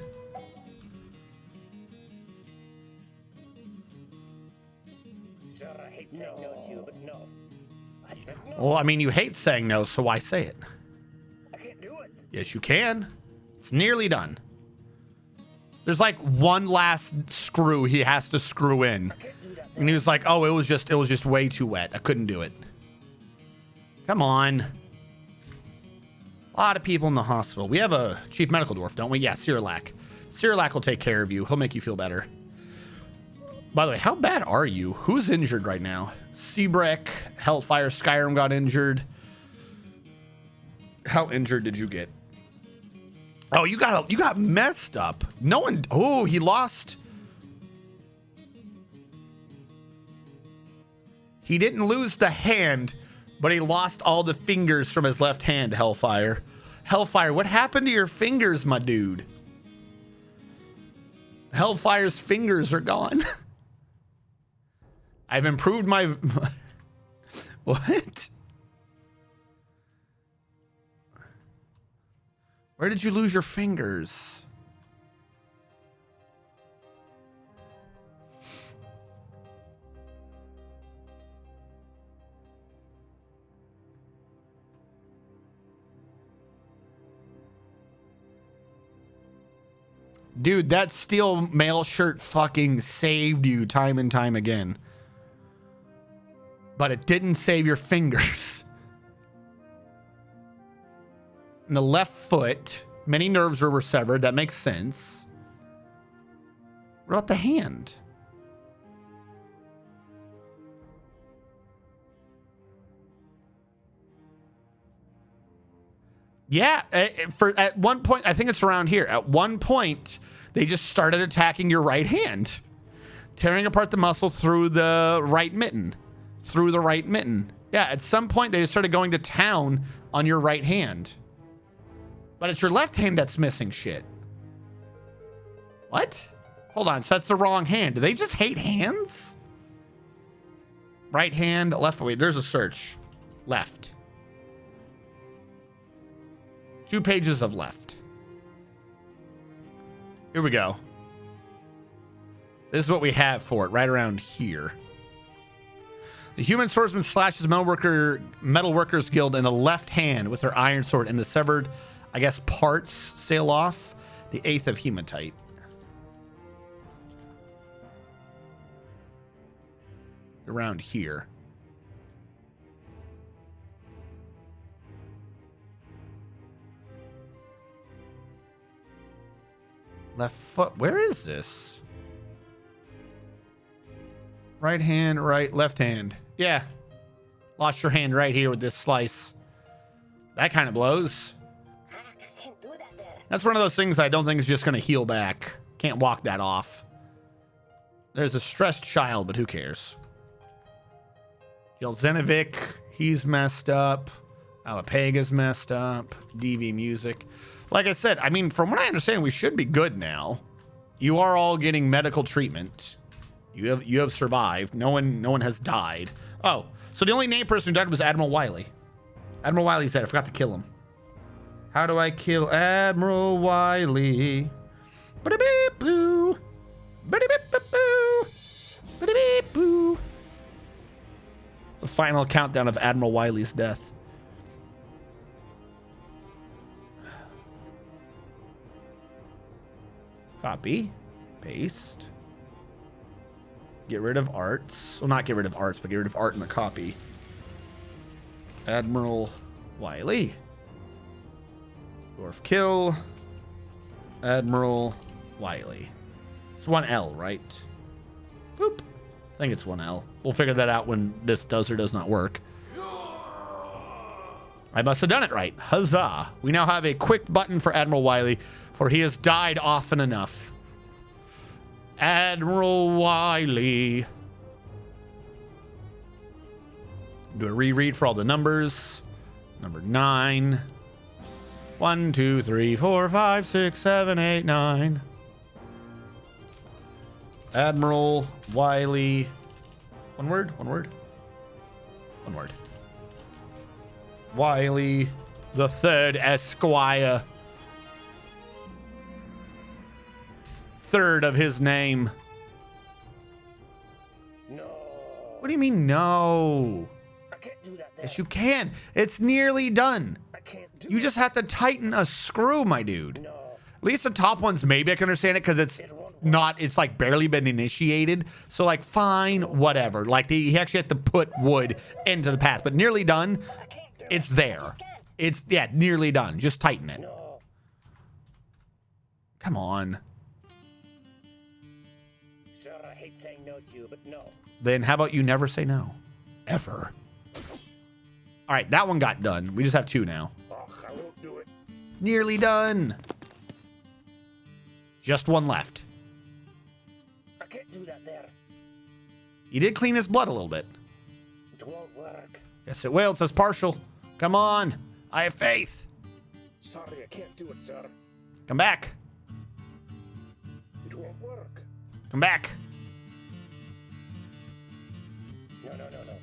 Sir, I hate saying no to you, but no. I said no. Well, I mean, you hate saying no, so why say it? I can't do it. Yes, you can. It's nearly done. There's like one last screw he has to screw in. And he was like, oh, it was just way too wet. I couldn't do it. Come on. A lot of people in the hospital. We have a chief medical dwarf, don't we? Yeah, Cyrilak. Cyrilak will take care of you. He'll make you feel better. By the way, how bad are you? Who's injured right now? Seabrick, Hellfire, Skyrim got injured. How injured did you get? Oh, you got messed up. No one. Oh, he lost. He didn't lose the hand, but he lost all the fingers from his left hand, Hellfire. Hellfire, what happened to your fingers, my dude? Hellfire's fingers are gone. I've improved my... What? Where did you lose your fingers? Dude, that steel mail shirt fucking saved you time and time again. But it didn't save your fingers. In the left foot, many nerves were severed. That makes sense. What about the hand? Yeah, at one point, I think it's around here. At one point, they just started attacking your right hand, tearing apart the muscle through the right mitten. Through the right mitten. Yeah, at some point, they just started going to town on your right hand. But it's your left hand that's missing shit. What? Hold on, so that's the wrong hand. Do they just hate hands? Right hand, left. Wait, there's a search. Left. 2 pages of left. Here we go. This is what we have for it, right around here. The human swordsman slashes metalworkers guild in the left hand with their iron sword, and the severed, I guess, parts sail off. The 8th of hematite. Around here. Left foot. Where is this? Right hand, right, left hand. Yeah. Lost your hand right here with this slice. That kind of blows. I can't do that there. That's one of those things I don't think is just going to heal back. Can't walk that off. There's a stressed child, but who cares? Jelzenovic, he's messed up. Alapega's messed up. DV music. Like I said, I mean, from what I understand, we should be good now. You are all getting medical treatment. You have survived. No one has died. Oh, so the only named person who died was Admiral Wiley. Admiral Wiley's dead. I forgot to kill him. How do I kill Admiral Wiley? Ba-da-beep-boo. Ba-da-beep-boo. Ba-da-beep-boo. It's the final countdown of Admiral Wiley's death. Copy. Paste. Get rid of arts. Well, not get rid of arts, but get rid of art in the copy. Admiral Wiley. Dwarf kill. Admiral Wiley. It's 1L, right? Boop. I think it's 1L. We'll figure that out when this does or does not work. I must have done it right. Huzzah. We now have a quick button for Admiral Wiley, for he has died often enough. Admiral Wiley. Do a reread for all the numbers. Number 9. 1, 2, 3, 4, 5, 6, 7, 8, 9. Admiral Wiley. One word? One word? One word. Wiley the Third Esquire. Third of his name. No. What do you mean, no? I can't do that there. Yes, you can. It's nearly done. I can't do You just have to tighten a screw, my dude. No. At least the top ones, maybe I can understand it because it's not, it's like barely been initiated. So, like, fine, whatever. Like, he actually had to put wood into the path, but nearly done. I can't do It's it. there. I just can't. It's, yeah, nearly done. Just tighten it. No. Come on. Sir, I hate saying no to you, but no. Then how about you never say no? Ever. All right, that one got done. We just have 2 now. Oh, I won't do it. Nearly done. Just 1 left. I can't do that there. You did clean his blood a little bit. It won't work. Yes, it will. It says partial. Come on. I have faith. Sorry, I can't do it, sir. Come back. It won't work. Come back. No, no, no, no.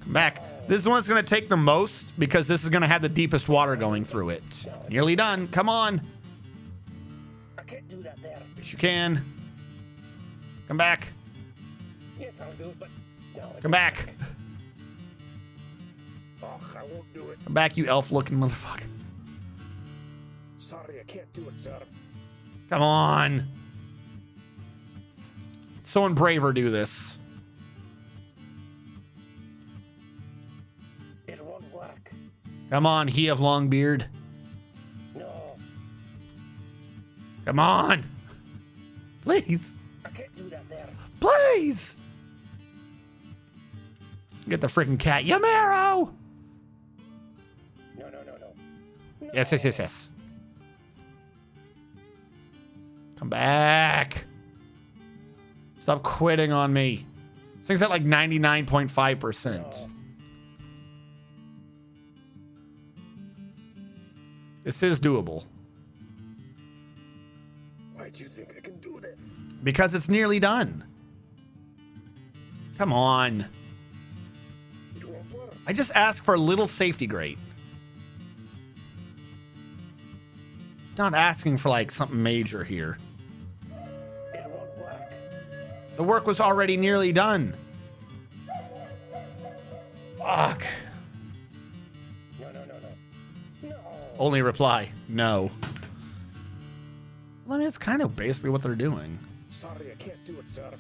Come back. This is the one that's going to take the most because this is going to have the deepest water going through it. Nearly done. Come on. I can't do that there. Yes, you can. Come back. Yes, I'll do it, but no. Come back. Oh, I won't do it. Come back, you elf-looking motherfucker. Sorry, I can't do it, sir. Come on. Someone braver do this. It won't work. Come on, he of long beard. No. Come on. Please. I can't do that there. Please. Get the freaking cat. Yamaro. No, no, no, no. No. Yes, yes, yes, yes. Come back. Stop quitting on me. This thing's at like 99.5%. No. This is doable. Why do you think I can do this? Because it's nearly done. Come on. It won't work. I just asked for a little safety grate. Not asking for like something major here. It won't work. The work was already nearly done. Fuck. No, no, no, no. No. Only reply, no. Well, I mean, it's kind of basically what they're doing. Sorry, I can't do it, sir.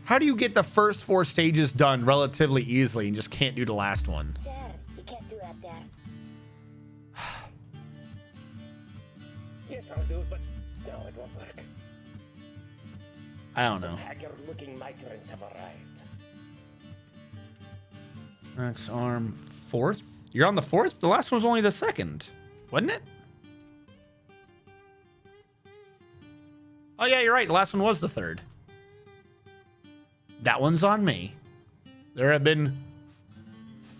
How do you get the first 4 stages done relatively easily and just can't do the last one? Sir, you can't do that there. Yes, I'll do it, but no, it won't work. I don't Some know. haggard-looking migrants have arrived. Max arm 4th? You're on the 4th? The last one was only the 2nd, wasn't it? Oh yeah, you're right. The last one was the 3rd. That one's on me. There have been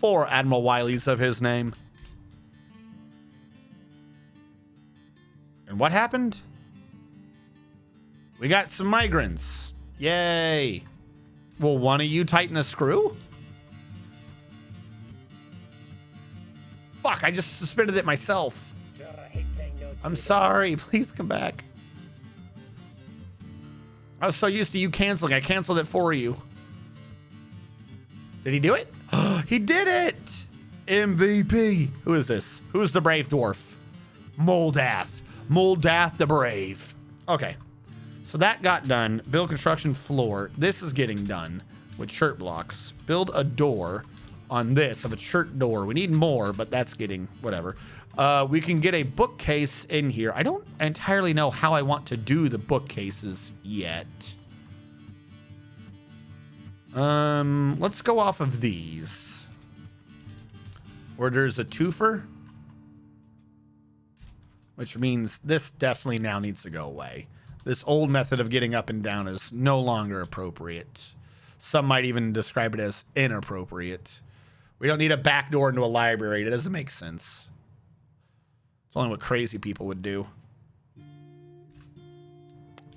4 Admiral Wileys of his name. And what happened? We got some migrants. Yay. Will one of you tighten a screw? Fuck, I just suspended it myself. Sir, I hate saying no to I'm you, sorry. Please come back. I was so used to you canceling. I canceled it for you. Did he do it? He did it! MVP. Who is this? Who's the brave dwarf? Moldath. Moldath the Brave. Okay. So that got done. Build construction floor. This is getting done with shirt blocks. Build a door on this of a shirt door. We need more, but that's getting whatever. We can get a bookcase in here. I don't entirely know how I want to do the bookcases yet. Let's go off of these. Where there's a twofer. Which means this definitely now needs to go away. This old method of getting up and down is no longer appropriate. Some might even describe it as inappropriate. We don't need a back door into a library. It doesn't make sense. It's only what crazy people would do.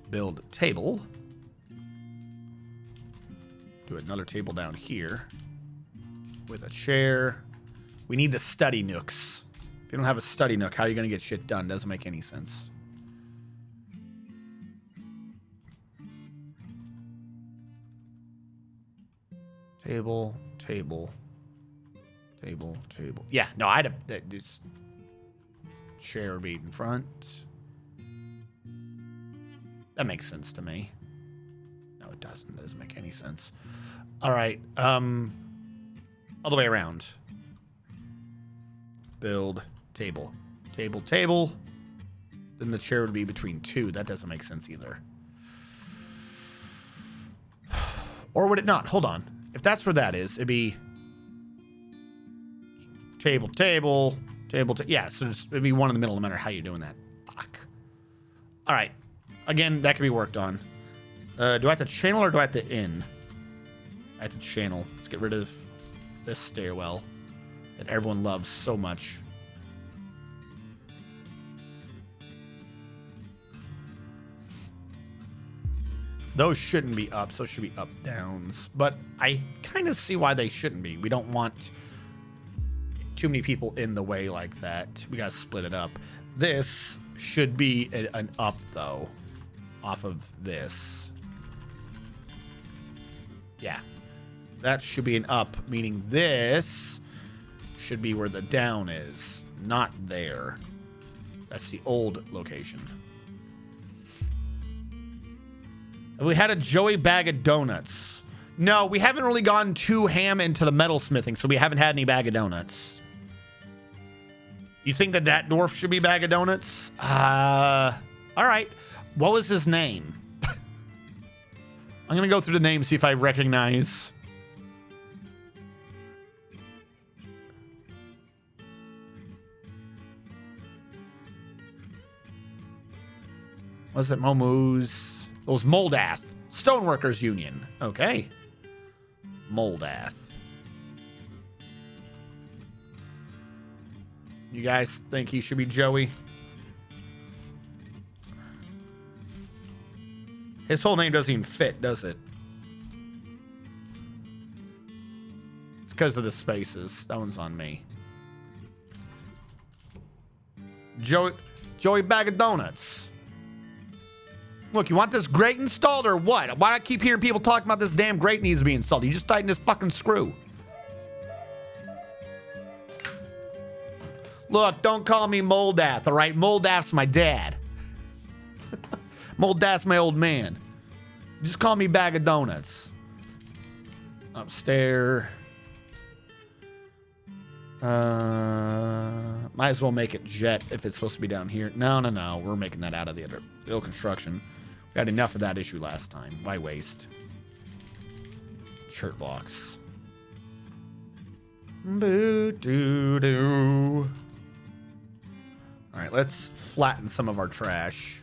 Build a table. Do another table down here. With a chair. We need the study nooks. If you don't have a study nook, how are you going to get shit done? Doesn't make any sense. Table, table, table, table. Yeah, no, I'd have this chair would be in front. That makes sense to me. No, it doesn't. It doesn't make any sense. All right. All the way around. Build table. Table, table. Then the chair would be between 2. That doesn't make sense either. Or would it not? Hold on. If that's where that is, it'd be table, table, table, yeah, so it'd be one in the middle no matter how you're doing that. Fuck. All right. Again, that can be worked on. Do I have to channel or do I have to in? I have to channel. Let's get rid of this stairwell that everyone loves so much. Those shouldn't be ups. Those should be up downs. But I kind of see why they shouldn't be. We don't want too many people in the way like that. We got to split it up. This should be an up, though, off of this. Yeah. That should be an up, meaning this should be where the down is, not there. That's the old location. We had a Joey bag of donuts. No, we haven't really gone too ham into the metalsmithing, so we haven't had any bag of donuts. You think that that dwarf should be bag of donuts? All right. What was his name? I'm going to go through the name, see if I recognize. Was it Momu's? It was Moldath. Stoneworkers Union. Okay. Moldath. You guys think he should be Joey? His whole name doesn't even fit, does it? It's because of the spaces. That one's on me. Joey Bag of Donuts. Look, you want this grate installed or what? Why do I keep hearing people talking about this damn grate needs to be installed? You just tighten this fucking screw. Look, don't call me Moldath, all right? Moldath's my dad. Moldath's my old man. Just call me Bag of Donuts. Upstairs. Might as well make it jet if it's supposed to be down here. No. We're making that out of the other build construction. We had enough of that issue last time. Why waste? Shirt blocks. Boo-doo-doo. All right, let's flatten some of our trash.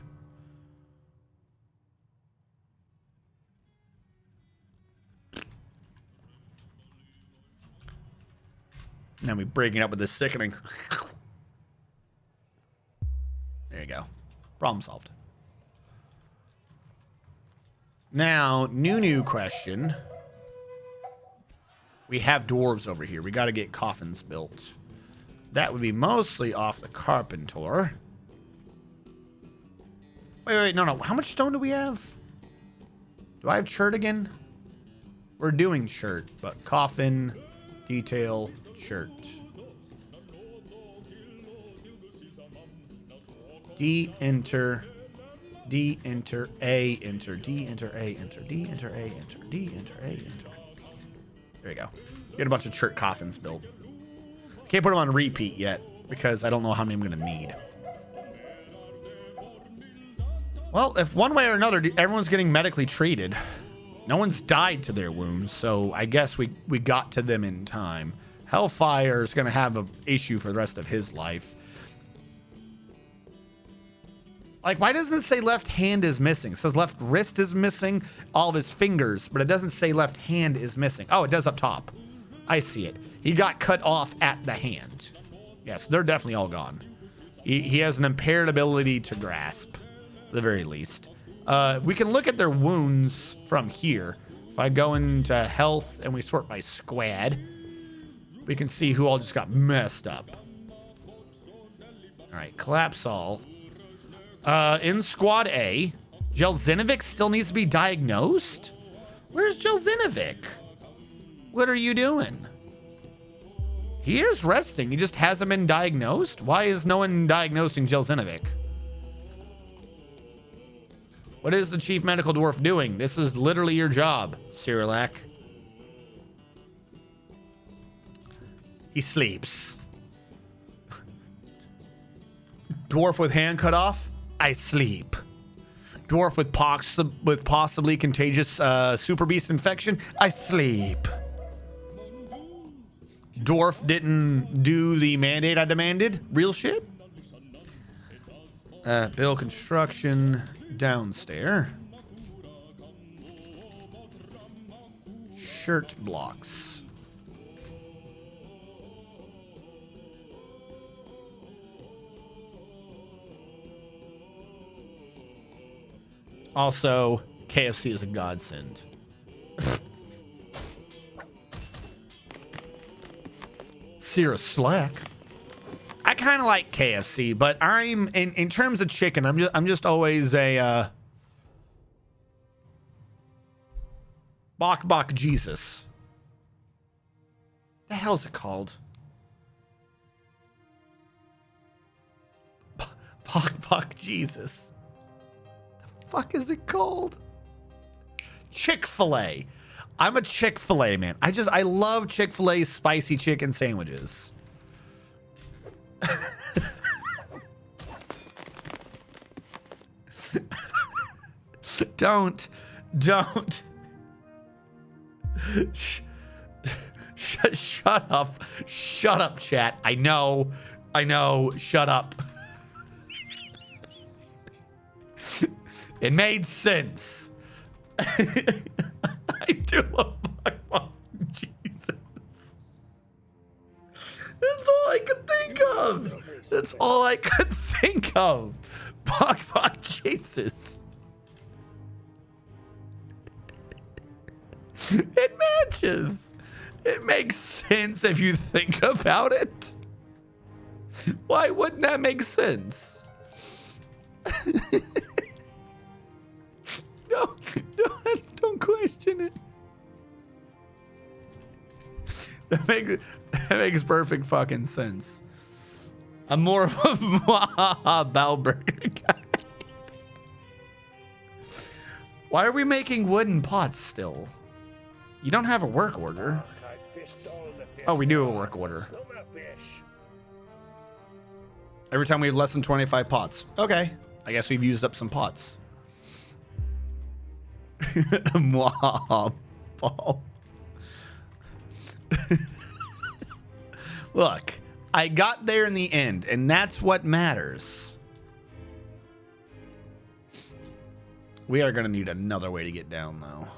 And then we break it up with this sickening. There you go. Problem solved. Now, new question. We have dwarves over here. We got to get coffins built. That would be mostly off the carpenter. Wait, no. How much stone do we have? Do I have shirt again? We're doing shirt, but coffin, detail, shirt. D, enter, D, enter, A, enter, D, enter, A, enter, D, enter, A, enter, D, enter, A, enter. There you go. Get a bunch of shirt coffins built. Can't put them on repeat yet because I don't know how many I'm going to need. Well, if one way or another, everyone's getting medically treated. No one's died to their wounds, so I guess we got to them in time. Hellfire is going to have an issue for the rest of his life. Like, why doesn't it say left hand is missing? It says left wrist is missing, all of his fingers, but it doesn't say left hand is missing. Oh, it does up top. I see it. He got cut off at the hand. Yes, they're definitely all gone. He has an impaired ability to grasp, at the very least. We can look at their wounds from here. If I go into health and we sort by squad, we can see who all just got messed up. All right, collapse all. In squad A, Jelzinovic still needs to be diagnosed? Where's Jelzinovic? What are you doing? He is resting. He just hasn't been diagnosed? Why is no one diagnosing Jelzinovic? What is the chief medical dwarf doing? This is literally your job, Cyrilak. He sleeps. Dwarf with hand cut off? I sleep. Dwarf with possibly contagious super beast infection? I sleep. Dwarf didn't do the mandate I demanded? Real shit? Build construction downstairs. Shirt blocks. Also, KFC is a godsend. Sierra Slack. I kind of like KFC, but I'm in terms of chicken, I'm just always a Bok Jesus. The hell's it called? Bok Jesus. The fuck is it called? Chick-fil-A. I'm a Chick-fil-A man. I love Chick-fil-A's spicy chicken sandwiches. Don't. Shut up. Shut up, chat. I know. Shut up. It made sense. I do love Bok Jesus. That's all I could think of. That's all I could think of. Bok Jesus. It matches. It makes sense if you think about it. Why wouldn't that make sense? Don't question it. That makes perfect fucking sense. I'm more of a Balburger guy. Why are we making wooden pots still? You don't have a work order. Oh, we do have a work order. Every time we have less than 25 pots. Okay. I guess we've used up some pots. Ball. Look, I got there in the end, and that's what matters. We are going to need another way to get down, though.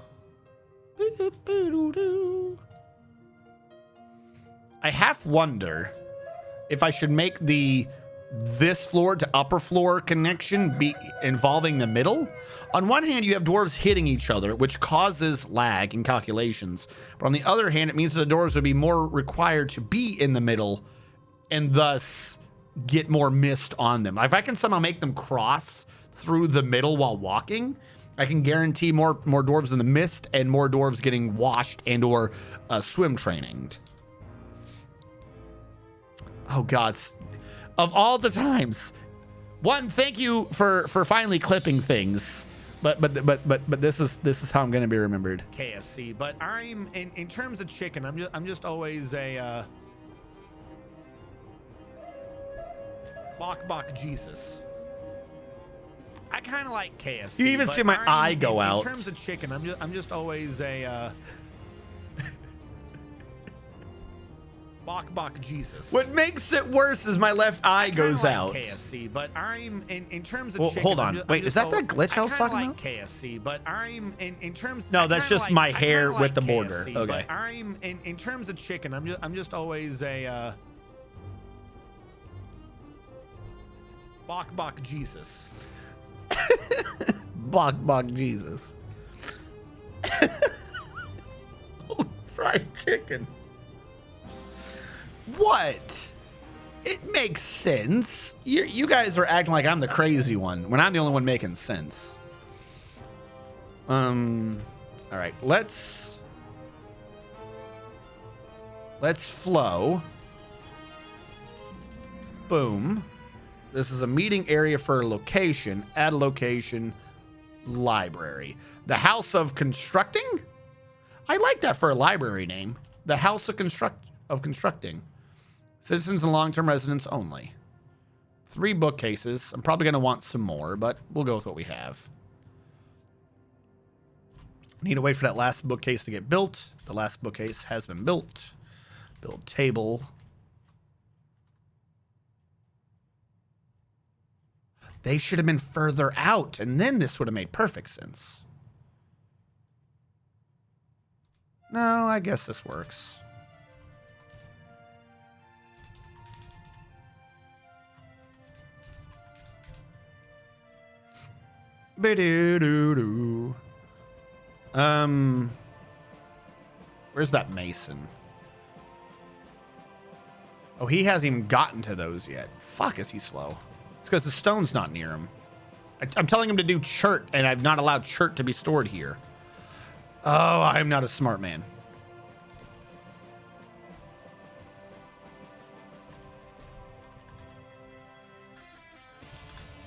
I half wonder if I should make this floor to upper floor connection be involving the middle. On one hand, you have dwarves hitting each other, which causes lag in calculations. But on the other hand, it means that the dwarves would be more required to be in the middle and thus get more mist on them. If I can somehow make them cross through the middle while walking, I can guarantee more dwarves in the mist and more dwarves getting washed and or swim traininged. Oh God. Of all the times, one, thank you for finally clipping things, but this is how I'm gonna be remembered. KFC, but I'm in terms of chicken, I'm just always a bok Jesus. I kind of like KFC. You even see my eye go out. In terms of chicken, I'm just always a bok Jesus. What makes it worse is my left eye goes out. KFC, but I'm in terms of chicken. Hold on. Wait, is that the glitch I was talking about? KFC, but I'm in terms. No, that's just my hair with the border. Okay. But I'm in terms of chicken. I'm just always a bok Jesus. Bok Jesus. Fried chicken. What? It makes sense. You guys are acting like I'm the crazy one when I'm the only one making sense. All right, let's flow. Boom. This is a meeting area for a location. Add a location. Library. The House of Constructing? I like that for a library name. The House of Constructing. Citizens and long-term residents only. 3 bookcases. I'm probably going to want some more, but we'll go with what we have. Need to wait for that last bookcase to get built. The last bookcase has been built. Build table. They should have been further out, and then this would have made perfect sense. No, I guess this works. Ba-do-do-do. Where's that mason? Oh, he hasn't even gotten to those yet. Fuck, is he slow? It's because the stone's not near him. I'm telling him to do chert, and I've not allowed chert to be stored here. Oh, I'm not a smart man.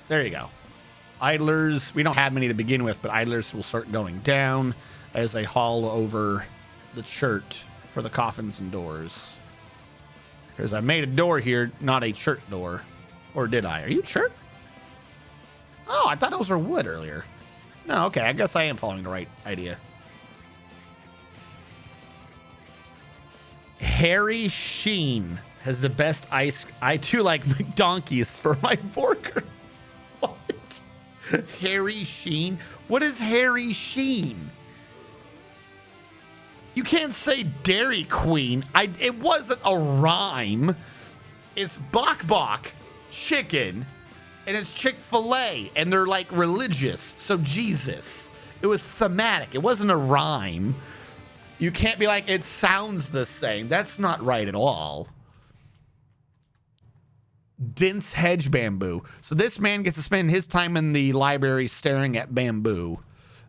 There you go. Idlers, we don't have many to begin with, but idlers will start going down as they haul over the chert for the coffins and doors. Because I made a door here, not a chert door. Or did I? Are you chert? Oh, I thought those were wood earlier. No, okay, I guess I am following the right idea. Harry Sheen has the best ice. I too like McDonkeys for my burger. What? Harry Sheen? What is Harry Sheen? You can't say Dairy Queen. It wasn't a rhyme. It's bok chicken, and it's Chick-fil-A, and they're like religious. So Jesus. It was thematic. It wasn't a rhyme. You can't be like, it sounds the same. That's not right at all. Dense hedge bamboo. So this man gets to spend his time in the library staring at bamboo.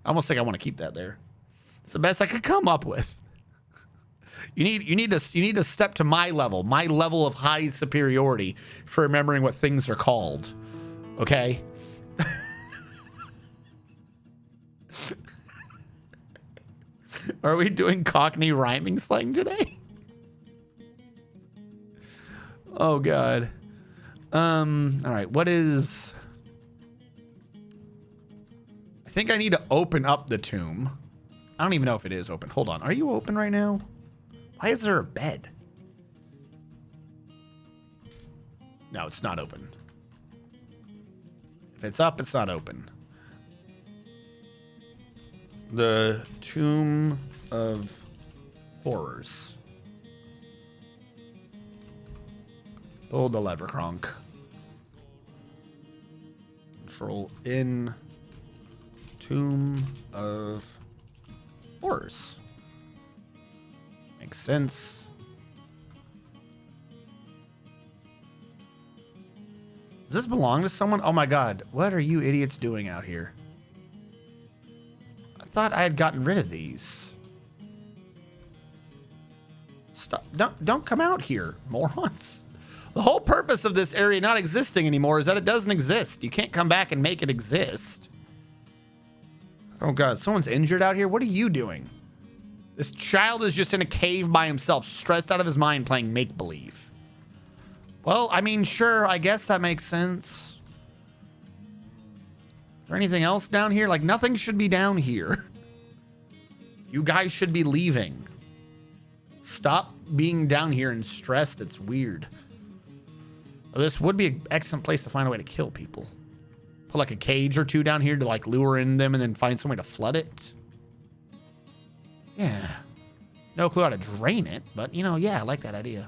I almost think I want to keep that there. It's the best I could come up with. You need to step to my level of high superiority for remembering what things are called. Okay? Are we doing Cockney rhyming slang today? Oh God. All right, what is... I think I need to open up the tomb. I don't even know if it is open. Hold on. Are you open right now? Why is there a bed? No, it's not open. If it's up, it's not open. The Tomb of Horrors. Pull the lever, Kronk. Control in. Tomb of Horrors. Makes sense. Does this belong to someone? Oh my god. What are you idiots doing out here? I thought I had gotten rid of these. Stop. Don't come out here, morons. The whole purpose of this area not existing anymore is that it doesn't exist. You can't come back and make it exist. Oh god, someone's injured out here? What are you doing? This child is just in a cave by himself, stressed out of his mind playing make-believe. Well, I mean, sure, I guess that makes sense. Is there anything else down here? Like, nothing should be down here. You guys should be leaving. Stop being down here and stressed. It's weird. Well, this would be an excellent place to find a way to kill people. Put like a cage or two down here to like lure in them and then find some way to flood it. Yeah. No clue how to drain it, but you know, yeah, I like that idea.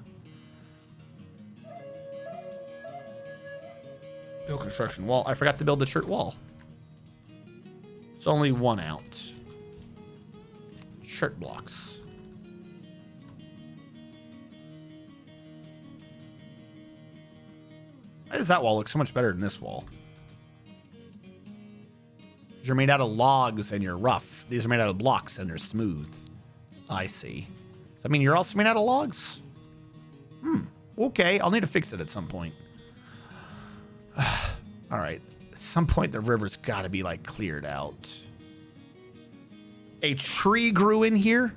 Build construction wall. I forgot to build the shirt wall. It's only one out. Shirt blocks. Why does that wall look so much better than this wall? You're made out of logs and you're rough. These are made out of blocks and they're smooth. I see. Does that mean you're also made out of logs? Okay, I'll need to fix it at some point. All right. At some point, the river's got to be, like, cleared out. A tree grew in here?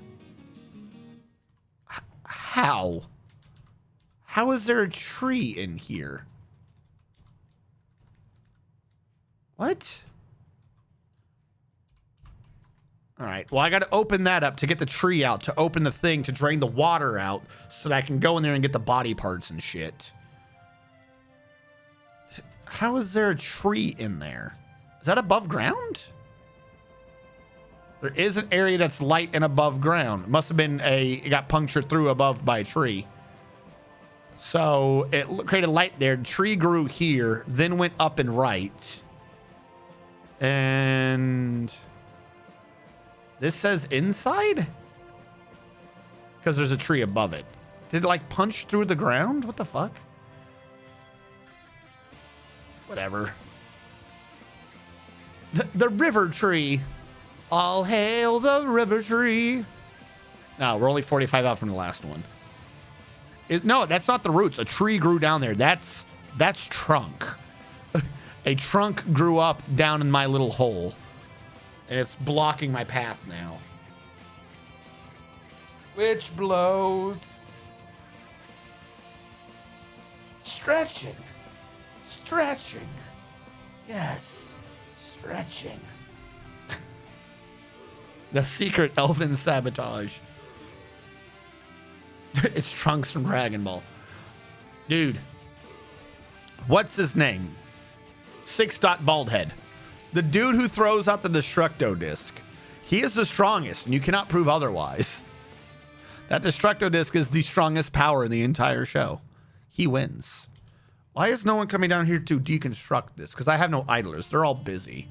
How? How is there a tree in here? What? All right. Well, I got to open that up to get the tree out, to open the thing, to drain the water out so that I can go in there and get the body parts and shit. How is there a tree in there? Is that above ground? There is an area that's light and above ground. It must have been it got punctured through above by a tree. So it created light there. The tree grew here, then went up and right. And this says inside? Because there's a tree above it. Did it like punch through the ground? What the fuck? Whatever. The river tree. All hail the river tree. No, we're only 45 out from the last one. No, that's not the roots. A tree grew down there. That's trunk. A trunk grew up down in my little hole. And it's blocking my path now. Which blows. Stretching. Stretching. Yes. Stretching. The secret elfin sabotage. It's Trunks from Dragon Ball. Dude. What's his name? 6-Dot Baldhead. The dude who throws out the Destructo Disc. He is the strongest, and you cannot prove otherwise. That Destructo Disc is the strongest power in the entire show. He wins. Why is no one coming down here to deconstruct this? Because I have no idlers. They're all busy.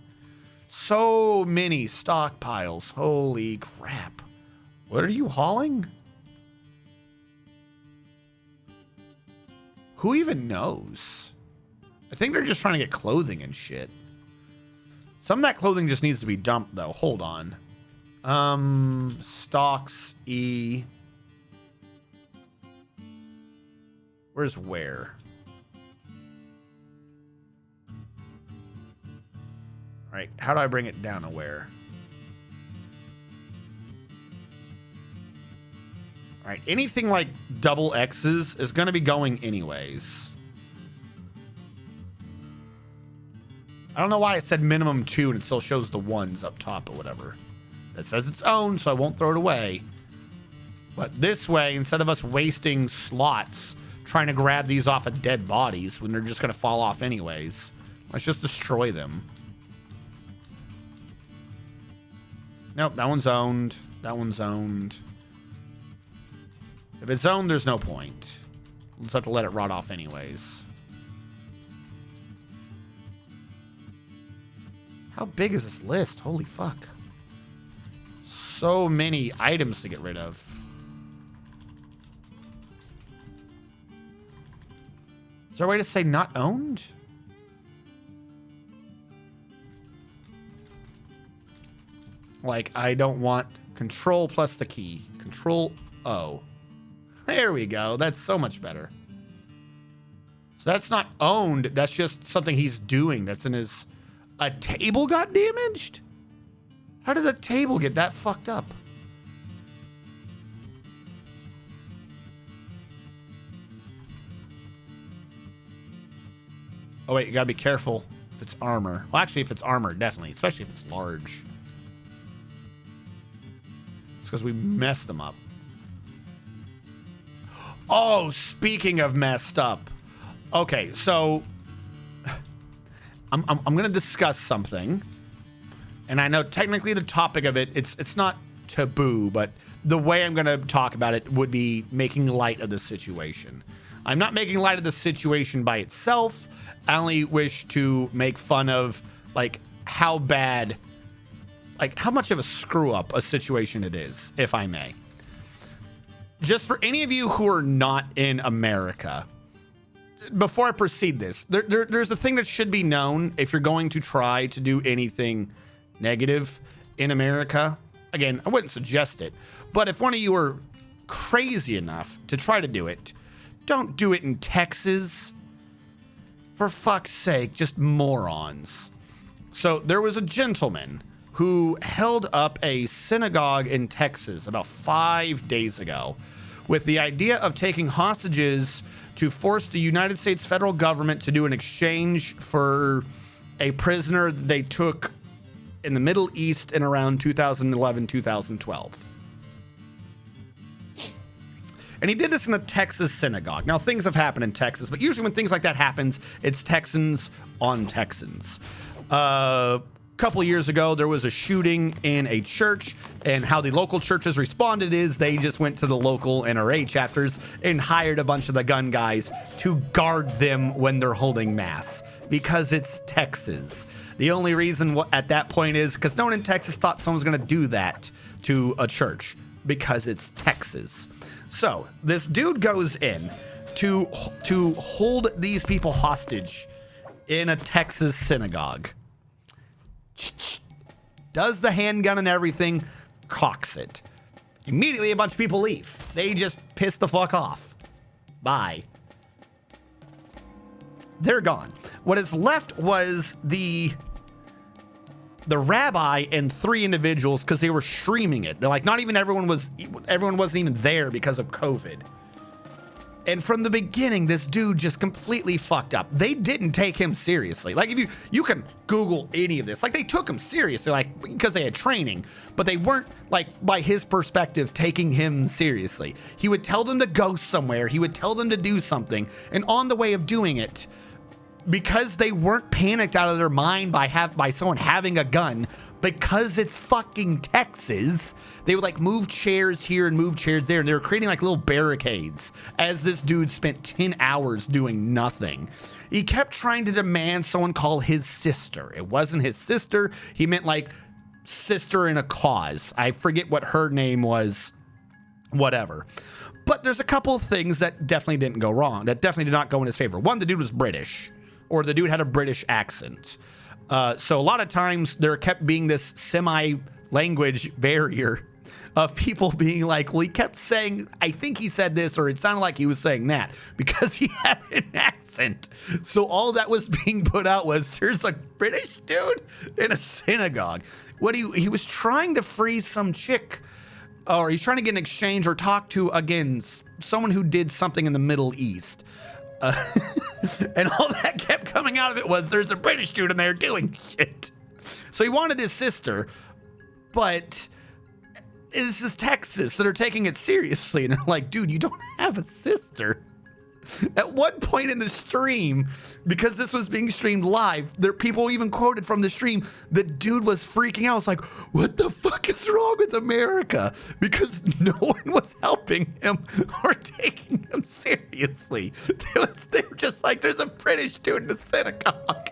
So many stockpiles. Holy crap. What are you hauling? Who even knows? I think they're just trying to get clothing and shit. Some of that clothing just needs to be dumped, though. Hold on. Stocks, E. Where's where? All right, how do I bring it down to where? All right, anything like double X's is going to be going anyways. I don't know why it said minimum 2 and it still shows the 1s up top or whatever. It says it's owned, so I won't throw it away. But this way, instead of us wasting slots trying to grab these off of dead bodies when they're just going to fall off anyways, let's just destroy them. Nope, that one's owned. That one's owned. If it's owned, there's no point. Let's have to let it rot off anyways. How big is this list? Holy fuck. So many items to get rid of. Is there a way to say not owned? Like, I don't want control plus the key. Control O. There we go. That's so much better. So that's not owned. That's just something he's doing. That's in his... A table got damaged? How did the table get that fucked up? Oh, wait. You gotta be careful if it's armor. Well, actually, if it's armor, definitely. Especially if it's large. It's because we messed them up. Oh, speaking of messed up. Okay, so I'm going to discuss something. And I know technically the topic of it, it's not taboo, but the way I'm going to talk about it would be making light of the situation. I'm not making light of the situation by itself. I only wish to make fun of, like, how bad, like, how much of a screw up a situation it is, if I may. Just for any of you who are not in America, before I proceed this, there's a thing that should be known if you're going to try to do anything negative in America. Again, I wouldn't suggest it, but if one of you are crazy enough to try to do it, don't do it in Texas. For fuck's sake, just morons. So there was a gentleman who held up a synagogue in Texas about 5 days ago with the idea of taking hostages to force the United States federal government to do an exchange for a prisoner they took in the Middle East in around 2011, 2012. And he did this in a Texas synagogue. Now, things have happened in Texas, but usually when things like that happens, it's Texans on Texans. Couple of years ago, there was a shooting in a church, and how the local churches responded is they just went to the local NRA chapters and hired a bunch of the gun guys to guard them when they're holding mass, because it's Texas. The only reason at that point is because no one in Texas thought someone was going to do that to a church, because it's Texas. So this dude goes in to hold these people hostage in a Texas synagogue. Does the handgun and everything, cocks it. Immediately, a bunch of people leave. They just piss the fuck off. Bye. They're gone. What is left was the rabbi and 3 individuals, because they were streaming it. They're like, not even everyone wasn't even there because of COVID. And from the beginning, this dude just completely fucked up. They didn't take him seriously. Like, if you can Google any of this, like, they took him seriously, like, because they had training, but they weren't, like, by his perspective, taking him seriously. He would tell them to go somewhere. He would tell them to do something. And on the way of doing it, because they weren't panicked out of their mind by someone having a gun, because it's fucking Texas, they would like move chairs here and move chairs there, and they were creating like little barricades as this dude spent 10 hours doing nothing. He kept trying to demand someone call his sister. It wasn't his sister. He meant like sister in a cause. I forget what her name was, whatever. But there's a couple of things that definitely didn't go wrong, that definitely did not go in his favor. One, the dude was British, or the dude had a British accent. So a lot of times there kept being this semi-language barrier of people being like, well, he kept saying, I think he said this, or it sounded like he was saying that, because he had an accent. So all that was being put out was, there's a British dude in a synagogue. What he was trying to free some chick, or he's trying to get an exchange or talk to, again, someone who did something in the Middle East. And all that kept coming out of it was, there's a British dude in there doing shit. So he wanted his sister, but this is Texas, so they're taking it seriously. And they're like, dude, you don't have a sister. At one point in the stream, because this was being streamed live, there people even quoted from the stream, the dude was freaking out. It's like, what the fuck is wrong with America? Because no one was helping him or taking him seriously. They were just like, there's a British dude in the synagogue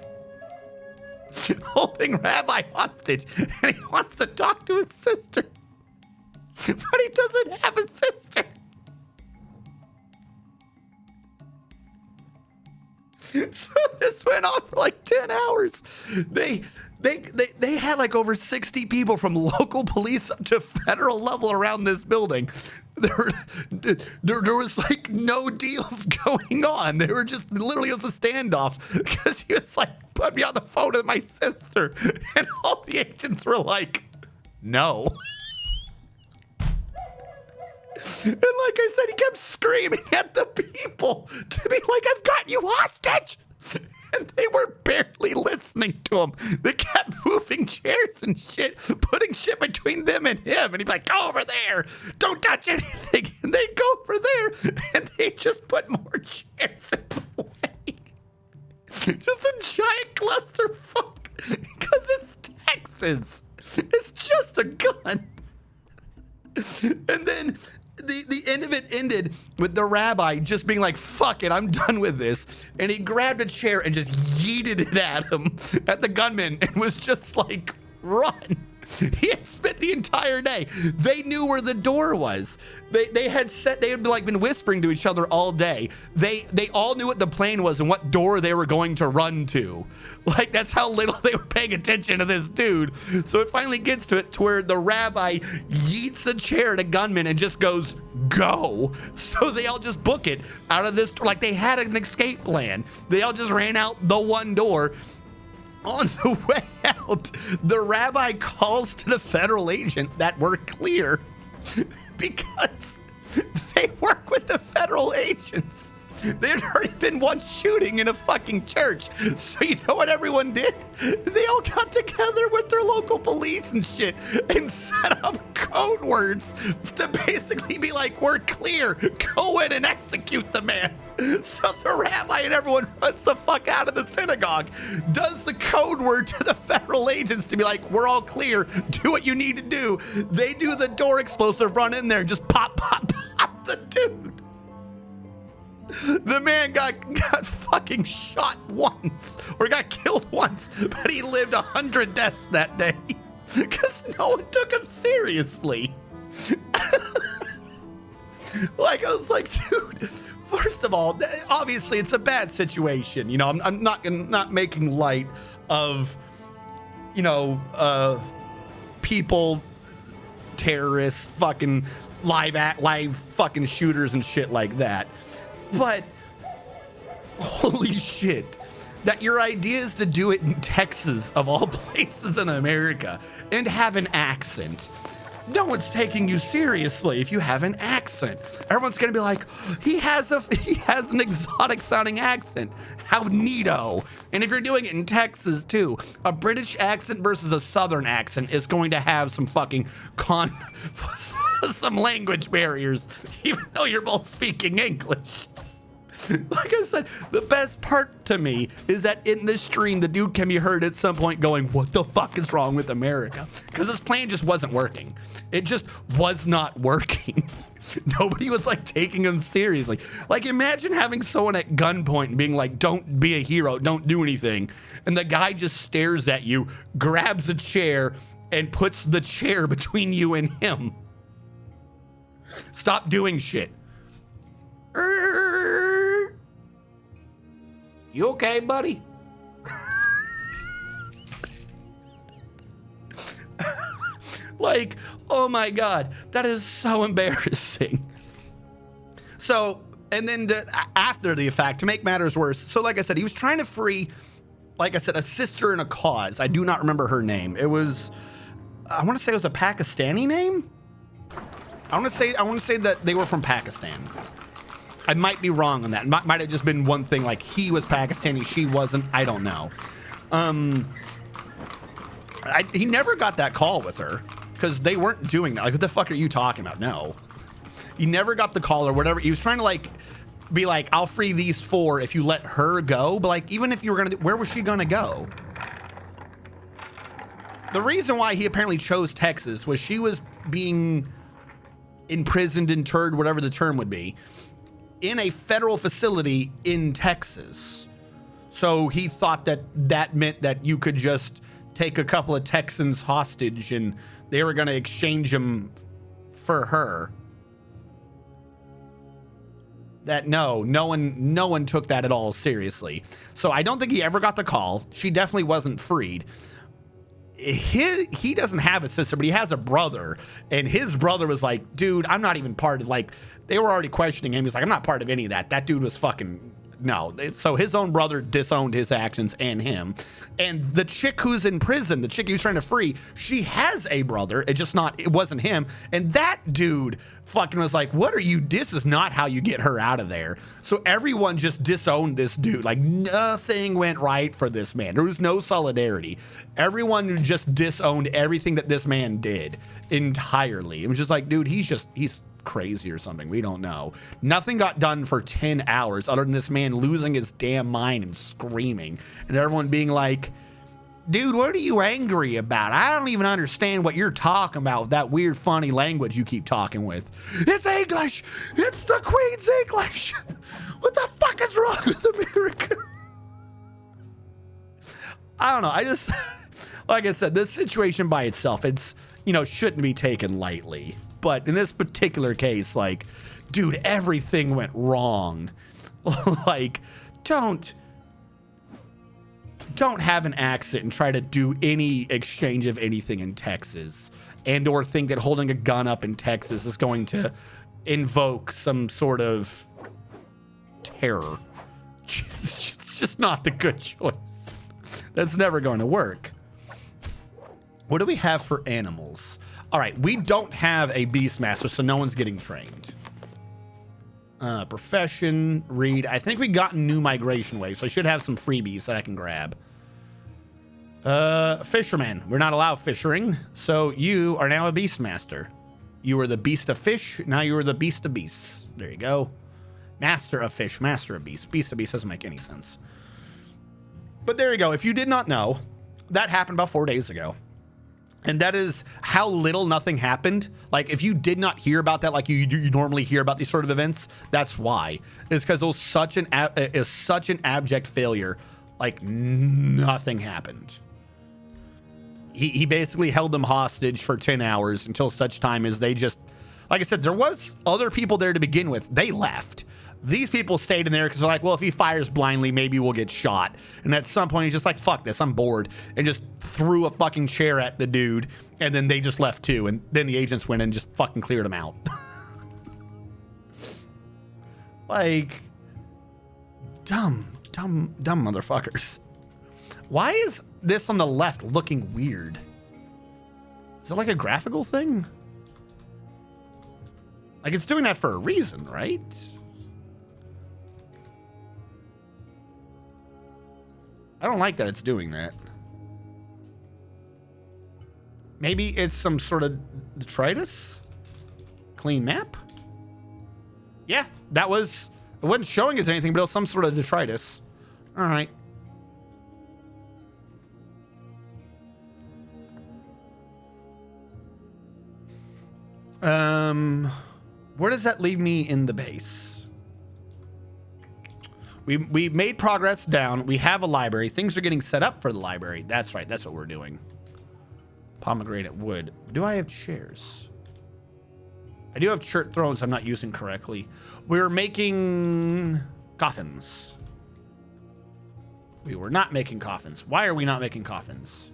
holding Rabbi hostage, and he wants to talk to his sister, but he doesn't have a sister. So this went on for like 10 hours. They had like over 60 people from local police up to federal level around this building. There was like no deals going on. They were just literally, it was a standoff because he was like, put me on the phone with my sister. And all the agents were like, no. And like I said, he kept screaming at the people to be like, I've got you hostage. And they were barely listening to him. They kept moving chairs and shit, putting shit between them and him. And he'd be like, go over there. Don't touch anything. And they'd go over there. And they just put more chairs in the way. Just a giant clusterfuck. Because it's Texas. It's just a gun. And then the end of it ended with the rabbi just being like, fuck it, I'm done with this. And he grabbed a chair and just yeeted it at him, at the gunman, and was just like, run. He had spent the entire day. They knew where the door was. They had like been whispering to each other all day. They all knew what the plane was and what door they were going to run to. Like, that's how little they were paying attention to this dude. So it finally gets to it to where the rabbi yeets a chair at a gunman and just goes, go. So they all just book it out of this, like they had an escape plan. They all just ran out the one door. On the way out, the rabbi calls to the federal agent that we're clear because they work with the federal agents. There had already been one shooting in a fucking church. So you know what everyone did? They all got together with their local police and shit and set up code words to basically be like, we're clear. Go in and execute the man. So the rabbi and everyone runs the fuck out of the synagogue, does the code word to the federal agents to be like, we're all clear. Do what you need to do. They do the door explosive, run in there and just pop, pop, pop the dude. The man got fucking shot once, or got killed once, but he lived 100 deaths that day because no one took him seriously. Like, I was like, dude, first of all, obviously it's a bad situation. You know, I'm not making light of, you know, people, terrorists, fucking live fucking shooters and shit like that. But holy shit, that your idea is to do it in Texas, of all places in America, and have an accent. No one's taking you seriously if you have an accent. Everyone's gonna be like, he has an exotic sounding accent. How neato. And if you're doing it in Texas too, a British accent versus a Southern accent is going to have some fucking some language barriers, even though you're both speaking English. Like I said, the best part to me is that in this stream, the dude can be heard at some point going, what the fuck is wrong with America? Because this plan just wasn't working. It just was not working. Nobody was like taking him seriously. Like, imagine having someone at gunpoint and being like, don't be a hero, don't do anything. And the guy just stares at you, grabs a chair, and puts the chair between you and him. Stop doing shit. You okay, buddy? Like, oh my God, that is so embarrassing. So, and then after the fact, to make matters worse, so like I said, he was trying to free, like I said, a sister in a cause. I do not remember her name. It was, I want to say it was a Pakistani name. I want to say that they were from Pakistan. I might be wrong on that. Might have just been one thing, like he was Pakistani, she wasn't. I don't know. He never got that call with her because they weren't doing that. Like, what the fuck are you talking about? No. He never got the call or whatever. He was trying to like be like, I'll free these 4 if you let her go. But like, even if you were gonna, where was she gonna go? The reason why he apparently chose Texas was she was being imprisoned, interred, whatever the term would be, in a federal facility in Texas. So he thought that that meant that you could just take a couple of Texans hostage and they were going to exchange them for her. That no one took that at all seriously. So I don't think he ever got the call. She definitely wasn't freed. He doesn't have a sister, but he has a brother, and his brother was like, dude, I'm not even part of, like, they were already questioning him. He's like, I'm not part of any of that. That dude was fucking, no. So his own brother disowned his actions and him. And the chick who's in prison, the chick he was trying to free, she has a brother. It wasn't him. And that dude fucking was like, what are you, this is not how you get her out of there. So everyone just disowned this dude. Like, nothing went right for this man. There was no solidarity. Everyone just disowned everything that this man did entirely. It was just like, dude, he's crazy or something. We don't know. Nothing got done for 10 hours other than this man losing his damn mind and screaming, and everyone being like, dude, what are you angry about? I don't even understand what you're talking about with that weird funny language you keep talking with. It's English. It's the Queen's English. What the fuck is wrong with America? I don't know. I just, like I said, this situation by itself, it's, shouldn't be taken lightly. But in this particular case, like, dude, everything went wrong. Like, don't have an accent and try to do any exchange of anything in Texas, and or think that holding a gun up in Texas is going to invoke some sort of terror. It's just not the good choice. That's never going to work. What do we have for animals? All right, we don't have a Beastmaster, so no one's getting trained. Profession, read. I think we got new migration wave, so I should have some freebies that I can grab. Fisherman. We're not allowed fishing, so you are now a Beastmaster. You were the Beast of Fish, now you are the Beast of Beasts. There you go. Master of Fish, Master of Beasts. Beast of Beasts doesn't make any sense. But there you go. If you did not know, that happened about 4 days ago. And that is how little nothing happened. Like, if you did not hear about that, like you normally hear about these sort of events, that's why. It's because it was such an abject failure. Like, nothing happened. He basically held them hostage for 10 hours until such time as they just, like I said, there was other people there to begin with. They left. These people stayed in there because they're like, well, if he fires blindly, maybe we'll get shot. And at some point, he's just like, fuck this, I'm bored. And just threw a fucking chair at the dude. And then they just left too. And then the agents went and just fucking cleared him out. Like, dumb motherfuckers. Why is this on the left looking weird? Is it like a graphical thing? Like, it's doing that for a reason, right? I don't like that it's doing that. Maybe it's some sort of detritus? Clean map? Yeah, it wasn't showing us anything, but it was some sort of detritus. All right. Where does that leave me in the base? We made progress down. We have a library. Things are getting set up for the library. That's right. That's what we're doing. Pomegranate wood. Do I have chairs? I do have shirt thrones I'm not using correctly. We're making coffins. We were not making coffins. Why are we not making coffins?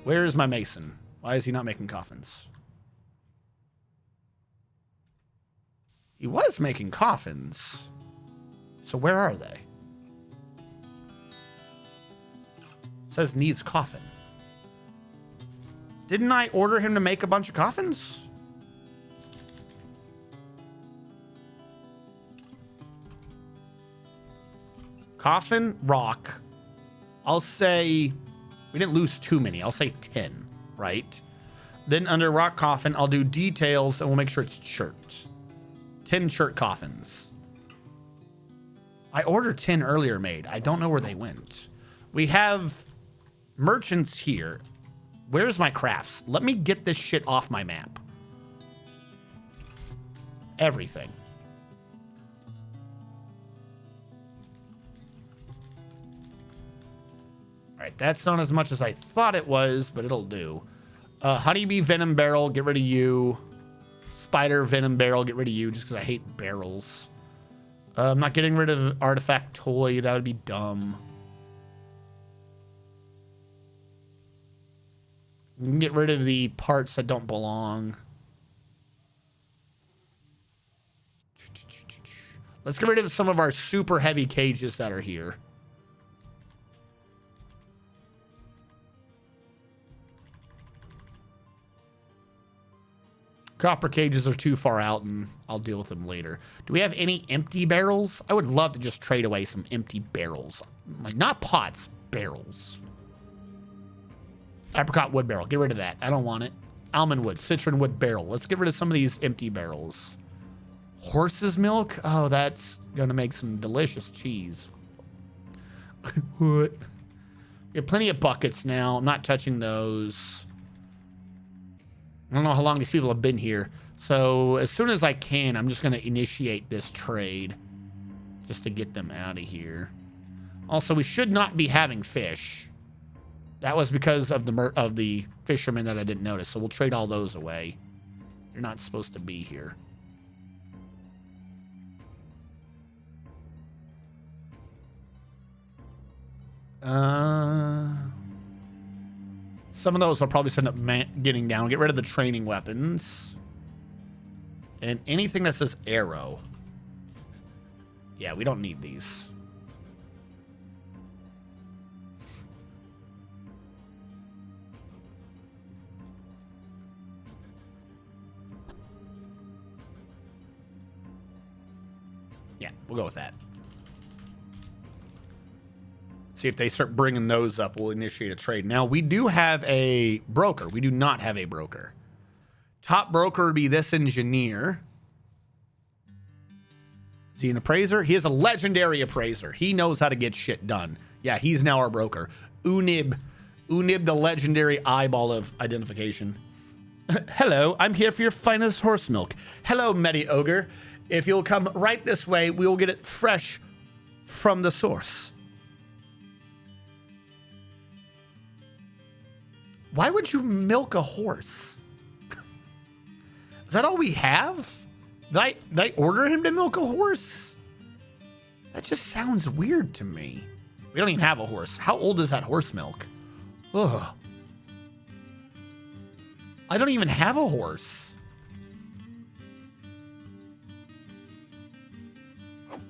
Where is my mason? Why is he not making coffins? He was making coffins. So where are they? It says needs coffin. Didn't I order him to make a bunch of coffins? Coffin, rock. I'll say, we didn't lose too many. I'll say 10, right? Then under rock coffin, I'll do details and we'll make sure it's shirt. 10 shirt coffins. I ordered 10 earlier made. I don't know where they went. We have merchants here. Where's my crafts? Let me get this shit off my map. Everything. All right, that's not as much as I thought it was, but it'll do. Honeybee Venom Barrel, get rid of you. Spider Venom Barrel, get rid of you just because I hate barrels. I'm not getting rid of Artifact Toy. That would be dumb. We can get rid of the parts that don't belong. Let's get rid of some of our super heavy cages that are here. Copper cages are too far out, and I'll deal with them later. Do we have any empty barrels? I would love to just trade away some empty barrels. Like, not pots, barrels. Apricot wood barrel. Get rid of that. I don't want it. Almond wood, citron wood barrel. Let's get rid of some of these empty barrels. Horse's milk? Oh, that's going to make some delicious cheese. What? We have plenty of buckets now. I'm not touching those. I don't know how long these people have been here. So as soon as I can, I'm just going to initiate this trade just to get them out of here. Also, we should not be having fish. That was because of the fishermen that I didn't notice. So we'll trade all those away. You're not supposed to be here. Some of those I'll probably end up getting down. Get rid of the training weapons. And anything that says arrow. Yeah, we don't need these. Yeah, we'll go with that. See if they start bringing those up. We'll initiate a trade. Now, we do have a broker. We do not have a broker. Top broker would be this engineer. Is he an appraiser? He is a legendary appraiser. He knows how to get shit done. Yeah, he's now our broker. Unib. Unib, the legendary eyeball of identification. Hello, I'm here for your finest horse milk. Hello, Medi Ogre. If you'll come right this way, we will get it fresh from the source. Why would you milk a horse? Is that all we have? Did I order him to milk a horse? That just sounds weird to me. We don't even have a horse. How old is that horse milk? Ugh. I don't even have a horse.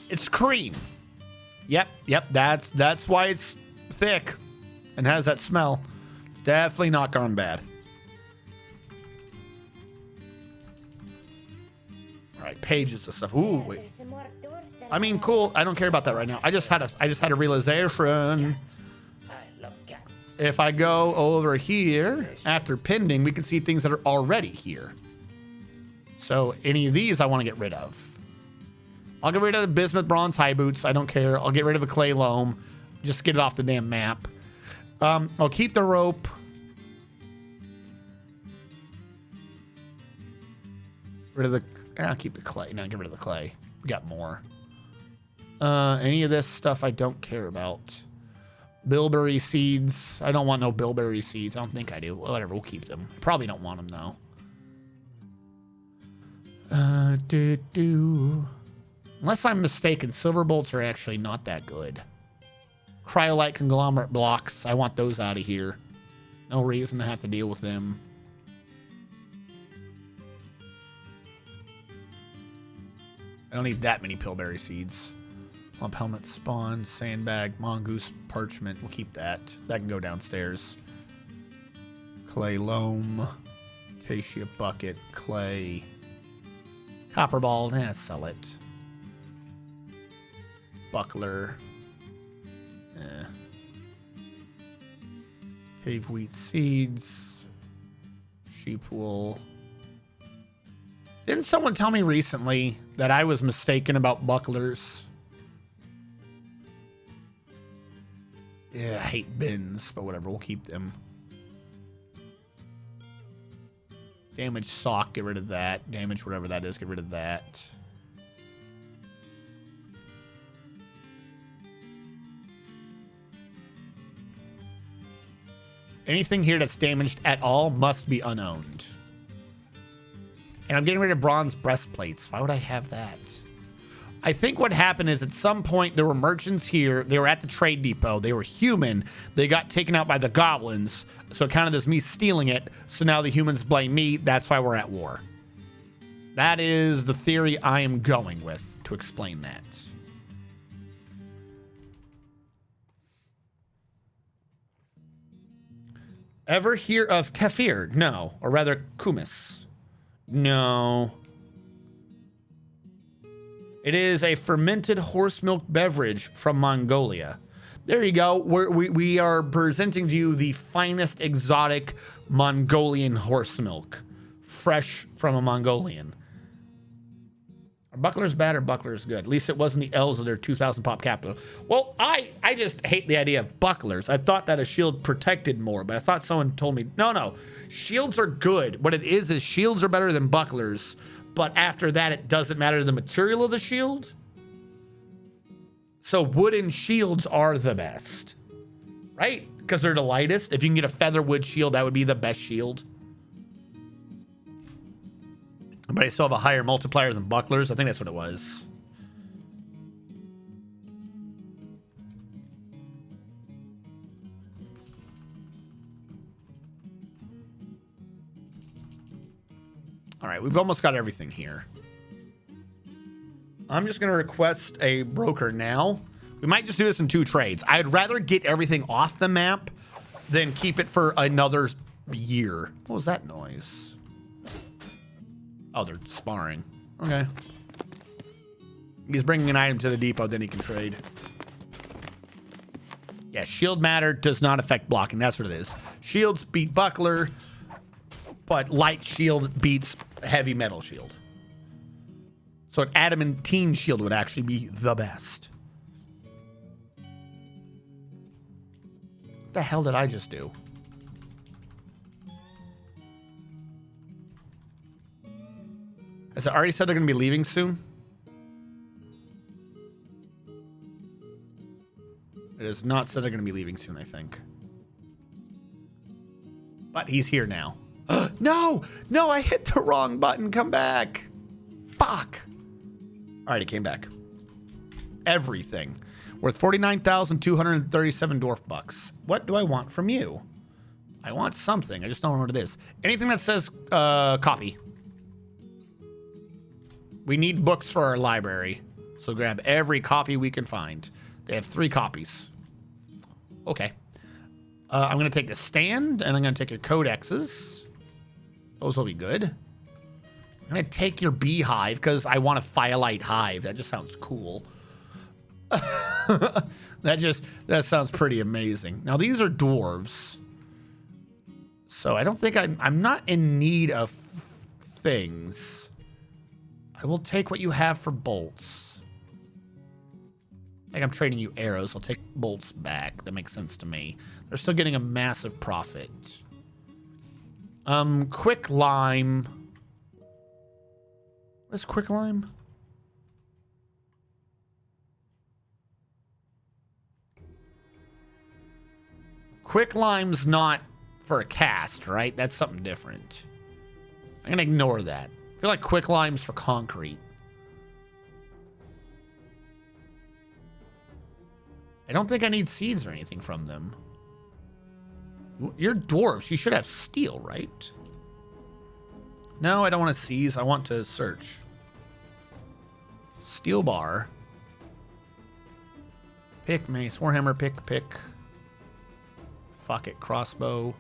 It's cream. Yep, that's why it's thick and has that smell. Definitely not gone bad. All right, pages of stuff. Ooh, wait. I mean, cool. I don't care about that right now. I just had a realization. If I go over here after pending, we can see things that are already here. So any of these I want to get rid of. I'll get rid of the bismuth bronze high boots. I don't care. I'll get rid of a clay loam. Just get it off the damn map. I'll keep the rope. I'll keep the clay. No, get rid of the clay. We got more. Any of this stuff I don't care about. Bilberry seeds. I don't want no bilberry seeds. I don't think I do. Whatever, we'll keep them. Probably don't want them though. Unless I'm mistaken, silver bolts are actually not that good. Cryolite conglomerate blocks. I want those out of here. No reason to have to deal with them. I don't need that many pillberry seeds. Plump helmet, spawn, sandbag, mongoose, parchment. We'll keep that. That can go downstairs. Clay loam. Acacia bucket. Clay. Copper ball. Sell it. Buckler. Cave wheat seeds. Sheep wool. Didn't someone tell me recently that I was mistaken about bucklers? Yeah, I hate bins, but whatever. We'll keep them. Damage sock, get rid of that. Damage whatever that is, get rid of that. Anything here that's damaged at all must be unowned. And I'm getting rid of bronze breastplates. Why would I have that? I think what happened is at some point there were merchants here. They were at the trade depot. They were human. They got taken out by the goblins. So it counted as me stealing it. So now the humans blame me. That's why we're at war. That is the theory I am going with to explain that. Ever hear of kefir? No. Or rather, kumis. No. It is a fermented horse milk beverage from Mongolia. There you go. We are presenting to you the finest exotic Mongolian horse milk. Fresh from a Mongolian. Are bucklers bad or bucklers good? At least it wasn't the L's of their 2,000 pop capital. Well, I just hate the idea of bucklers. I thought that a shield protected more, but I thought someone told me, no. Shields are good. What it is shields are better than bucklers. But after that, it doesn't matter the material of the shield. So wooden shields are the best, right? Because they're the lightest. If you can get a feather wood shield, that would be the best shield. But I still have a higher multiplier than bucklers. I think that's what it was. All right, we've almost got everything here. I'm just going to request a broker now. We might just do this in 2 trades. I'd rather get everything off the map than keep it for another year. What was that noise? Oh, they're sparring. Okay. He's bringing an item to the depot, then he can trade. Yeah, shield matter does not affect blocking. That's what it is. Shields beat buckler, but light shield beats heavy metal shield. So an adamantine shield would actually be the best. What the hell did I just do? Has it already said they're going to be leaving soon? It has not said they're going to be leaving soon, I think. But he's here now. No, I hit the wrong button. Come back. Fuck. All right, he came back. Everything. Worth 49,237 dwarf bucks. What do I want from you? I want something. I just don't know what it is. Anything that says copy. We need books for our library. So grab every copy we can find. They have 3 copies. Okay. I'm going to take the stand, and I'm going to take your codexes. Those will be good. I'm going to take your beehive, because I want a firelight hive. That just sounds cool. That sounds pretty amazing. Now, these are dwarves. So I don't think I'm not in need of things. I will take what you have for bolts. Like I'm trading you arrows. I'll take bolts back. That makes sense to me. They're still getting a massive profit. Quick lime. What is quick lime? Quick lime's not for a cast, right? That's something different. I'm gonna ignore that. I feel like quick lime's for concrete. I don't think I need seeds or anything from them. You're dwarves. You should have steel, right? No, I don't want to seize. I want to search. Steel bar. Pick, mace, warhammer, pick. Fuck it, crossbow.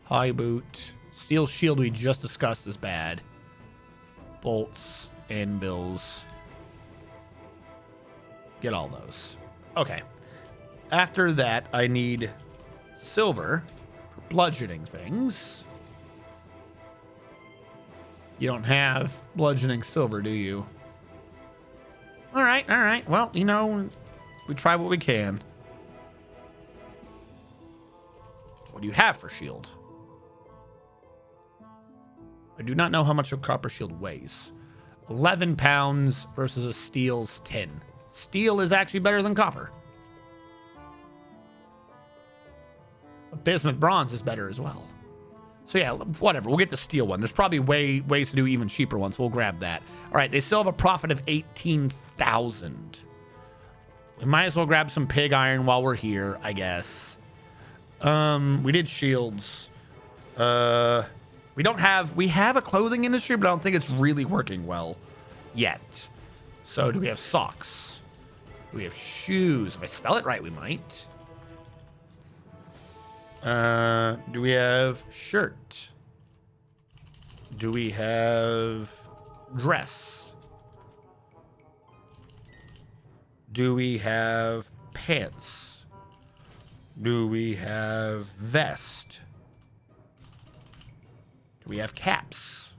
High boot. Steel shield we just discussed is bad. Bolts, anvils. Get all those. Okay. After that, I need silver for bludgeoning things. You don't have bludgeoning silver, do you? All right. Well, you know, we try what we can. What do you have for shield? I do not know how much a copper shield weighs. 11 pounds versus a steel's 10. Steel is actually better than copper. But bismuth bronze is better as well. So yeah, whatever. We'll get the steel one. There's probably ways to do even cheaper ones. We'll grab that. All right, they still have a profit of 18,000. We might as well grab some pig iron while we're here, I guess. We did shields. We have a clothing industry, but I don't think it's really working well yet. So do we have socks? Do we have shoes? If I spell it right, we might. Do we have shirt? Do we have dress? Do we have pants? Do we have vest? Do we have caps?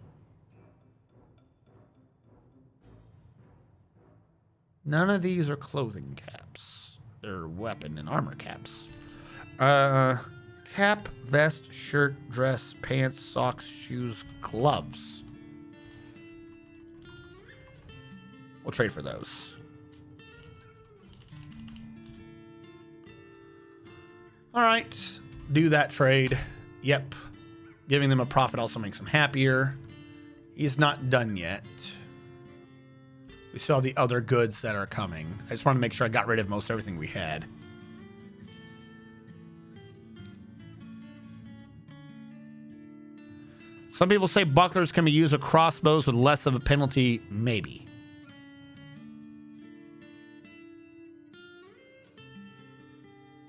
None of these are clothing caps. They're weapon and armor caps. Cap, vest, shirt, dress, pants, socks, shoes, gloves. We'll trade for those. All right, do that trade. Yep. Giving them a profit also makes him happier. He's not done yet. We still have the other goods that are coming. I just want to make sure I got rid of most everything we had. Some people say bucklers can be used with crossbows with less of a penalty. Maybe.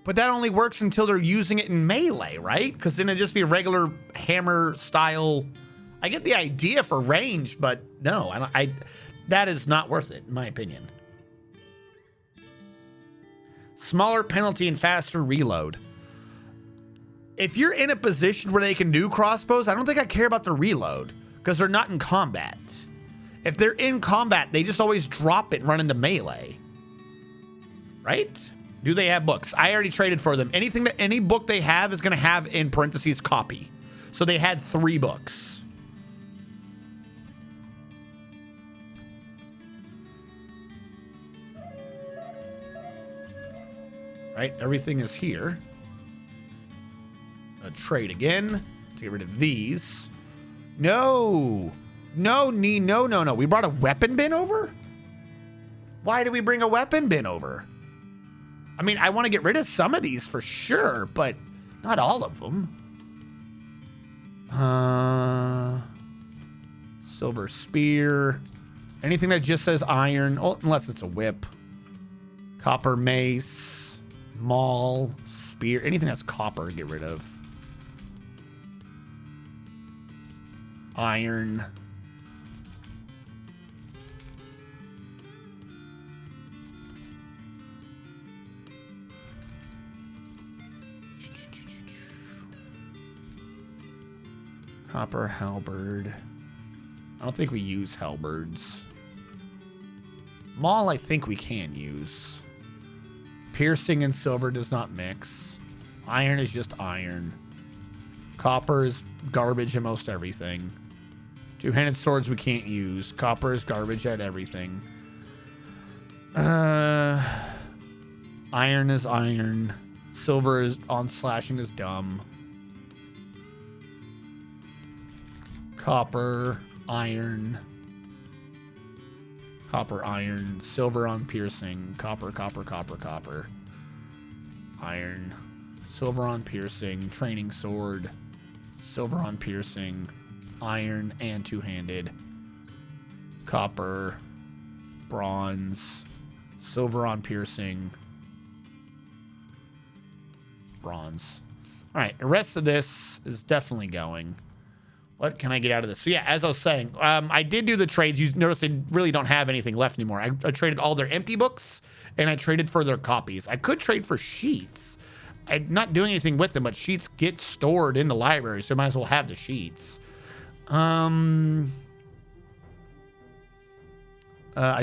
But that only works until they're using it in melee, right? Because then it'd just be a regular hammer style. I get the idea for range, but no, that is not worth it, in my opinion. Smaller penalty and faster reload. If you're in a position where they can do crossbows, I don't think I care about the reload because they're not in combat. If they're in combat, they just always drop it and run into melee. Right? Do they have books? I already traded for them. Any book they have is going to have in parentheses copy. So they had 3 books. Right? Everything is here. Trade again to get rid of these. No. We brought a weapon bin over? Why did we bring a weapon bin over? I mean, I want to get rid of some of these for sure, but not all of them. Silver spear. Anything that just says iron, unless it's a whip. Copper mace. Maul. Spear. Anything that's copper, get rid of. Iron. Copper halberd. I don't think we use halberds. Maul, I think we can use. Piercing and silver does not mix. Iron is just iron. Copper is garbage in most everything. Two-handed swords we can't use. Copper is garbage at everything. Iron is iron. Silver is on slashing is dumb. Copper, iron. Copper, iron. Silver on piercing. Copper. Iron. Silver on piercing. Training sword. Silver on piercing. Iron and two-handed. Copper. Bronze. Silver on piercing. Bronze. All right, the rest of this is definitely going. What can I get out of this? So yeah, as I was saying, I did do the trades. You notice they really don't have anything left anymore. I traded all their empty books, and I traded for their copies. I could trade for sheets. I'm not doing anything with them, but sheets get stored in the library, so I might as well have the sheets. I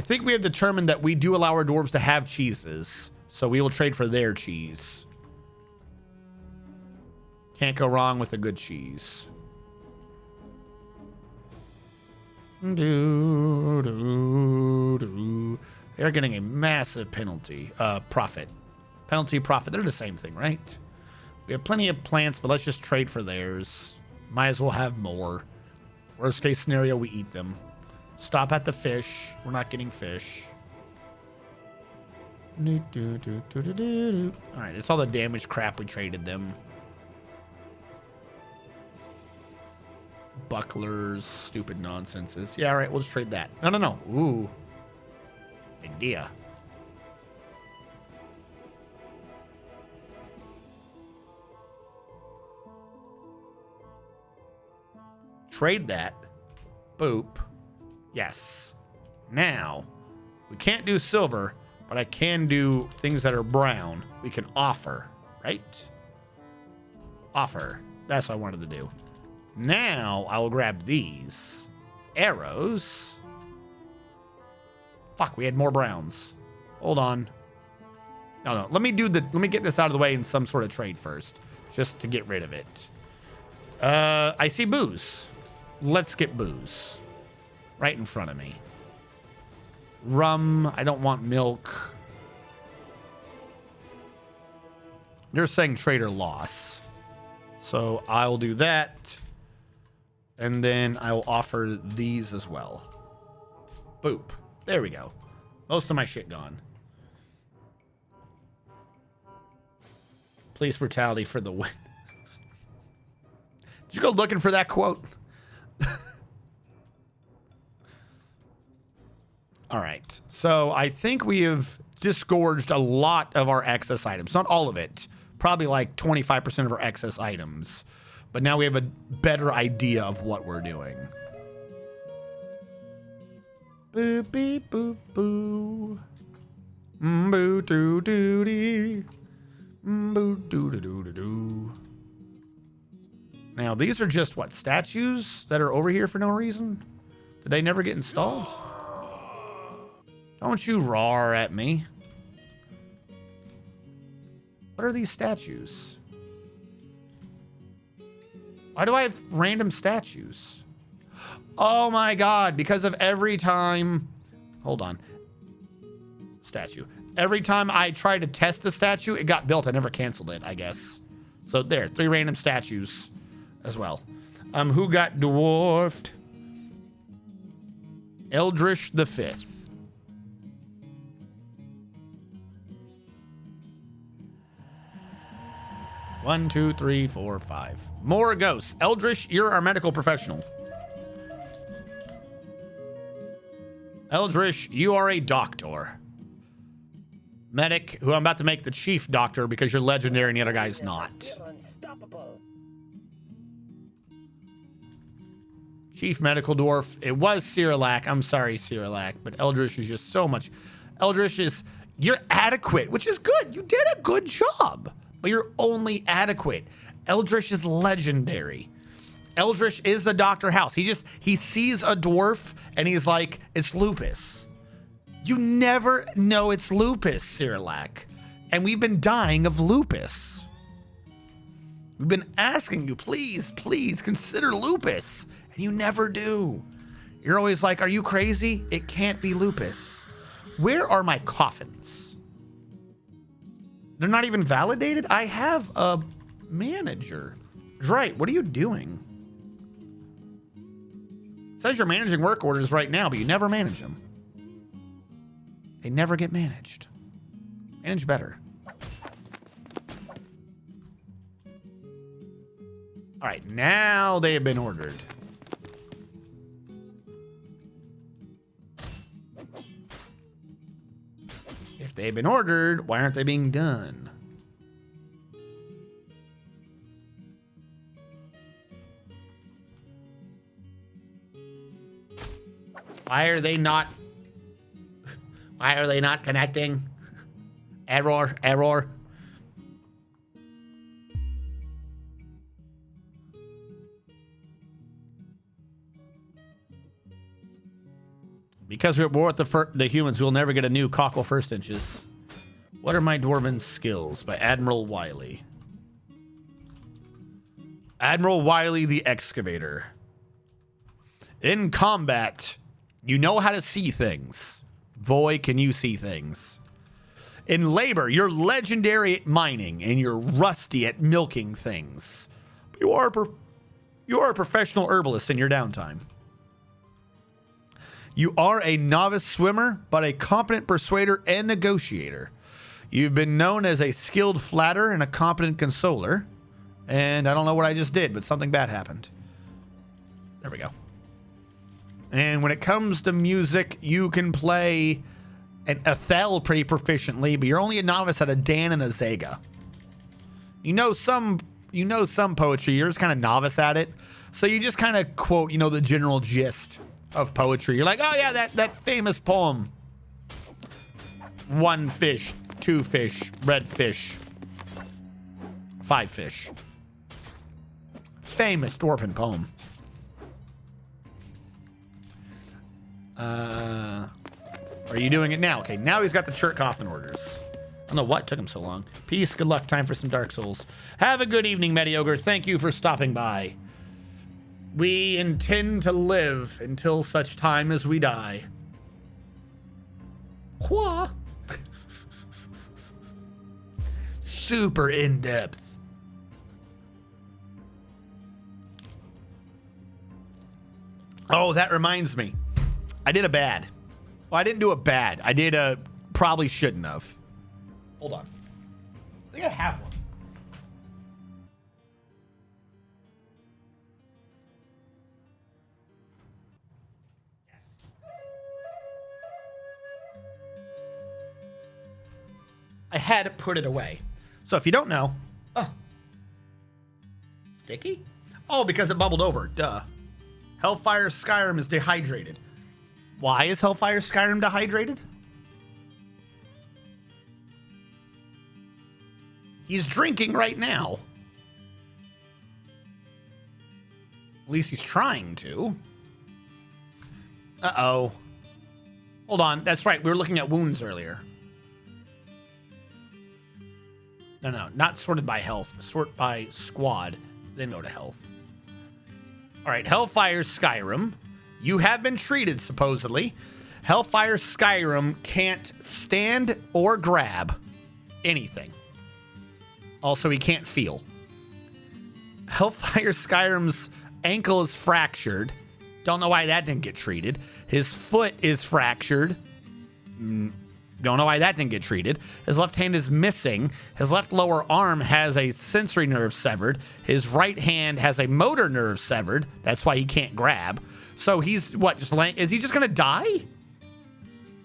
think we have determined that we do allow our dwarves to have cheeses, so we will trade for their cheese. Can't go wrong with a good cheese. Do, do, do. They're getting a massive penalty. Profit. Penalty, profit. They're the same thing, right? We have plenty of plants, but let's just trade for theirs. Might as well have more. Worst case scenario, we eat them. Stop at the fish. We're not getting fish. Alright, it's all the damaged crap we traded them. Bucklers, stupid nonsenses. Yeah, alright, we'll just trade that. No. Ooh. Idea. Trade that. Boop. Yes. Now, we can't do silver, but I can do things that are brown. We can offer, right? Offer. That's what I wanted to do. Now, I will grab these. Arrows. Fuck, we had more browns. Hold on. No. Let me get this out of the way in some sort of trade first. Just to get rid of it. I see booze. Let's get booze. Right in front of me. Rum. I don't want milk. They're saying trader loss. So I'll do that. And then I'll offer these as well. Boop. There we go. Most of my shit gone. Police brutality for the win. Did you go looking for that quote? All right. So I think we have disgorged a lot of our excess items. Not all of it. Probably like 25% of our excess items. But now we have a better idea of what we're doing. Boop, beep, boop, boo. Boo, doo, doo, dee. Boo, doo, doo, doo, doo, doo. Now, these are just, what, statues that are over here for no reason? Did they never get installed? Don't you roar at me. What are these statues? Why do I have random statues? Oh my god, because of every time... Hold on. Statue. Every time I tried to test the statue, it got built. I never canceled it, I guess. So there, 3 random statues as well. Who got dwarfed? Eldritch the Fifth. One, two, three, four, 5. More ghosts. Eldritch, you're our medical professional. Eldritch, you are a doctor. Medic, who I'm about to make the chief doctor because you're legendary and the other guy's not. You're unstoppable. Chief medical dwarf. It was Cyrillac. I'm sorry, Cyrillac, but Eldritch is just so much. Eldritch is, you're adequate, which is good. You did a good job, but you're only adequate. Eldritch is legendary. Eldritch is the Dr. House. He sees a dwarf and he's like, it's lupus. You never know it's lupus, Cyrillac. And we've been dying of lupus. We've been asking you, please, please consider lupus. And you never do. You're always like, are you crazy? It can't be lupus. Where are my coffins? They're not even validated? I have a manager. Drake, what are you doing? It says you're managing work orders right now, but you never manage them. They never get managed. Manage better. All right, now they have been ordered. If they've been ordered, why aren't they being done? Why are they not connecting? Error. Because we're at war with the humans, we'll never get a new cockle first inches. What are my dwarven skills? By Admiral Wiley. Admiral Wiley the Excavator. In combat, you know how to see things. Boy, can you see things. In labor, you're legendary at mining and you're rusty at milking things. You are a professional herbalist in your downtime. You are a novice swimmer, but a competent persuader and negotiator. You've been known as a skilled flatterer and a competent consoler. And I don't know what I just did, but something bad happened. There we go. And when it comes to music, you can play an Ethel pretty proficiently, but you're only a novice at a Dan and a Zega. You know some poetry. You're just kind of novice at it. So you just kind of quote, the general gist of poetry. You're like, oh yeah, that famous poem. 1 fish, 2 fish, red fish, 5 fish. Famous dwarven poem. Are you doing it now? Okay, now he's got the shirt coffin orders. I don't know what took him so long. Peace, good luck, time for some Dark Souls. Have a good evening, Mediogre. Thank you for stopping by. We intend to live until such time as we die. What? Super in-depth. Oh, that reminds me. I did a bad. Well, I didn't do a bad. I did a probably shouldn't have. Hold on. I think I have one. Yes. I had to put it away. So if you don't know, sticky? Oh, because it bubbled over. Duh. Hellfire Skyrim is dehydrated. Why is Hellfire Skyrim dehydrated? He's drinking right now. At least he's trying to. Uh-oh. Hold on. That's right. We were looking at wounds earlier. No. Not sorted by health. Sort by squad. Then go to health. All right. Hellfire Skyrim. You have been treated, supposedly. Hellfire Skyrim can't stand or grab anything. Also, he can't feel. Hellfire Skyrim's ankle is fractured. Don't know why that didn't get treated. His foot is fractured. Don't know why that didn't get treated. His left hand is missing. His left lower arm has a sensory nerve severed. His right hand has a motor nerve severed. That's why he can't grab. So he's what? Just laying? Is he just gonna die?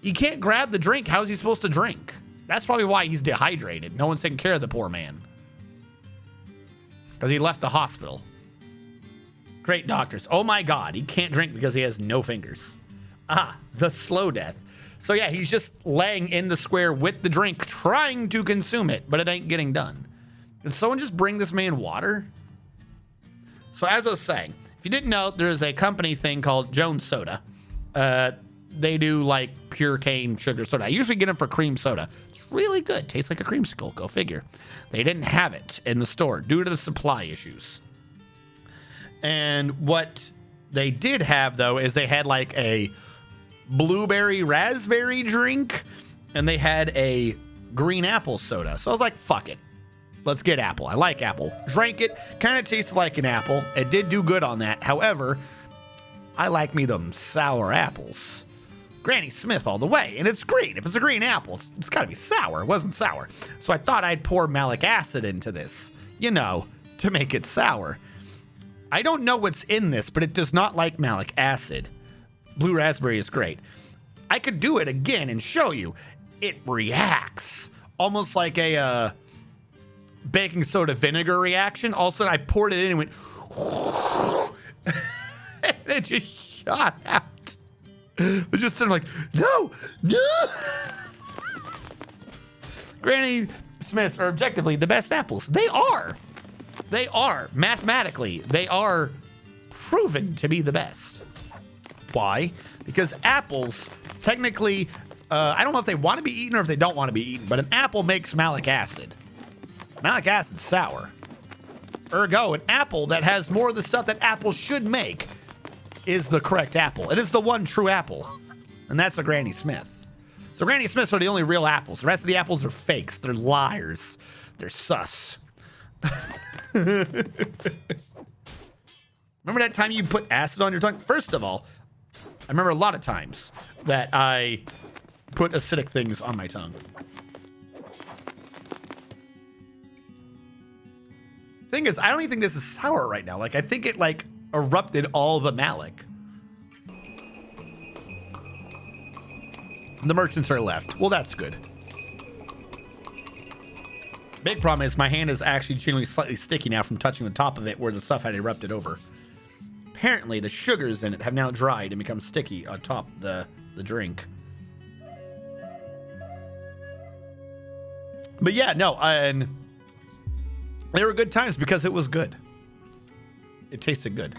He can't grab the drink. How is he supposed to drink? That's probably why he's dehydrated. No one's taking care of the poor man. Because he left the hospital. Great doctors. Oh my God, he can't drink because he has no fingers. Ah, the slow death. So yeah, he's just laying in the square with the drink, trying to consume it, but it ain't getting done. Did someone just bring this man water? So as I was saying, if you didn't know, there's a company thing called Jones Soda. They do like pure cane sugar soda. I usually get them for cream soda. It's really good. Tastes like a creamsicle. Go figure. They didn't have it in the store due to the supply issues. And what they did have, though, is they had like a blueberry raspberry drink and they had a green apple soda. So I was like, fuck it. Let's get apple. I like apple. Drank it. Kind of tasted like an apple. It did do good on that. However, I like me them sour apples. Granny Smith all the way. And it's green. If it's a green apple, it's got to be sour. It wasn't sour. So I thought I'd pour malic acid into this, to make it sour. I don't know what's in this, but it does not like malic acid. Blue raspberry is great. I could do it again and show you. It reacts. Almost like a baking soda vinegar reaction. All of a sudden, I poured it in and went... and it just shot out. It was just sitting like, no. Granny Smiths are objectively the best apples. They are. Mathematically, they are proven to be the best. Why? Because apples, technically, I don't know if they want to be eaten or if they don't want to be eaten, but an apple makes malic acid. Malic acid's sour. Ergo, an apple that has more of the stuff that apples should make is the correct apple. It is the one true apple, and that's a Granny Smith. So Granny Smiths are the only real apples. The rest of the apples are fakes. They're liars. They're sus. Remember that time you put acid on your tongue? First of all, I remember a lot of times that I put acidic things on my tongue. Thing is, I don't even think this is sour right now. Like, I think it, like, erupted all the malic. The merchants are left. Well, that's good. Big problem is my hand is actually genuinely slightly sticky now from touching the top of it where the stuff had erupted over. Apparently, the sugars in it have now dried and become sticky atop the drink. But yeah, no, and they were good times because it was good. It tasted good.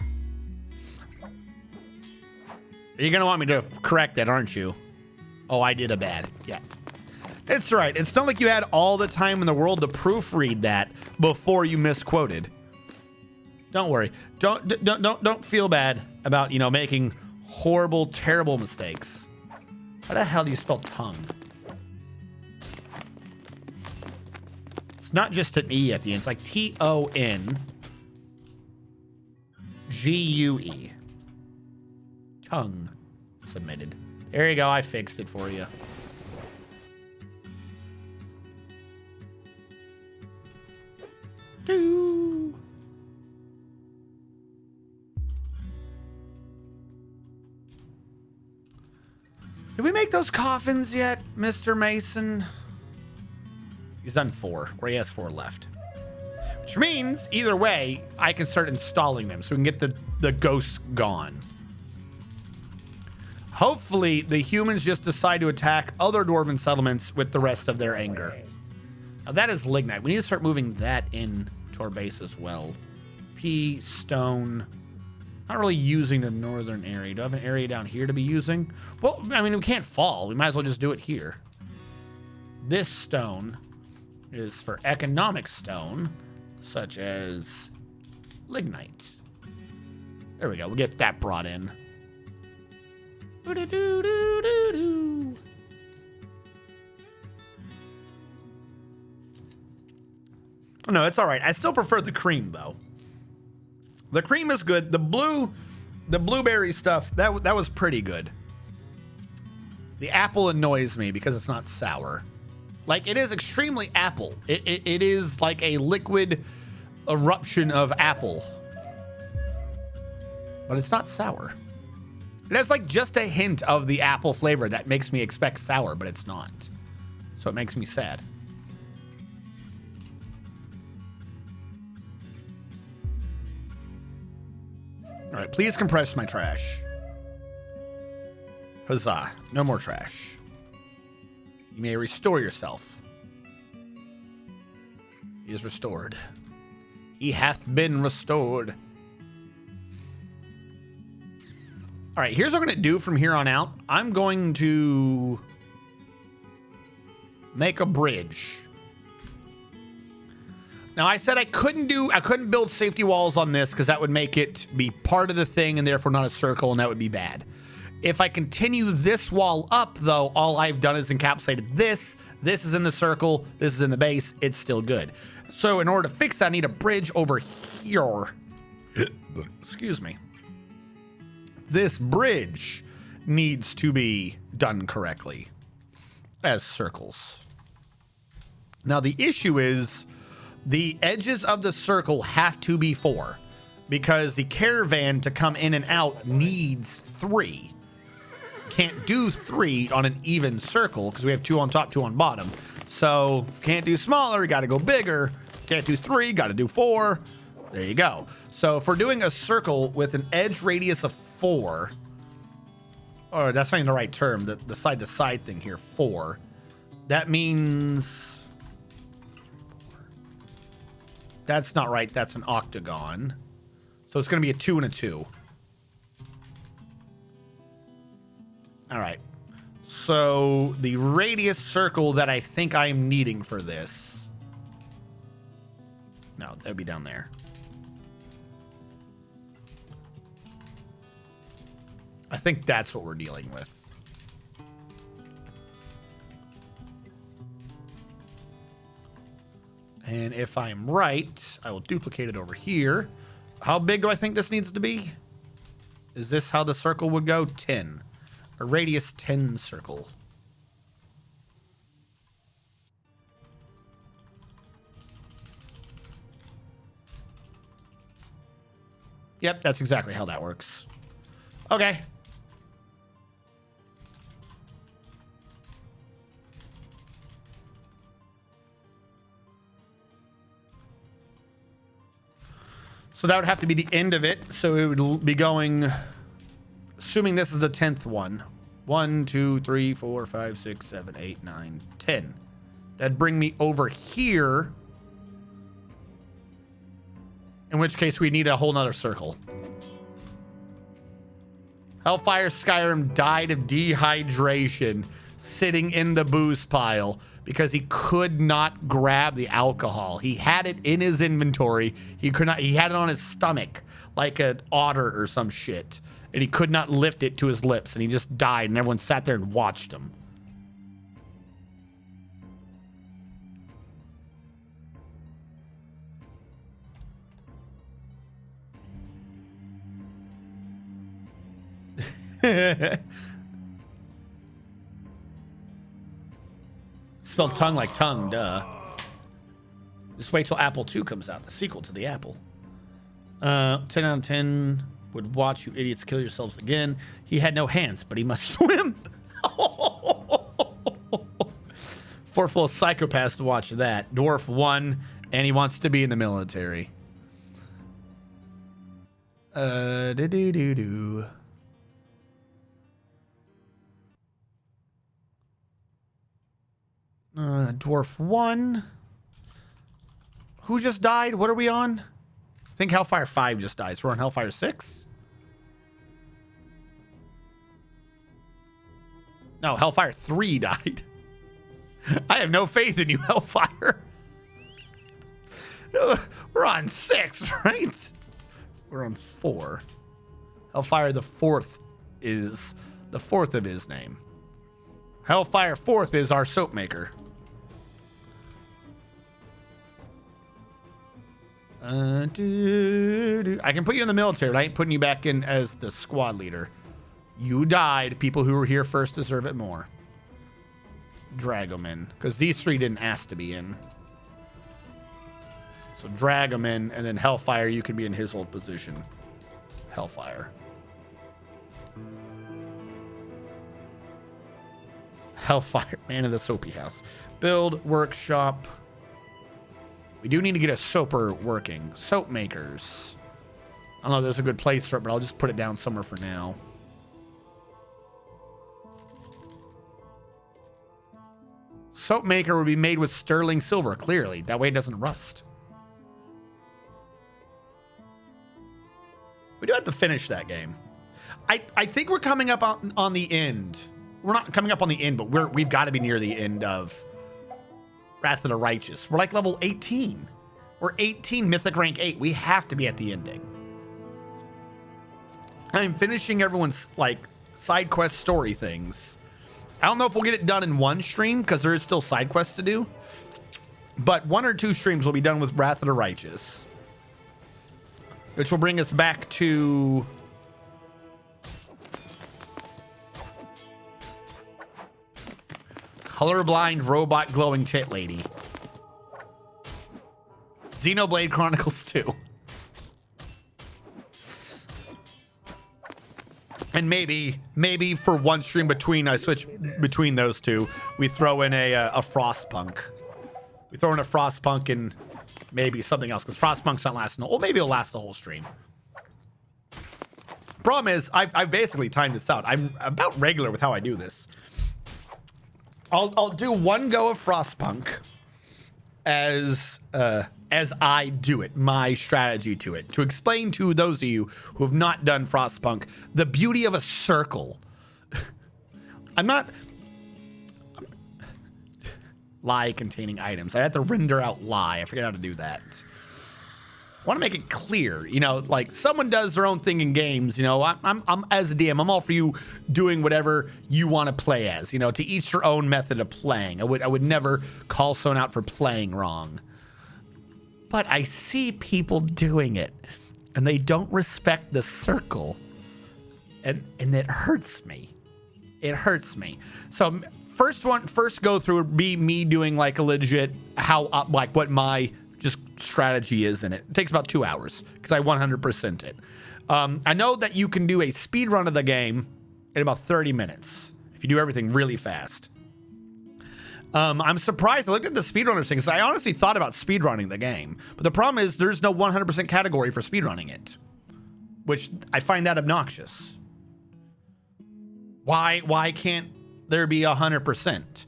You're going to want me to correct that, aren't you? Oh, I did a bad. Yeah. It's right. It's not like you had all the time in the world to proofread that before you misquoted. Don't worry. Don't feel bad about, you know, making horrible, terrible mistakes. How the hell do you spell tongue? It's not just an E at the end. It's like T-O-N-G-U-E. Tongue. Submitted. There you go. I fixed it for you. Doo. Did we make those coffins yet, Mr. Mason? He's done 4, or he has 4 left. Which means, either way, I can start installing them so we can get the ghosts gone. Hopefully, the humans just decide to attack other dwarven settlements with the rest of their anger. Now, that is lignite. We need to start moving that in to our base as well. P, stone. Not really using the northern area. Do I have an area down here to be using? Well, I mean, we can't fall. We might as well just do it here. This stone is for economic stone, such as lignite. There we go. We'll get that brought in. Doo-doo-doo-doo-doo-doo. Oh, no, it's all right. I still prefer the cream, though. The cream is good. The blueberry stuff, that was pretty good. The apple annoys me because it's not sour. Like, it is extremely apple. It is like a liquid eruption of apple. But it's not sour. It has like just a hint of the apple flavor that makes me expect sour, but it's not. So it makes me sad. All right, please compress my trash. Huzzah. No more trash. You may restore yourself. He is restored. He hath been restored. All right, here's what we're going to do from here on out. I'm going to make a bridge. Now, I said I couldn't build safety walls on this because that would make it be part of the thing and therefore not a circle, and that would be bad. If I continue this wall up, though, all I've done is encapsulated this. This is in the circle. This is in the base. It's still good. So in order to fix that, I need a bridge over here. Excuse me. This bridge needs to be done correctly as circles. Now, the issue is the edges of the circle have to be 4 because the caravan to come in and out needs 3. Can't do 3 on an even circle because we have 2 on top, 2 on bottom. So can't do smaller, you got to go bigger. Can't do 3, got to do 4. There you go. So if we're doing a circle with an edge radius of 4, or that's not even the right term, the side to side thing here, 4, that means that's not right. That's an octagon. So it's going to be a 2 and a 2. All right. So the radius circle that I think I'm needing for this. No, that would be down there. I think that's what we're dealing with. And if I'm right, I will duplicate it over here. How big do I think this needs to be? Is this how the circle would go? 10. A radius 10 circle. Yep, that's exactly how that works. Okay. So that would have to be the end of it. So it would be going, assuming this is the 10th one. 1, 2, 3, 4, 5, 6, 7, 8, 9, 10. That'd bring me over here. In which case we need a whole nother circle. Hellfire Skyrim died of dehydration sitting in the booze pile because he could not grab the alcohol. He had it in his inventory. He could not, he had it on his stomach like an otter or some shit. And he could not lift it to his lips and he just died and everyone sat there and watched him. Spelled tongue like tongue, duh. Just wait till Apple 2 comes out, the sequel to the Apple. 10 out of 10 would watch you idiots kill yourselves again. He had no hands, but he must swim. Four full psychopaths to watch that. Dwarf 1, and he wants to be in the military. Do-do-do-do. Dwarf 1. Who just died? What are we on? I think Hellfire 5 just died. So we're on Hellfire 6? No, Hellfire 3 died. I have no faith in you, Hellfire. We're on 6, right? We're on 4. Hellfire the 4th is the 4th of his name. Hellfire 4th is our soap maker. I can put you in the military, but I ain't putting you back in as the squad leader. You died. People who were here first deserve it more. Drag them in, because these 3 didn't ask to be in. So drag them in, and then Hellfire, you can be in his old position. Hellfire. Hellfire, man of the soapy house. Build, workshop. We do need to get a soaper working. Soap makers. I don't know if there's a good place for it, but I'll just put it down somewhere for now. Soap maker would be made with sterling silver, clearly. That way it doesn't rust. We do have to finish that game. I think we're coming up on the end. We're not coming up on the end, but we've got to be near the end of Wrath of the Righteous. We're like level 18. We're 18, mythic rank 8. We have to be at the ending. I'm finishing everyone's like side quest story things. I don't know if we'll get it done in one stream because there is still side quests to do. But 1 or 2 streams will be done with Wrath of the Righteous. Which will bring us back to... Colorblind robot glowing tit lady. Xenoblade Chronicles 2. And maybe for one stream between I switch between those two, we throw in a Frostpunk. We throw in a Frostpunk and maybe something else because Frostpunk's not lasting. Well, maybe it'll last the whole stream. Problem is, I've basically timed this out. I'm about regular with how I do this. I'll do one go of Frostpunk as I do it, my strategy to it, to explain to those of you who have not done Frostpunk the beauty of a circle. Lie containing items. I had to render out lie. I forget how to do that. want to make it clear, you know, like someone does their own thing in games, you know, I'm as a DM, I'm all for you doing whatever you want to play as, you know, to each your own method of playing. I would never call someone out for playing wrong. But I see people doing it and they don't respect the circle. And it hurts me. It hurts me. So first go through would be me doing like a legit like what my just strategy is in it. It takes about 2 hours because I 100% it. I know that you can do a speed run of the game in about 30 minutes if you do everything really fast. I'm surprised. I looked at the speedrunners thing because I honestly thought about speedrunning the game. But the problem is there's no 100% category for speedrunning it, which I find that obnoxious. Why can't there be 100%?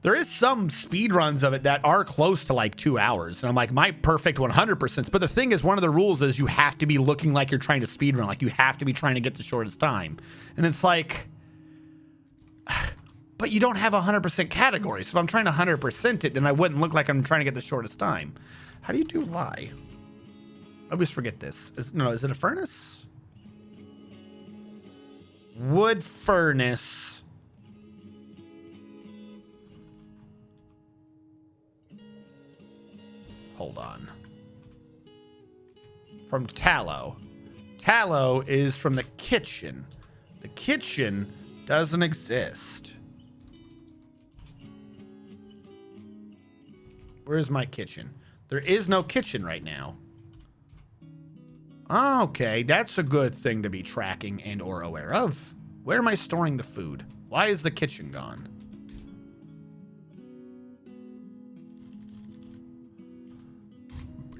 There is some speedruns of it that are close to like 2 hours. And I'm like, my perfect 100%. But the thing is, one of the rules is you have to be looking like you're trying to speedrun. Like you have to be trying to get the shortest time. And it's like... But you don't have a 100% category. So if I'm trying to 100% it, then I wouldn't look like I'm trying to get the shortest time. How do you do lie? I always forget this. Is it a furnace? Wood furnace. Hold on. From tallow. Tallow is from the kitchen. The kitchen doesn't exist. Where's my kitchen? There is no kitchen right now. Okay, that's a good thing to be tracking and or aware of. Where am I storing the food? Why is the kitchen gone?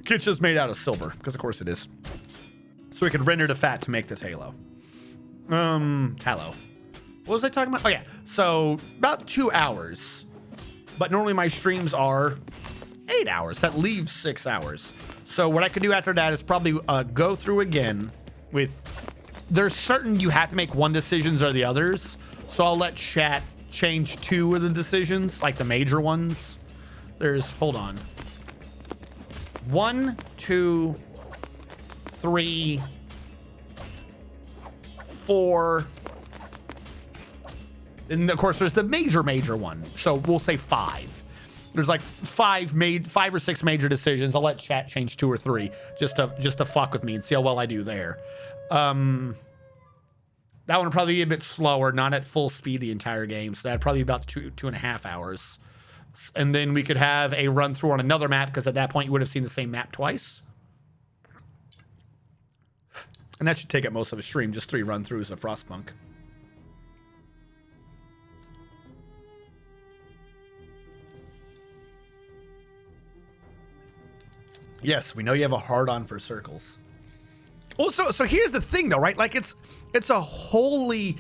Kitchen's made out of silver, because of course it is. So we can render the fat to make this halo. Tallow. What was I talking about? Oh yeah, so about 2 hours. But normally my streams are 8 hours. That leaves 6 hours. So what I could do after that is probably go through again with... There's certain you have to make one decisions or the others. So I'll let chat change 2 of the decisions, like the major ones. There's... Hold on. 1, 2, 3, 4... And of course, there's the major one. So we'll say 5. There's like 5 or 6 major decisions. I'll let chat change 2 or 3 just to fuck with me and see how well I do there. That one will probably be a bit slower, not at full speed the entire game. So that'd probably be about 2.5 hours. And then we could have a run through on another map because at that point you would have seen the same map twice. And that should take up most of a stream, just 3 run throughs of Frostpunk. Yes, we know you have a hard-on for circles. Well, so here's the thing, though, right? Like it's a wholly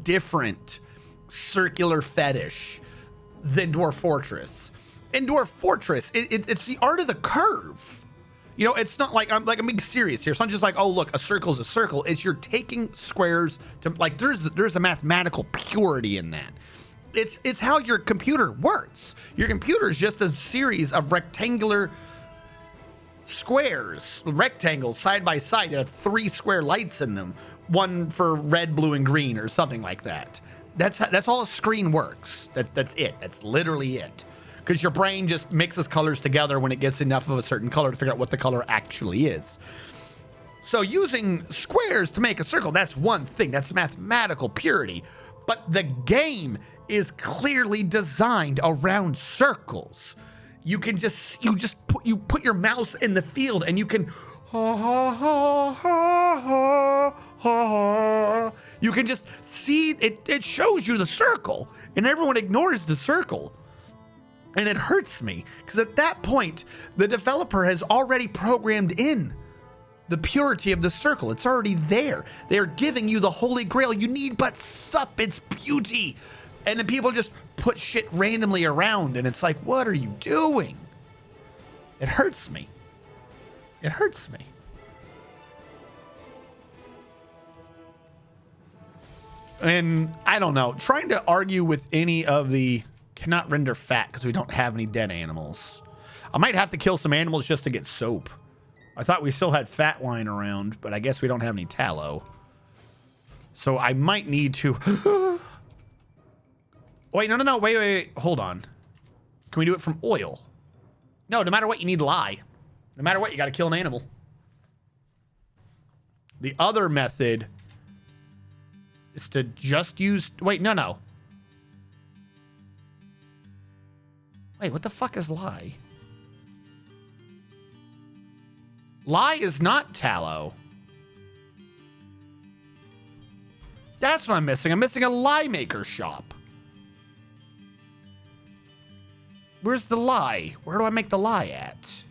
different circular fetish than Dwarf Fortress. In Dwarf Fortress, it's the art of the curve. You know, it's not like I'm being serious here. It's not just like, oh look, a circle is a circle. It's you're taking squares to like there's a mathematical purity in that. It's how your computer works. Your computer is just a series of rectangular squares, rectangles side by side that have 3 square lights in them, one for red, blue, and green, or something like that. That's all a screen works. That's it. That's literally it. Because your brain just mixes colors together when it gets enough of a certain color to figure out what the color actually is. So using squares to make a circle, that's one thing. That's mathematical purity. But the game is clearly designed around circles. You put your mouse in the field and you can you can just see it shows you the circle and everyone ignores the circle. And it hurts me because at that point the developer has already programmed in the purity of the circle. It's already there. They are giving you the holy grail. You need but sup its beauty. And then people just put shit randomly around and it's like, what are you doing? It hurts me. It hurts me. And I don't know, trying to argue with any of the cannot render fat because we don't have any dead animals. I might have to kill some animals just to get soap. I thought we still had fat lying around, but I guess we don't have any tallow. So I might need to... Wait, no. Wait. Hold on. Can we do it from oil? No, no matter what, you need lye. No matter what, you got to kill an animal. The other method is to just use... Wait, no. Wait, what the fuck is lye? Lye is not tallow. That's what I'm missing. I'm missing a lye maker shop. Where's the lye? Where do I make the lye at?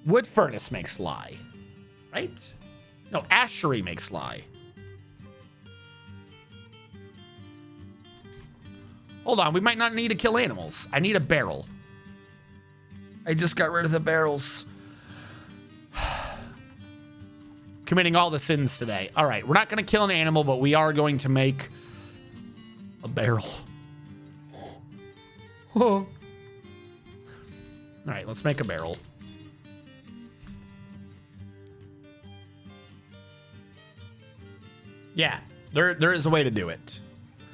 Wood furnace makes lye, right? No, ashery makes lye. Hold on, we might not need to kill animals. I need a barrel. I just got rid of the barrels. Committing all the sins today. All right, we're not going to kill an animal, but we are going to make a barrel. All right, let's make a barrel. Yeah, there is a way to do it.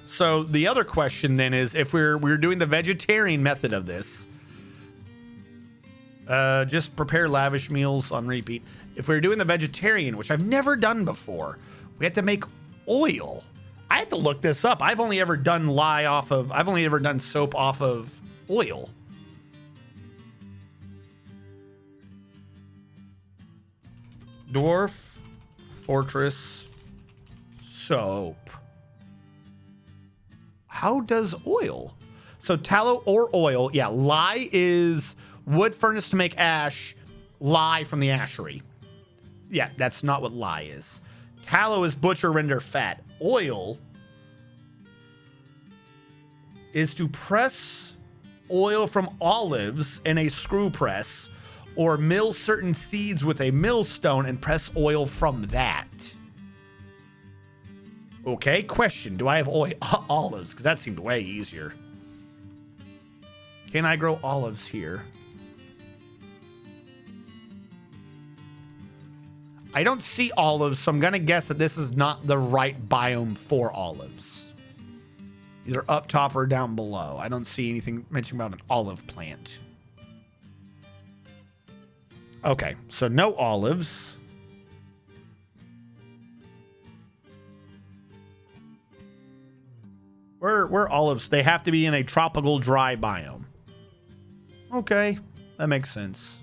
So the other question then is, if we're doing the vegetarian method of this, just prepare lavish meals on repeat. If we're doing the vegetarian, which I've never done before, we have to make oil. I had to look this up. I've only ever done soap off of oil. Dwarf Fortress soap. How does oil? So tallow or oil. Yeah, lye is wood furnace to make ash. Lye from the ashery. Yeah, that's not what lye is. Tallow is butcher render fat. Oil is to press oil from olives in a screw press or mill certain seeds with a millstone and press oil from that. Okay, question. Do I have oil? Olives, because that seemed way easier. Can I grow olives here? I don't see olives, so I'm going to guess that this is not the right biome for olives. Either up top or down below. I don't see anything mentioned about an olive plant. Okay, so no olives. Where olives? They have to be in a tropical dry biome. Okay, that makes sense.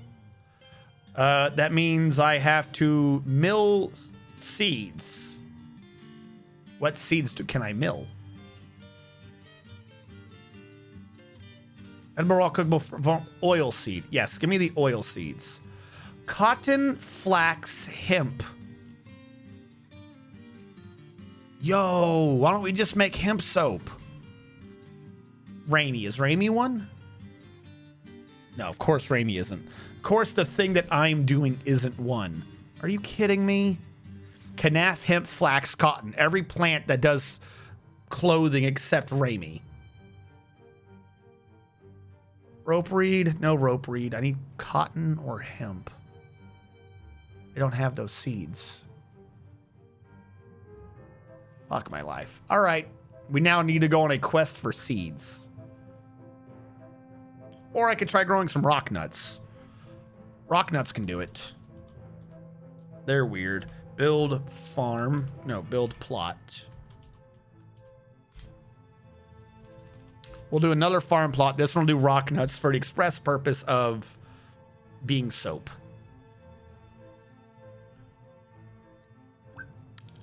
That means I have to mill seeds. What seeds can I mill? Edible raw cookable oil seed. Yes, give me the oil seeds. Cotton, flax, hemp. Yo, why don't we just make hemp soap? Rainy. Is Rainy one? No, of course Rainy isn't. Of course the thing that I'm doing isn't one. Are you kidding me? Canaf, hemp, flax, cotton. Every plant that does clothing except Rainy. Rope reed? No rope reed. I need cotton or hemp. I don't have those seeds. Fuck my life. All right. We now need to go on a quest for seeds. Or I could try growing some rock nuts. Rock nuts can do it. They're weird. Build farm. No, build plot. We'll do another farm plot. This one will do rock nuts for the express purpose of being soap.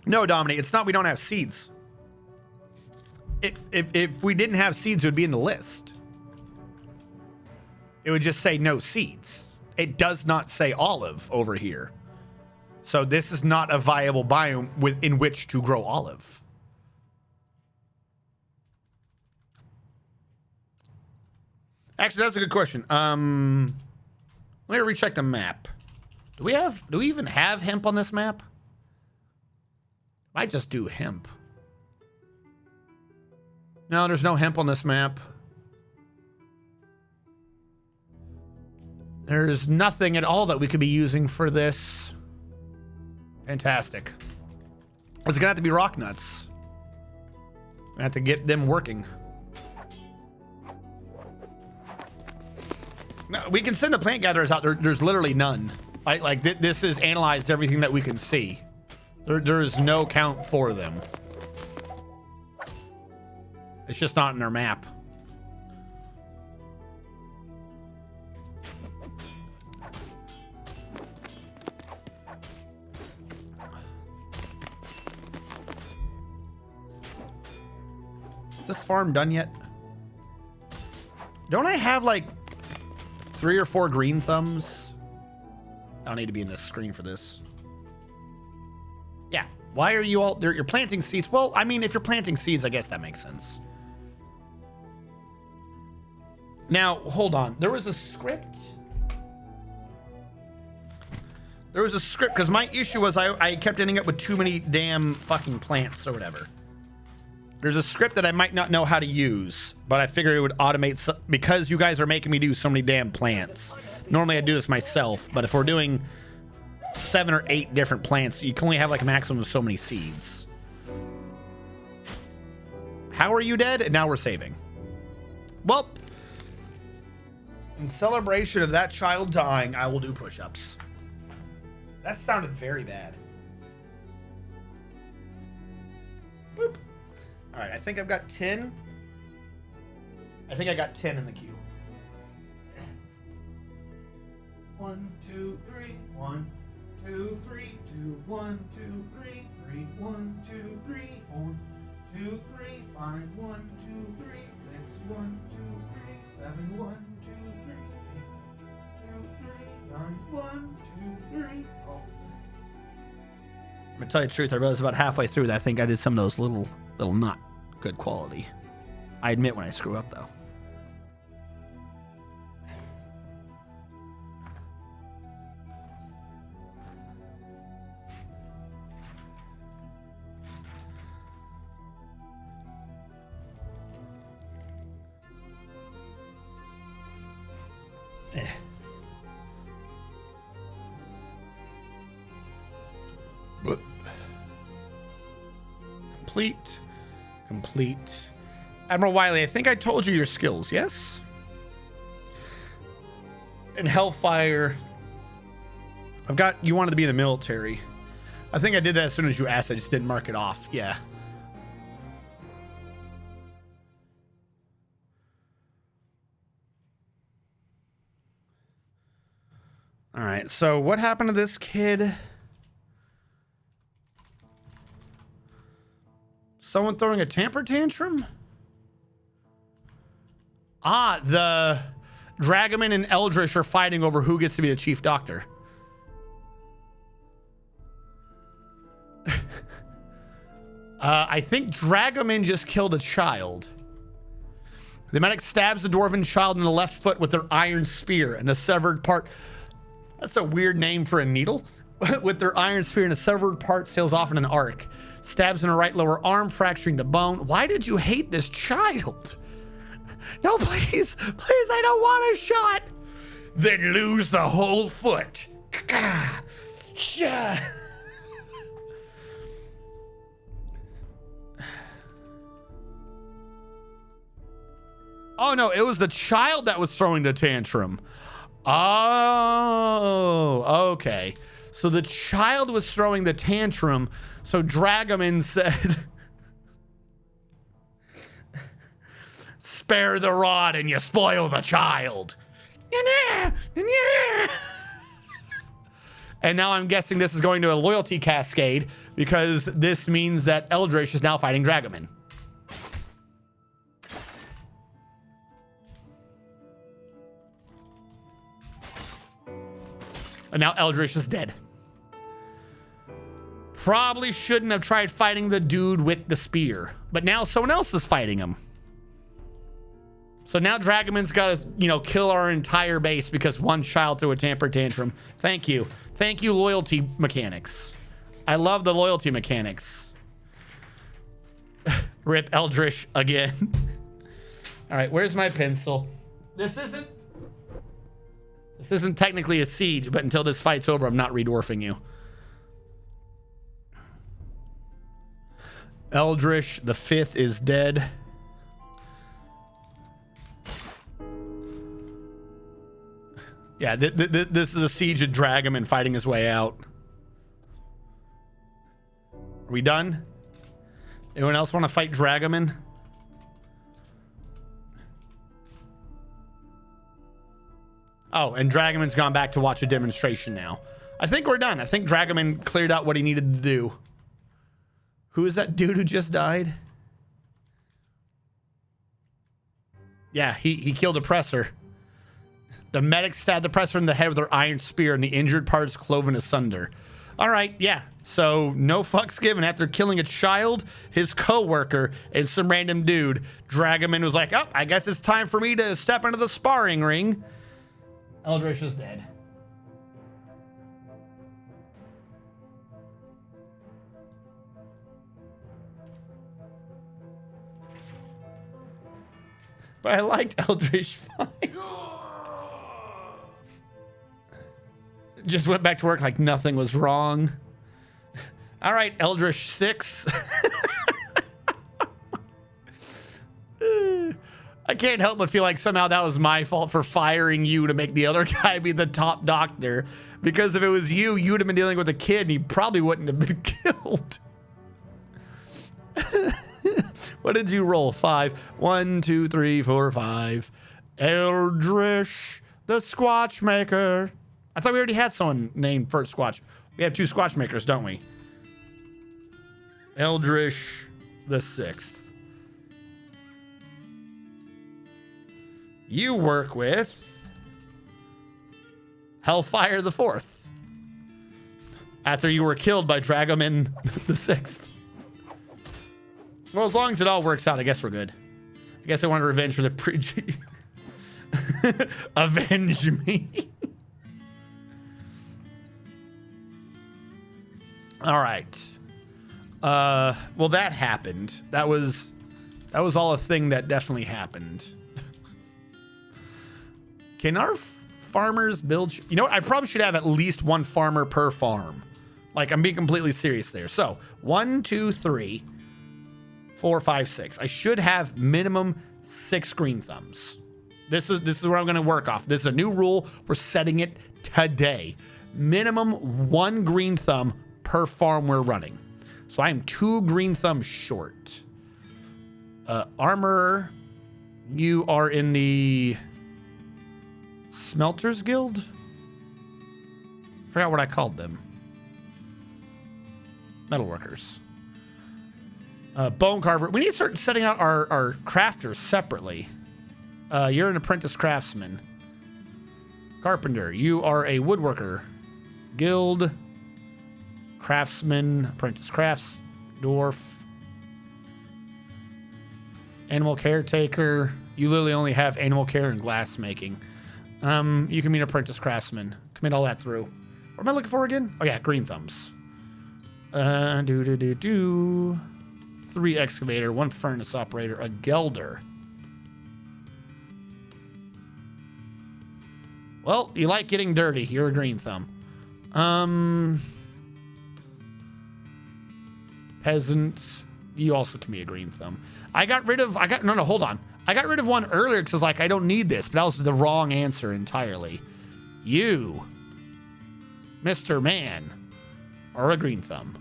No, Dominic, it's not we don't have seeds. If we didn't have seeds, it would be in the list. It would just say no seeds. It does not say olive over here. So this is not a viable biome in which to grow olive. Actually, that's a good question. Let me recheck the map. Do we even have hemp on this map? Might just do hemp. No, there's no hemp on this map. There's nothing at all that we could be using for this. Fantastic. It's gonna have to be rock nuts. We're gonna have to get them working. No, we can send the plant gatherers out there. There's literally none. This is analyzed everything that we can see. There is no count for them. It's just not in their map. Is this farm done yet? Don't I have like 3 or 4 green thumbs? I don't need to be in this screen for this. Yeah. Why are you all... You're planting seeds. Well, I mean, if you're planting seeds, I guess that makes sense. Now, hold on. There was a script. There was a script, because my issue was I kept ending up with too many damn fucking plants or whatever. There's a script that I might not know how to use, but I figured it would automate because you guys are making me do so many damn plants. Normally I do this myself, but if we're doing 7 or 8 different plants, you can only have like a maximum of so many seeds. How are you dead? And now we're saving. Well, in celebration of that child dying, I will do push-ups. That sounded very bad. Boop. All right, I think I've got 10. I think I got 10 in the queue. 1, 2, 3. 1, 2, 3. 2, 1, 2, 3. 3, 1, 2, 3. 4, 2, 3. 5, 1, 2, 3. 6, 1, 2, 3. 7, 1, 2, 3. 8, 2, 3. 9, 1, 2, 3. Oh. I'm gonna tell you the truth. I realized about halfway through that I think I did some of those little not good quality. I admit when I screw up though. Complete. Admiral Wiley, I think I told you your skills, yes? In Hellfire, I've got, you wanted to be in the military. I think I did that as soon as you asked, I just didn't mark it off. Yeah. All right, so what happened to this kid? Someone throwing a temper tantrum? Ah, the Dragoman and Eldritch are fighting over who gets to be the chief doctor. I think Dragoman just killed a child. The medic stabs the dwarven child in the left foot with their iron spear and a severed part. That's a weird name for a needle. With their iron spear and a severed part sails off in an arc. Stabs in her right lower arm, fracturing the bone. Why did you hate this child? No, please, I don't want a shot. Then lose the whole foot. Yeah. Oh no, it was the child that was throwing the tantrum. Oh, okay. So the child was throwing the tantrum. So Dragoman said, spare the rod and you spoil the child. And now I'm guessing this is going to a loyalty cascade because this means that Eldritch is now fighting Dragoman. And now Eldritch is dead. Probably shouldn't have tried fighting the dude with the spear, but now someone else is fighting him. So now Dragoman's got to, kill our entire base because one child threw a temper tantrum. Thank you. Thank you, loyalty mechanics. I love the loyalty mechanics. Rip Eldritch again. All right, where's my pencil? This isn't technically a siege, but until this fight's over, I'm not redwarfing you. Eldritch, the 5th, is dead. Yeah, this is a siege of Dragoman fighting his way out. Are we done? Anyone else want to fight Dragoman? Oh, and Dragoman's gone back to watch a demonstration now. I think we're done. I think Dragoman cleared out what he needed to do. Who is that dude who just died? Yeah, he killed Oppressor. The medic stabbed the Oppressor in the head with their iron spear, and the injured part is cloven asunder. All right, yeah. So no fucks given. After killing a child, his co-worker, and some random dude, Dragoman was like, oh, I guess it's time for me to step into the sparring ring. Eldritch is dead. But I liked Eldritch fine. Just went back to work like nothing was wrong. All right, Eldritch 6. I can't help but feel like somehow that was my fault for firing you to make the other guy be the top doctor. Because if it was you, you'd have been dealing with a kid and he probably wouldn't have been killed. What did you roll? 5. 1, 2, 3, 4, 5. Eldritch, the Squatch Maker. I thought we already had someone named first Squatch. We have 2 Squatch Makers, don't we? Eldritch, the 6th. You work with Hellfire the 4th. After you were killed by Dragoman the 6th. Well, as long as it all works out, I guess we're good. I guess I wanted revenge for the pre-G. Avenge me. All right. Well, that happened. That was all a thing that definitely happened. Can our farmers build? You know what? I probably should have at least 1 farmer per farm. Like, I'm being completely serious there. So 1, 2, 3, 4, 5, 6. I should have minimum 6 green thumbs. This is where I'm going to work off. This is a new rule. We're setting it today. Minimum 1 green thumb per farm we're running. So I am 2 green thumbs short. Armorer, you are in the Smelters Guild? Forgot what I called them. Metalworkers. Bone Carver. We need to start setting out our crafters separately. You're an apprentice craftsman. Carpenter, you are a woodworker. Guild. Craftsman, apprentice crafts, dwarf. Animal caretaker. You literally only have animal care and glass making. You can be an apprentice craftsman. Commit all that through. What am I looking for again? Oh yeah, green thumbs. 3 excavator, 1 furnace operator, a gelder. Well, you like getting dirty. You're a green thumb. Peasant. You also can be a green thumb. Hold on. I got rid of 1 earlier because I was like, I don't need this, but that was the wrong answer entirely. You, Mr. Man, are a green thumb.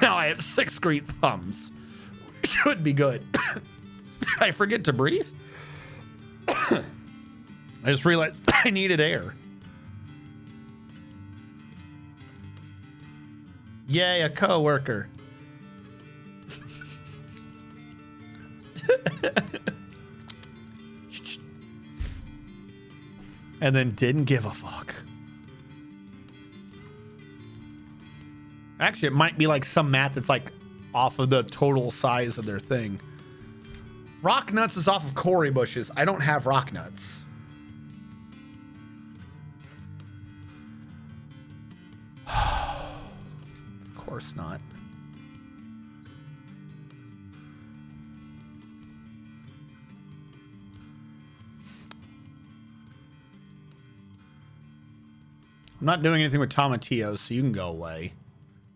Now I have 6 green thumbs. Should be good. I forget to breathe. I just realized I needed air. Yay, a coworker. And then didn't give a fuck. Actually, it might be like some math that's like off of the total size of their thing. Rock nuts is off of Cory bushes. I don't have rock nuts. course not. I'm not doing anything with tomatillos, so you can go away.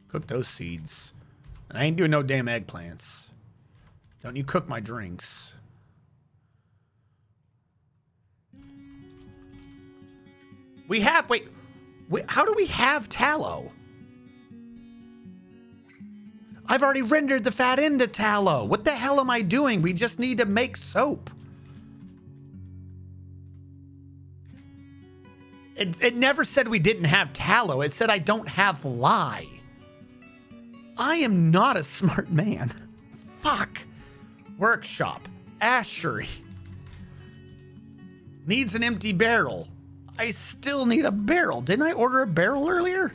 Cook those seeds. And I ain't doing no damn eggplants. Don't you cook my drinks. We have, wait, how do we have tallow? I've already rendered the fat into tallow. What the hell am I doing? We just need to make soap. It never said we didn't have tallow. It said I don't have lye. I am not a smart man. Fuck. Workshop. Ashery. Needs an empty barrel. I still need a barrel. Didn't I order a barrel earlier?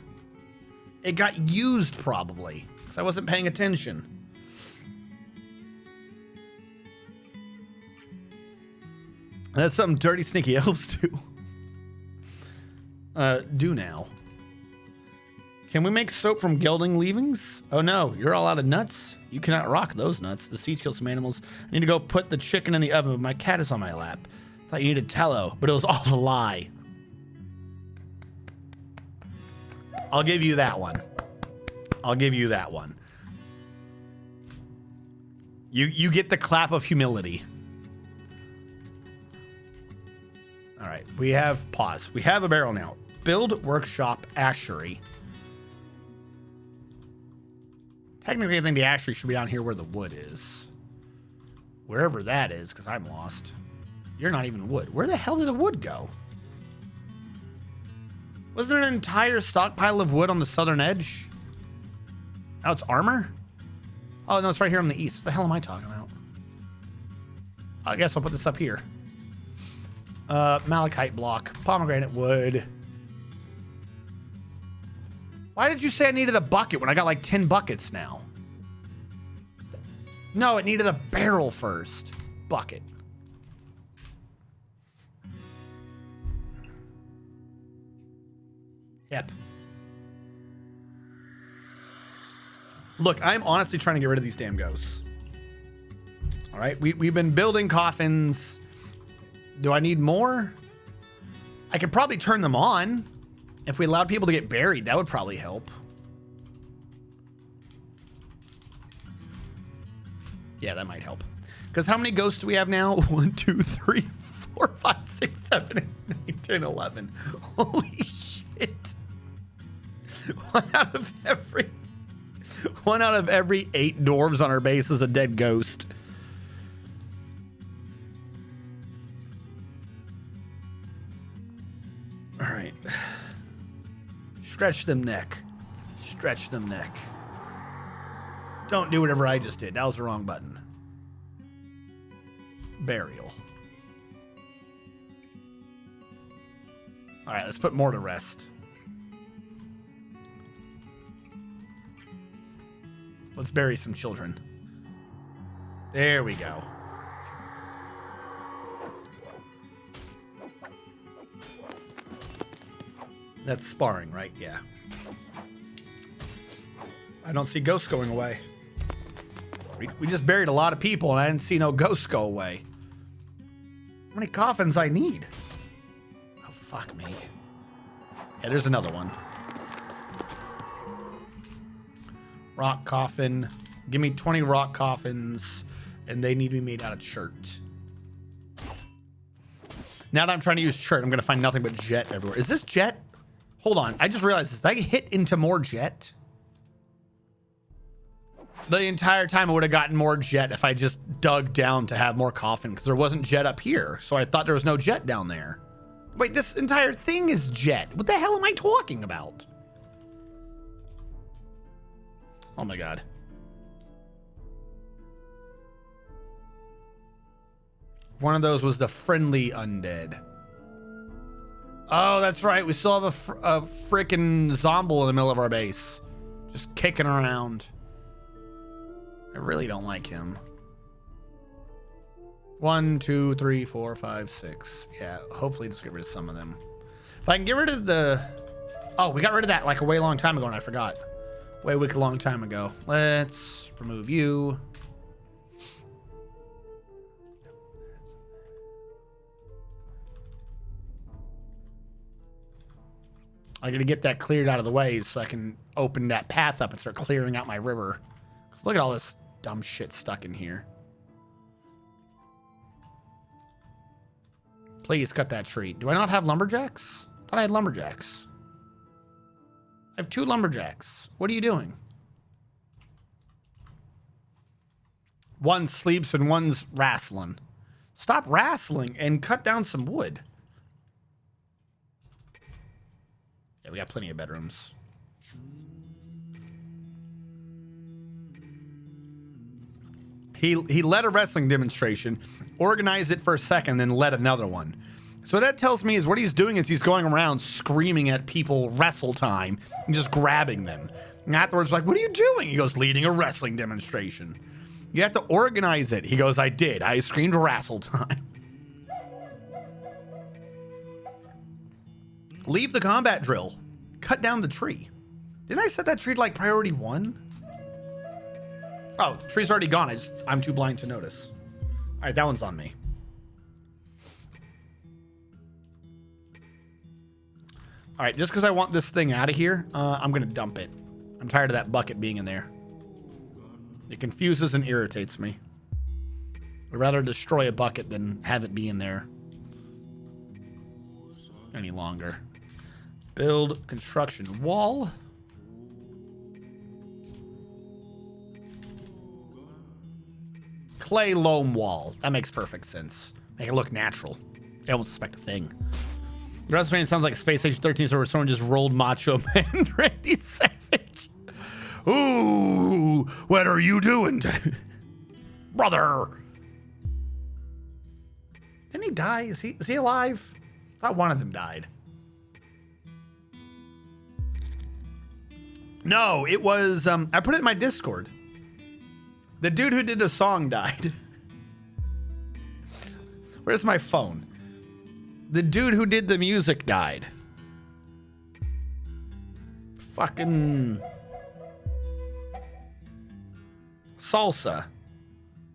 It got used probably because I wasn't paying attention. That's something dirty, sneaky elves do. Do now. Can we make soap from gelding leavings? Oh no, you're all out of nuts. You cannot rock those nuts. The seeds kill some animals. I need to go put the chicken in the oven, but my cat is on my lap. Thought you needed tallow, but it was all a lie. I'll give you that one. I'll give you that one. You get the clap of humility. All right, we have pause. We have a barrel now. Build workshop ashery. Technically, I think the ashery should be down here where the wood is. Wherever that is, because I'm lost. You're not even wood. Where the hell did the wood go? Wasn't there an entire stockpile of wood on the southern edge? Now it's armor? Oh, no, it's right here on the east. What the hell am I talking about? I guess I'll put this up here. Malachite block. Pomegranate wood. Why did you say I needed a bucket when I got like 10 buckets now? No, it needed a barrel first. Bucket. Yep. Look, I'm honestly trying to get rid of these damn ghosts. All right, we've been building coffins. Do I need more? I could probably turn them on. If we allowed people to get buried, that would probably help. Yeah, that might help. Because how many ghosts do we have now? 1, 2, 3, 4, 5, 6, 7, 8, 9, 10, 11. Holy shit. One out of every 8 dwarves on our base is a dead ghost. All right. Stretch them neck. Stretch them neck. Don't do whatever I just did. That was the wrong button. Burial. All right, let's put more to rest. Let's bury some children. There we go. That's sparring, right? Yeah. I don't see ghosts going away. We just buried a lot of people and I didn't see no ghosts go away. How many coffins I need? Oh, fuck me. Yeah, there's another one. Rock coffin. Give me 20 rock coffins and they need to be made out of chert. Now that I'm trying to use chert, I'm going to find nothing but jet everywhere. Is this jet? Hold on. I just realized this. Did I hit into more jet? The entire time I would have gotten more jet if I just dug down to have more coffin because there wasn't jet up here. So I thought there was no jet down there. Wait, this entire thing is jet. What the hell am I talking about? Oh my God. One of those was the friendly undead. Oh, that's right. We still have a freaking zomble in the middle of our base. Just kicking around. I really don't like him. 1, 2, 3, 4, 5, 6. Yeah, hopefully just get rid of some of them. If I can get rid of the... Oh, we got rid of that like a way long time ago and I forgot. Way wicked long time ago. Let's remove you. I gotta get that cleared out of the way so I can open that path up and start clearing out my river. 'Cause look at all this dumb shit stuck in here. Please cut that tree. Do I not have lumberjacks? I thought I had lumberjacks. I have 2 lumberjacks. What are you doing? One sleeps and one's wrestling. Stop wrestling and cut down some wood. Yeah, we got plenty of bedrooms. He led a wrestling demonstration, organized it for a second, then led another one. So what that tells me is what he's doing is he's going around screaming at people wrestle time and just grabbing them. And afterwards, like, what are you doing? He goes, leading a wrestling demonstration. You have to organize it. He goes, I did. I screamed wrestle time. Leave the combat drill. Cut down the tree. Didn't I set that tree to like priority 1? Oh, tree's already gone. I'm too blind to notice. All right, that one's on me. All right, just because I want this thing out of here, I'm going to dump it. I'm tired of that bucket being in there. It confuses and irritates me. I'd rather destroy a bucket than have it be in there any longer. Build construction wall. Clay loam wall. That makes perfect sense. Make it look natural. I won't suspect a thing. The rest of it sounds like Space Age 13 server. Someone just rolled Macho Man Randy Savage. Ooh, what are you doing? Brother. Didn't he die? Is he alive? I thought one of them died. No, it was, I put it in my Discord. The dude who did the song died. Where's my phone? The dude who did the music died. Fucking salsa.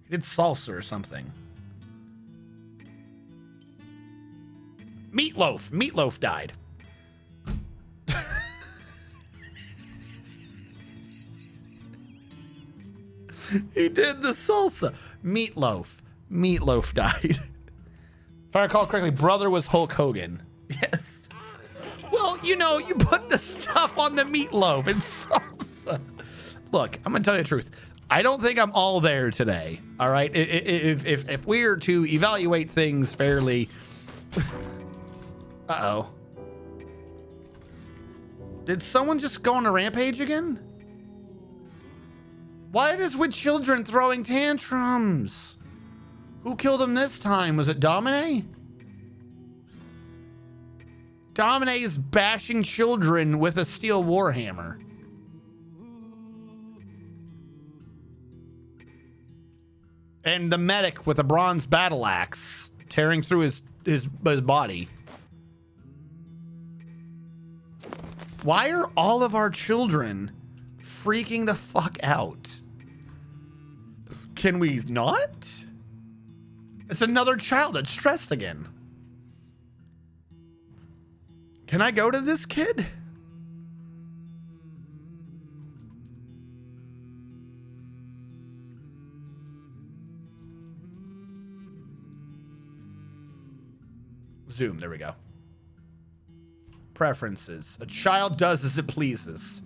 He did salsa or something. Meatloaf. Meatloaf died. He did the salsa. Meatloaf. Meatloaf died. If I recall correctly, brother was Hulk Hogan. Yes. Well, you know, you put the stuff on the meatloaf and salsa. Look, I'm gonna tell you the truth. I don't think I'm all there today. All right. If we are to evaluate things fairly. Uh-oh. Did someone just go on a rampage again? What is with children throwing tantrums? Who killed him this time? Was it Domine? Domine is bashing children with a steel warhammer. And the medic with a bronze battle axe tearing through his body. Why are all of our children freaking the fuck out? Can we not? It's another child that's stressed again. Can I go to this kid? Zoom, there we go. Preferences. A child does as it pleases.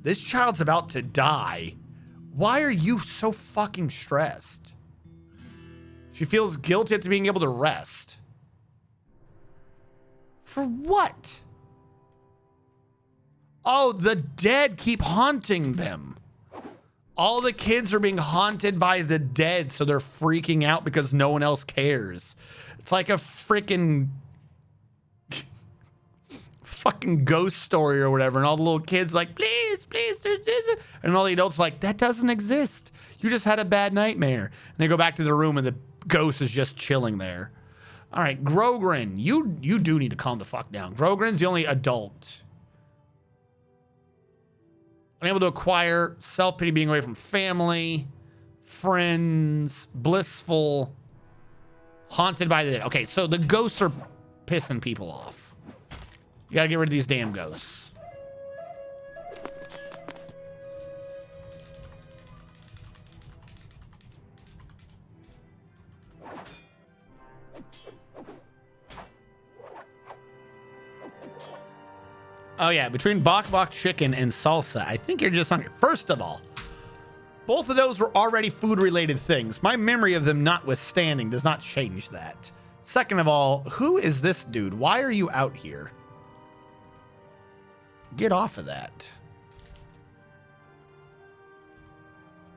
This child's about to die. Why are you so fucking stressed? She feels guilty at being able to rest. For what? Oh, the dead keep haunting them. All the kids are being haunted by the dead, so they're freaking out because no one else cares. It's like a freaking fucking ghost story or whatever, and all the little kids like, please, please, there's this, and all the adults like, that doesn't exist. You just had a bad nightmare. And they go back to the room and the ghost is just chilling there. All right, Grogrin, you do need to calm the fuck down. Grogrin's the only adult. Unable to acquire, self-pity, being away from family, friends, blissful, haunted by the dead. Okay, so the ghosts are pissing people off. You gotta get rid of these damn ghosts. Oh yeah, between bok bok chicken and salsa, I think you're just hungry. First of all, both of those were already food-related things. My memory of them notwithstanding does not change that. Second of all, who is this dude? Why are you out here? Get off of that.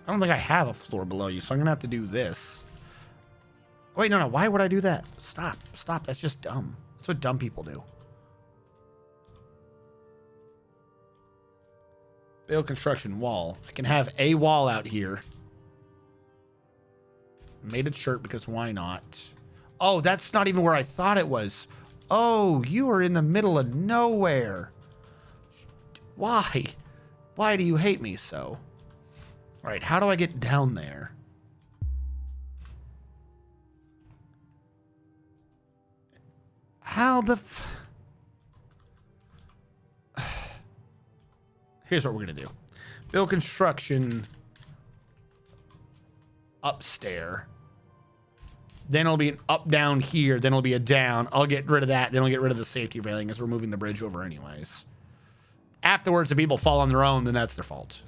I don't think I have a floor below you, so I'm gonna have to do this. Wait, no. Why would I do that? Stop. That's just dumb. That's what dumb people do. Build construction wall. I can have a wall out here. Made it shirt because why not? Oh, that's not even where I thought it was. Oh, you are in the middle of nowhere. Why? Why do you hate me so? All right, how do I get down there? How the Here's what we're going to do. Build construction upstairs. Then it'll be an up down here. Then it'll be a down. I'll get rid of that. Then I'll get rid of the safety railing as we're moving the bridge over anyways. Afterwards, if people fall on their own, then that's their fault.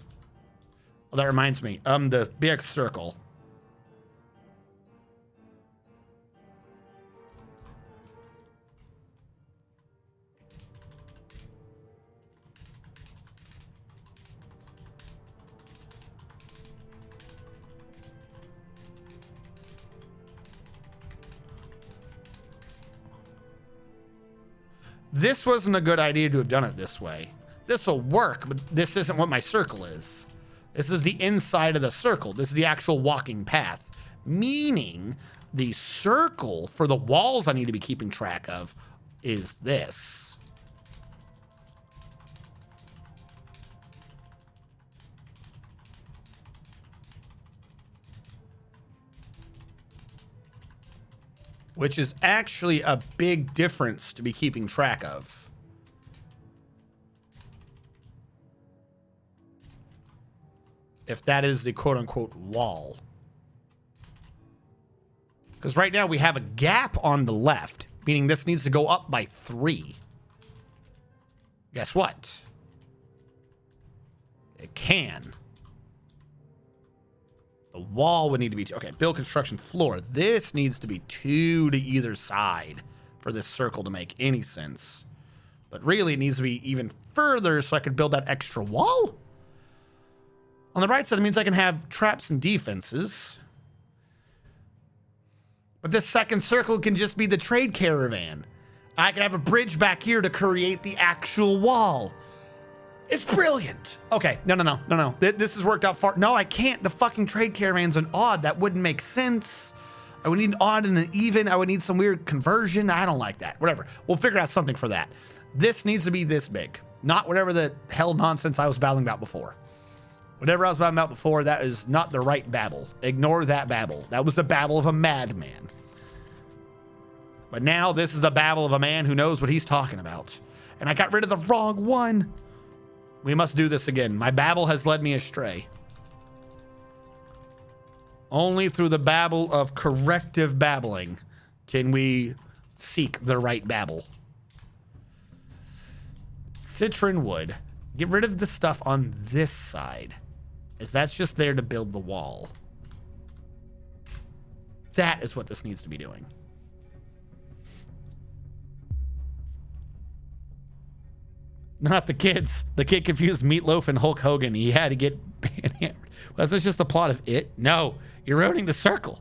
Well, that reminds me. The big circle. This wasn't a good idea to have done it this way. This will work, but this isn't what my circle is. This is the inside of the circle. This is the actual walking path. Meaning the circle for the walls I need to be keeping track of is this. Which is actually a big difference to be keeping track of. If that is the quote-unquote wall. Because right now we have a gap on the left, meaning this needs to go up by 3. Guess what? It can. The wall would need to be 2. Okay, build construction floor. This needs to be 2 to either side for this circle to make any sense. But really, it needs to be even further so I could build that extra wall. On the right side, it means I can have traps and defenses. But this second circle can just be the trade caravan. I can have a bridge back here to create the actual wall. It's brilliant. Okay, no. This has worked out far. No, I can't. The fucking trade caravan's an odd. That wouldn't make sense. I would need an odd and an even. I would need some weird conversion. I don't like that. Whatever. We'll figure out something for that. This needs to be this big. Not whatever the hell nonsense I was babbling about before. Whatever I was babbling about before, that is not the right babble. Ignore that babble. That was the babble of a madman. But now this is the babble of a man who knows what he's talking about. And I got rid of the wrong one. We must do this again. My babble has led me astray. Only through the babble of corrective babbling can we seek the right babble. Citron wood. Get rid of the stuff on this side, as that's just there to build the wall. That is what this needs to be doing. Not the kids. The kid confused Meatloaf and Hulk Hogan. He had to get hammered. Was this just a plot of It? No, you're ruining the circle.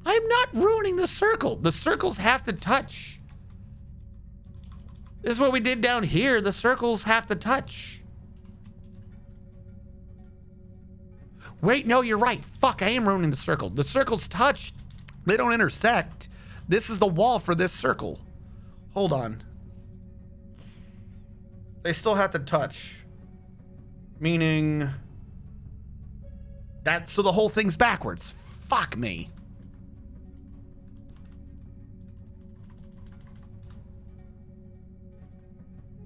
I'm not ruining the circle. The circles have to touch. This is what we did down here. The circles have to touch. Wait, no, you're right. Fuck, I am ruining the circle. The circles touch. They don't intersect. This is the wall for this circle. Hold on. They still have to touch. Meaning that, so the whole thing's backwards. Fuck me.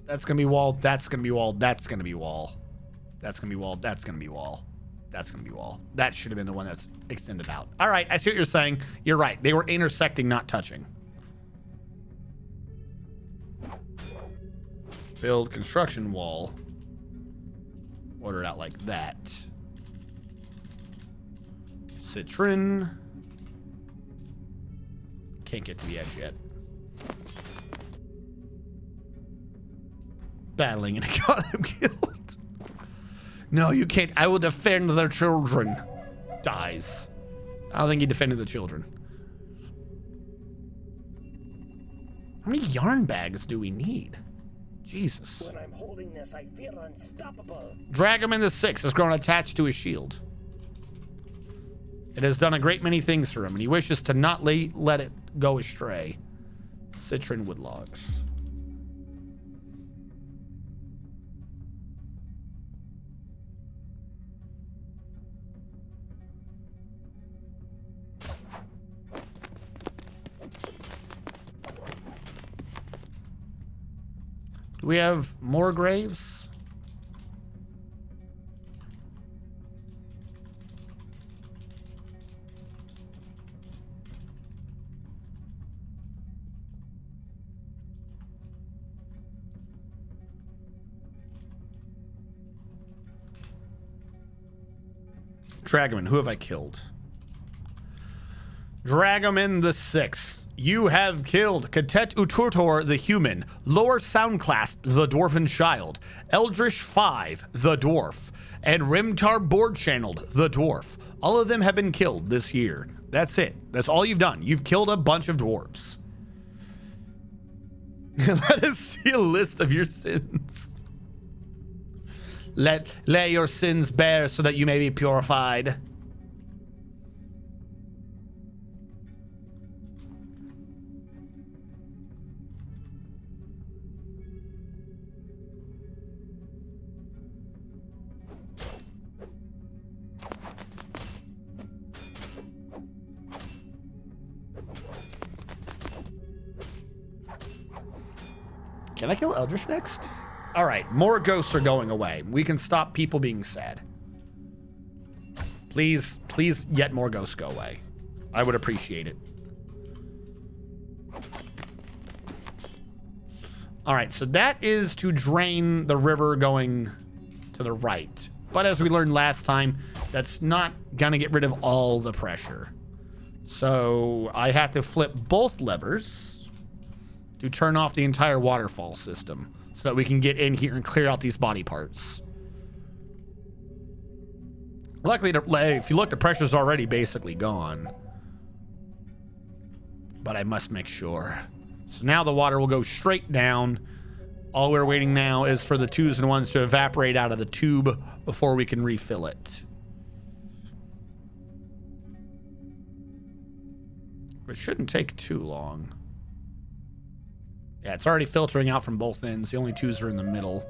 That's gonna be wall. That's gonna be wall. That's gonna be wall. That's gonna be wall. That's gonna be wall. That's gonna be wall. That should have been the one that's extended out. All right, I see what you're saying. You're right. They were intersecting, not touching. Build construction wall. Order it out like that. Citron. Can't get to the edge yet. Battling and it got him killed. No, you can't. I will defend their children. Dies. I don't think he defended the children. How many yarn bags do we need? Jesus. When I'm holding this, I feel unstoppable. Drag him in the 6 has grown attached to his shield. It has done a great many things for him, and he wishes to not let it go astray. Citron wood logs. Do we have more graves? Dragoman, who have I killed? Dragoman the 6th. You have killed Katet Uturtor the human, lower sound class the dwarven child, Eldritch 5 the dwarf, and Rimtar board channeled the dwarf. All of them have been killed this year. That's it. That's all you've done. You've killed a bunch of dwarves. Let us see a list of your sins. Lay your sins bare so that you may be purified. Can I kill Eldritch next? All right, more ghosts are going away. We can stop people being sad. Please, please, yet more ghosts go away. I would appreciate it. All right, so that is to drain the river going to the right. But as we learned last time, that's not gonna get rid of all the pressure. So I have to flip both levers to turn off the entire waterfall system so that we can get in here and clear out these body parts. Luckily, if you look, the pressure's already basically gone. But I must make sure. So now the water will go straight down. All we're waiting now is for the 2s and 1s to evaporate out of the tube before we can refill it. It shouldn't take too long. Yeah, it's already filtering out from both ends. The only 2s are in the middle.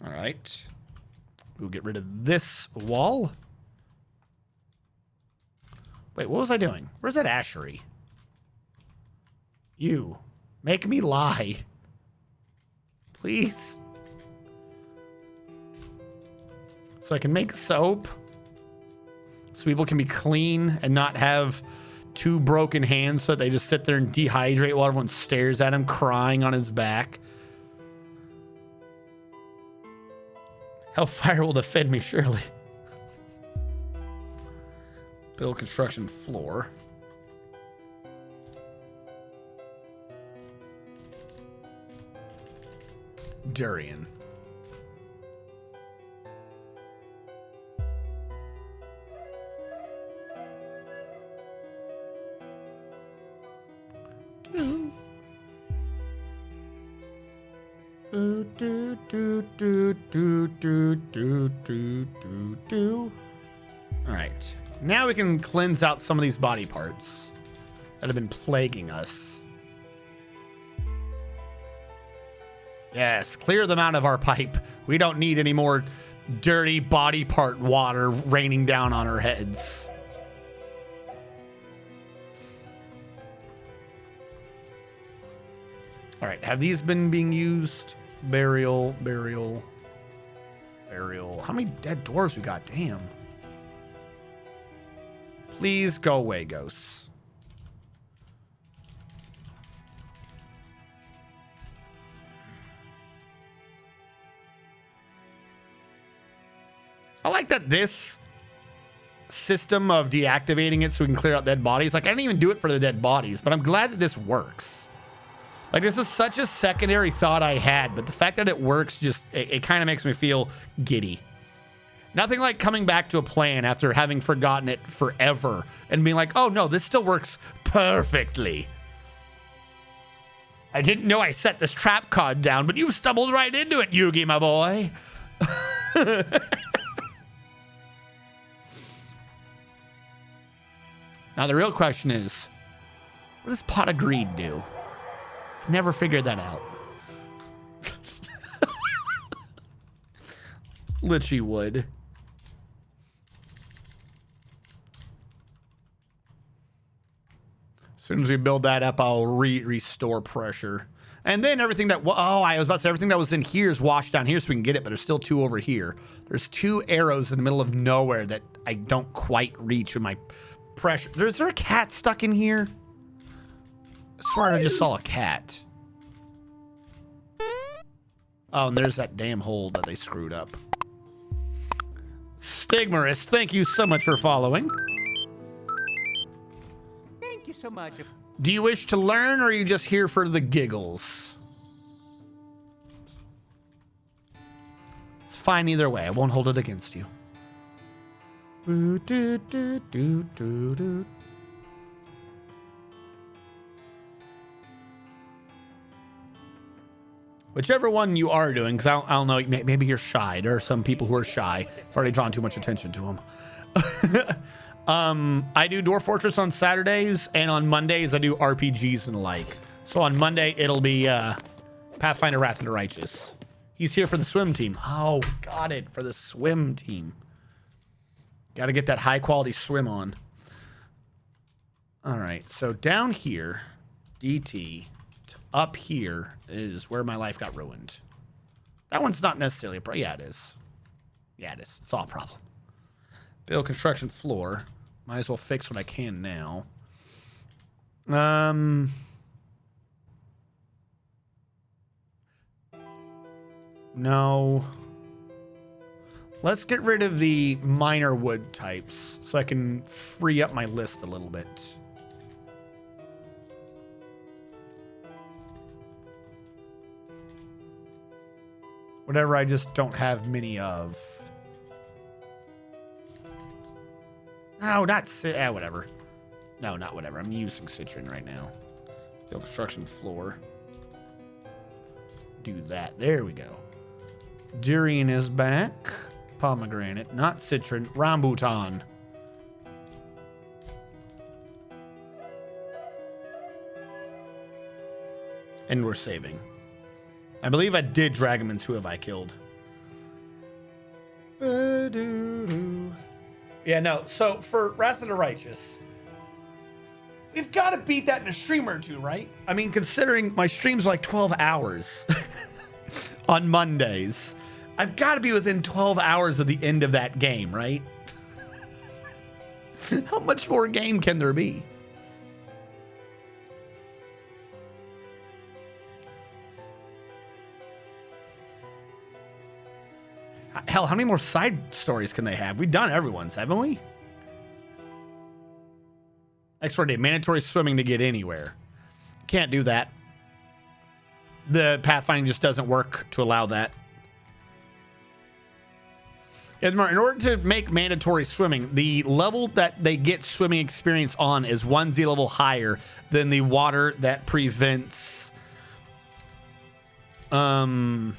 All right. We'll get rid of this wall. Wait, what was I doing? Where's that ashery? You. Make me lie. Please. So I can make soap. So people can be clean and not have 2 broken hands so they just sit there and dehydrate while everyone stares at him crying on his back. Hellfire will defend me, surely. Build construction floor. Durian. All right, now we can cleanse out some of these body parts. that have been plaguing us. Yes, clear them out of our pipe. We don't need any more dirty body part water raining down on our heads. All right, have these been being used? Burial, burial, burial. How many dead dwarves we got? Damn. Please go away, ghosts. I like that this system of deactivating it so we can clear out dead bodies. Like, I didn't even do it for the dead bodies, but I'm glad that this works. Like, this is such a secondary thought I had, but the fact that it works just, it kind of makes me feel giddy. Nothing like coming back to a plan after having forgotten it forever and being like, oh no, this still works perfectly. I didn't know I set this trap card down, but you stumbled right into it, Yugi, my boy. Now, the real question is, what does Pot of Greed do? Never figured that out. Litchi wood. As soon as we build that up, I'll restore pressure. And then everything that, I was about to say everything that was in here is washed down here so we can get it, but there's still 2 over here. There's 2 arrows in the middle of nowhere that I don't quite reach with my pressure. Is there a cat stuck in here? I swear I just saw a cat. Oh, and there's that damn hole that they screwed up. Stigmarist, thank you so much for following. Thank you so much. Do you wish to learn, or are you just here for the giggles? It's fine either way. I won't hold it against you. Whichever one you are doing, because I don't know, maybe you're shy. There are some people who are shy. I've already drawn too much attention to them. I do Dwarf Fortress on Saturdays, and on Mondays I do RPGs and the like. So on Monday it'll be Pathfinder Wrath of the Righteous. He's here for the swim team. Oh, got it, for the swim team. Got to get that high quality swim on. All right, so down here, DT, to up here is where my life got ruined. That one's not necessarily a problem. Yeah, it is. Yeah, it is. It's all a problem. Build construction floor. Might as well fix what I can now. No. Let's get rid of the minor wood types so I can free up my list a little bit. Whatever I just don't have many of. Oh, not whatever. No, not whatever. I'm using citron right now. Build construction floor. Do that. There we go. Durian is back. Pomegranate, not citron. Rambutan. And we're saving. I believe I did drag him into who have I killed. Yeah, no. So for Wrath of the Righteous, we've got to beat that in a stream or two, right? I mean, considering my streams are like 12 hours on Mondays, I've got to be within 12 hours of the end of that game, right? How much more game can there be? Hell, how many more side stories can they have? We've done everyone's, haven't we? Expert day, mandatory swimming to get anywhere. Can't do that. The pathfinding just doesn't work to allow that. In order to make mandatory swimming, the level that they get swimming experience on is 1Z level higher than the water that prevents pathfinding.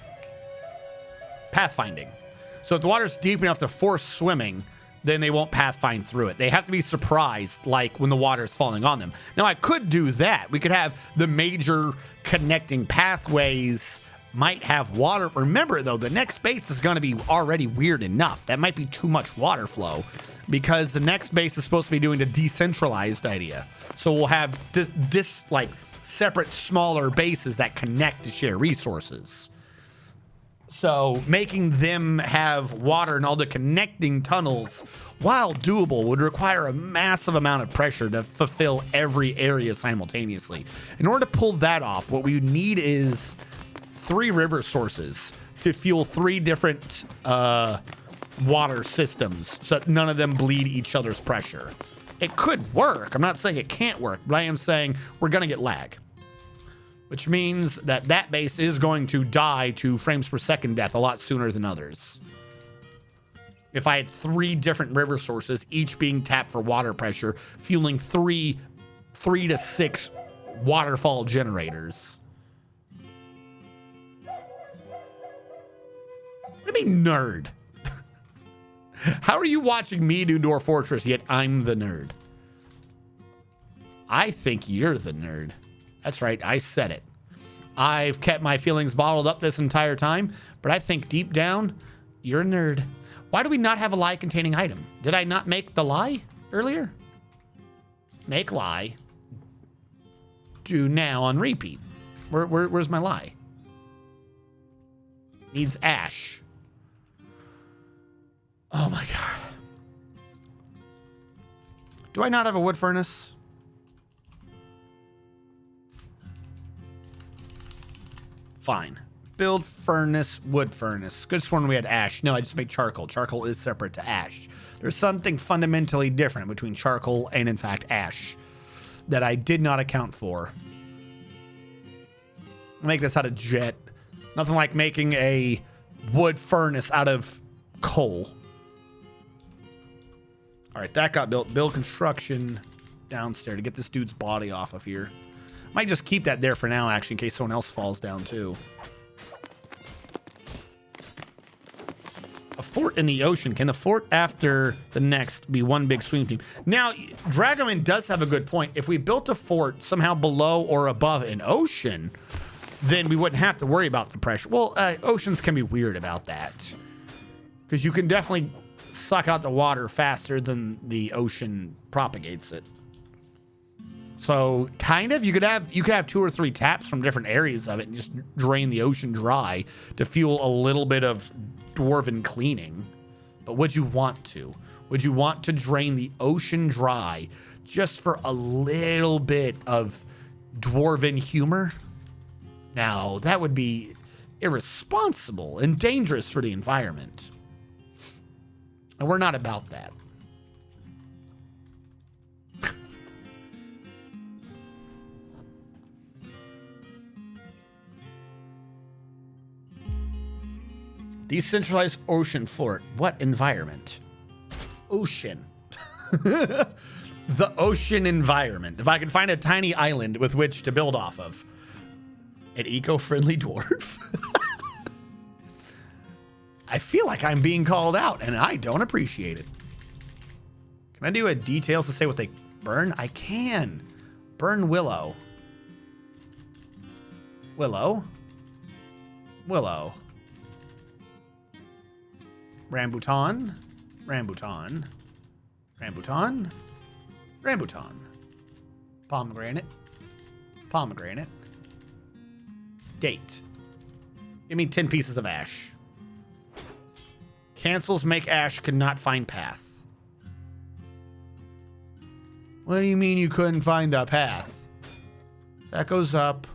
So if the water's deep enough to force swimming, then they won't pathfind through it. They have to be surprised, like when the water is falling on them. Now, I could do that. We could have the major connecting pathways might have water. Remember, though, the next base is going to be already weird enough. That might be too much water flow because the next base is supposed to be doing the decentralized idea. So we'll have this like separate, smaller bases that connect to share resources. So making them have water in all the connecting tunnels, while doable, would require a massive amount of pressure to fulfill every area simultaneously. In order to pull that off, what we need is 3 river sources to fuel 3 different water systems so that none of them bleed each other's pressure. It could work. I'm not saying it can't work, but I am saying we're going to get lag. Which means that that base is going to die to frames per second death a lot sooner than others. If I had 3 different river sources, each being tapped for water pressure, fueling 3 to 6 waterfall generators. What do you mean, nerd? How are you watching me do Dwarf Fortress, yet I'm the nerd? I think you're the nerd. That's right, I said it. I've kept my feelings bottled up this entire time, but I think deep down, you're a nerd. Why do we not have a lie containing item? Did I not make the lie earlier? Make lie. Do now on repeat. Where's my lie? Needs ash. Oh my god. Do I not have a wood furnace? Fine. Build furnace, wood furnace. Good one we had ash. No, I just made charcoal. Charcoal is separate to ash. There's something fundamentally different between charcoal and, in fact, ash that I did not account for. I'll make this out of jet. Nothing like making a wood furnace out of coal. All right, that got built. Build construction downstairs to get this dude's body off of here. Might just keep that there for now, actually, in case someone else falls down, too. A fort in the ocean. Can the fort after the next be one big stream team? Now, Dragoman does have a good point. If we built a fort somehow below or above an ocean, then we wouldn't have to worry about the pressure. Well, oceans can be weird about that. Because you can definitely suck out the water faster than the ocean propagates it. So kind of, you could have 2 or 3 taps from different areas of it and just drain the ocean dry to fuel a little bit of dwarven cleaning. But would you want to? Would you want to drain the ocean dry just for a little bit of dwarven humor? Now, that would be irresponsible and dangerous for the environment. And we're not about that. Decentralized ocean fort. What environment? Ocean. The ocean environment. If I could find a tiny island with which to build off of. An eco-friendly dwarf? I feel like I'm being called out, and I don't appreciate it. Can I do a details to say what they burn? I can. Burn willow. Willow. Willow. Rambutan, rambutan, rambutan, rambutan, pomegranate, pomegranate, date. Give me 10 pieces of ash. Cancels make ash could not find path. What do you mean you couldn't find the path? That goes up.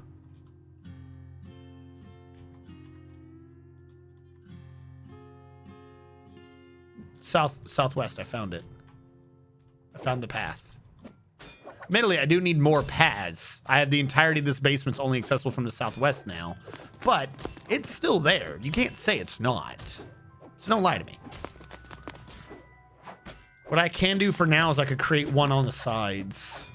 Southwest, I found it. I found the path. Admittedly, I do need more paths. I have the entirety of this basement's only accessible from the southwest now, but it's still there. You can't say it's not. So don't lie to me. What I can do for now is I could create one on the sides.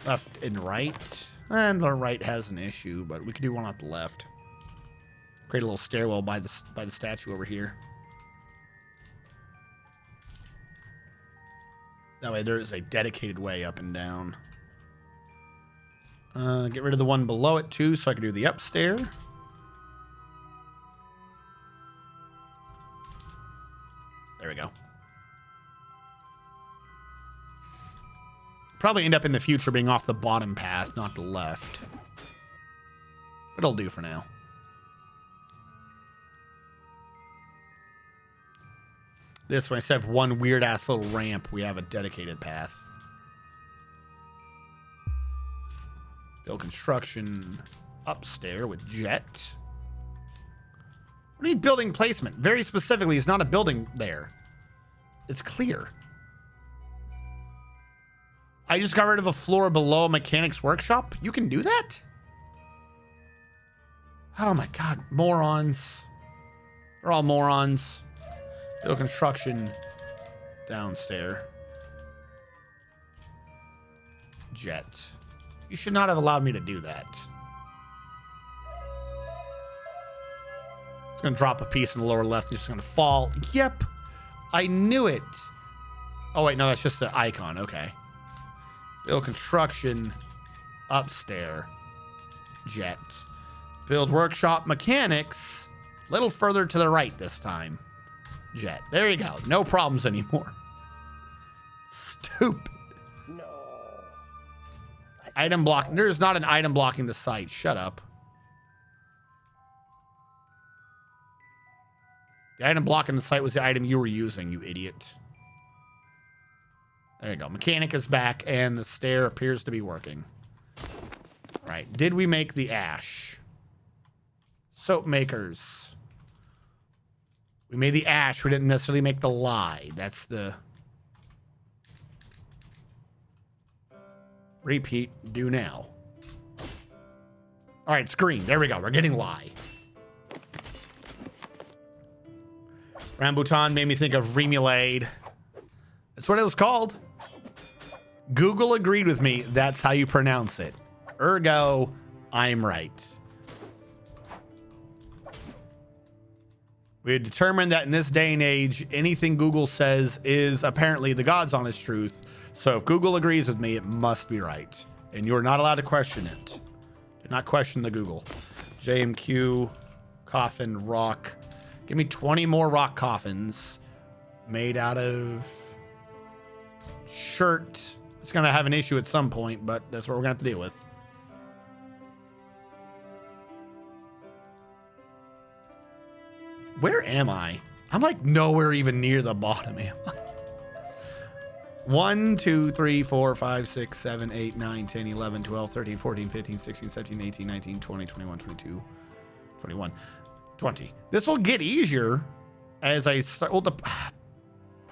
Left and right. And the right has an issue, but we could do one off the left. Create a little stairwell by the statue over here. That way there is a dedicated way up and down. Get rid of the one below it too, so I can do the upstairs. There we go. Probably end up in the future being off the bottom path, not the left. But it'll do for now. This one, instead of one weird ass little ramp, we have a dedicated path. Build construction upstairs with jet. We need building placement. Very specifically, it's not a building there. It's clear. I just got rid of a floor below a mechanic's workshop. You can do that? Oh my god, morons. They're all morons. Build construction downstairs. Jet. You should not have allowed me to do that. It's going to drop a piece in the lower left. It's just going to fall. Yep. I knew it. Oh, wait. No, that's just the icon. Okay. Build construction upstairs. Jet. Build workshop mechanics. A little further to the right this time. Jet. There you go. No problems anymore. Stupid. No. Item block. There's not an item blocking the site. Shut up. The item blocking the site was the item you were using, you idiot. There you go. Mechanic is back, and the stair appears to be working. All right. Did we make the ash? Soap makers. We made the ash. We didn't necessarily make the lye. That's the... Repeat. Do now. All right. Screen. There we go. We're getting lye. Rambutan made me think of Remulade. That's what it was called. Google agreed with me. That's how you pronounce it. Ergo, I'm right. We had determined that in this day and age, anything Google says is apparently the God's honest truth. So if Google agrees with me, it must be right. And you're not allowed to question it. Do not question the Google. JMQ, coffin, rock. Give me 20 more rock coffins made out of shirt. It's going to have an issue at some point, but that's what we're going to have to deal with. Where am I? I'm like nowhere even near the bottom, am I? 1, 2, 3, 4, 5, 6, 7, 8, 9, 10, 11, 12, 13, 14, 15, 16, 17, 18, 19, 20, 21, 22, 21. 20. This will get easier as I start. Well, part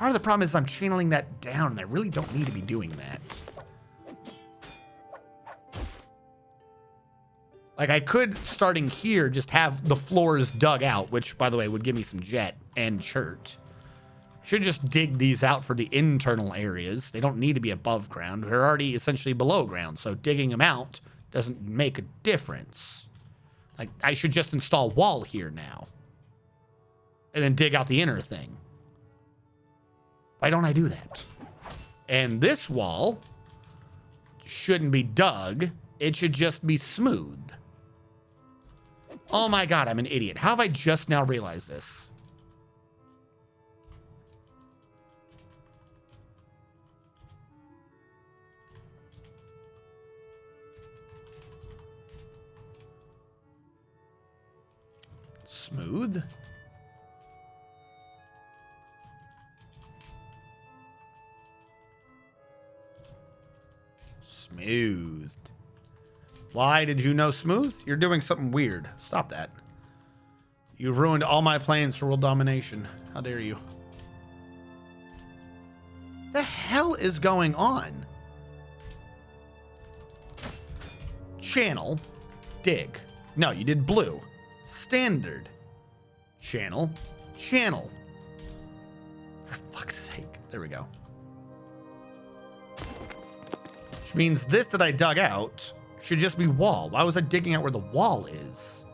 of the problem is I'm channeling that down, and I really don't need to be doing that. Like, I could, starting here, just have the floors dug out, which, by the way, would give me some jet and chert. Should just dig these out for the internal areas. They don't need to be above ground. They're already essentially below ground, so digging them out doesn't make a difference. Like, I should just install wall here now. And then dig out the inner thing. Why don't I do that? And this wall shouldn't be dug. It should just be smooth. Oh my god, I'm an idiot. How have I just now realized this? Smooth. Smooth. Why did you know smooth? You're doing something weird. Stop that. You've ruined all my plans for world domination. How dare you? The hell is going on? Channel. Dig. No, you did blue. Standard. Channel. Channel. For fuck's sake. There we go. Which means this that I dug out should just be wall. Why was I digging out where the wall is?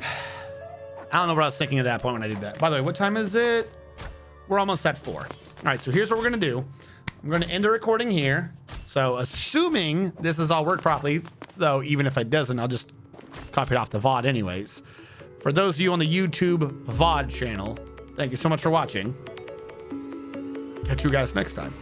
I don't know what I was thinking at that point when I did that. By the way, what time is it? We're almost at 4. All right, so here's what we're going to do. I'm going to end the recording here. So assuming this has all worked properly, though, even if it doesn't, I'll just copy it off the VOD anyways. For those of you on the YouTube VOD channel, thank you so much for watching. Catch you guys next time.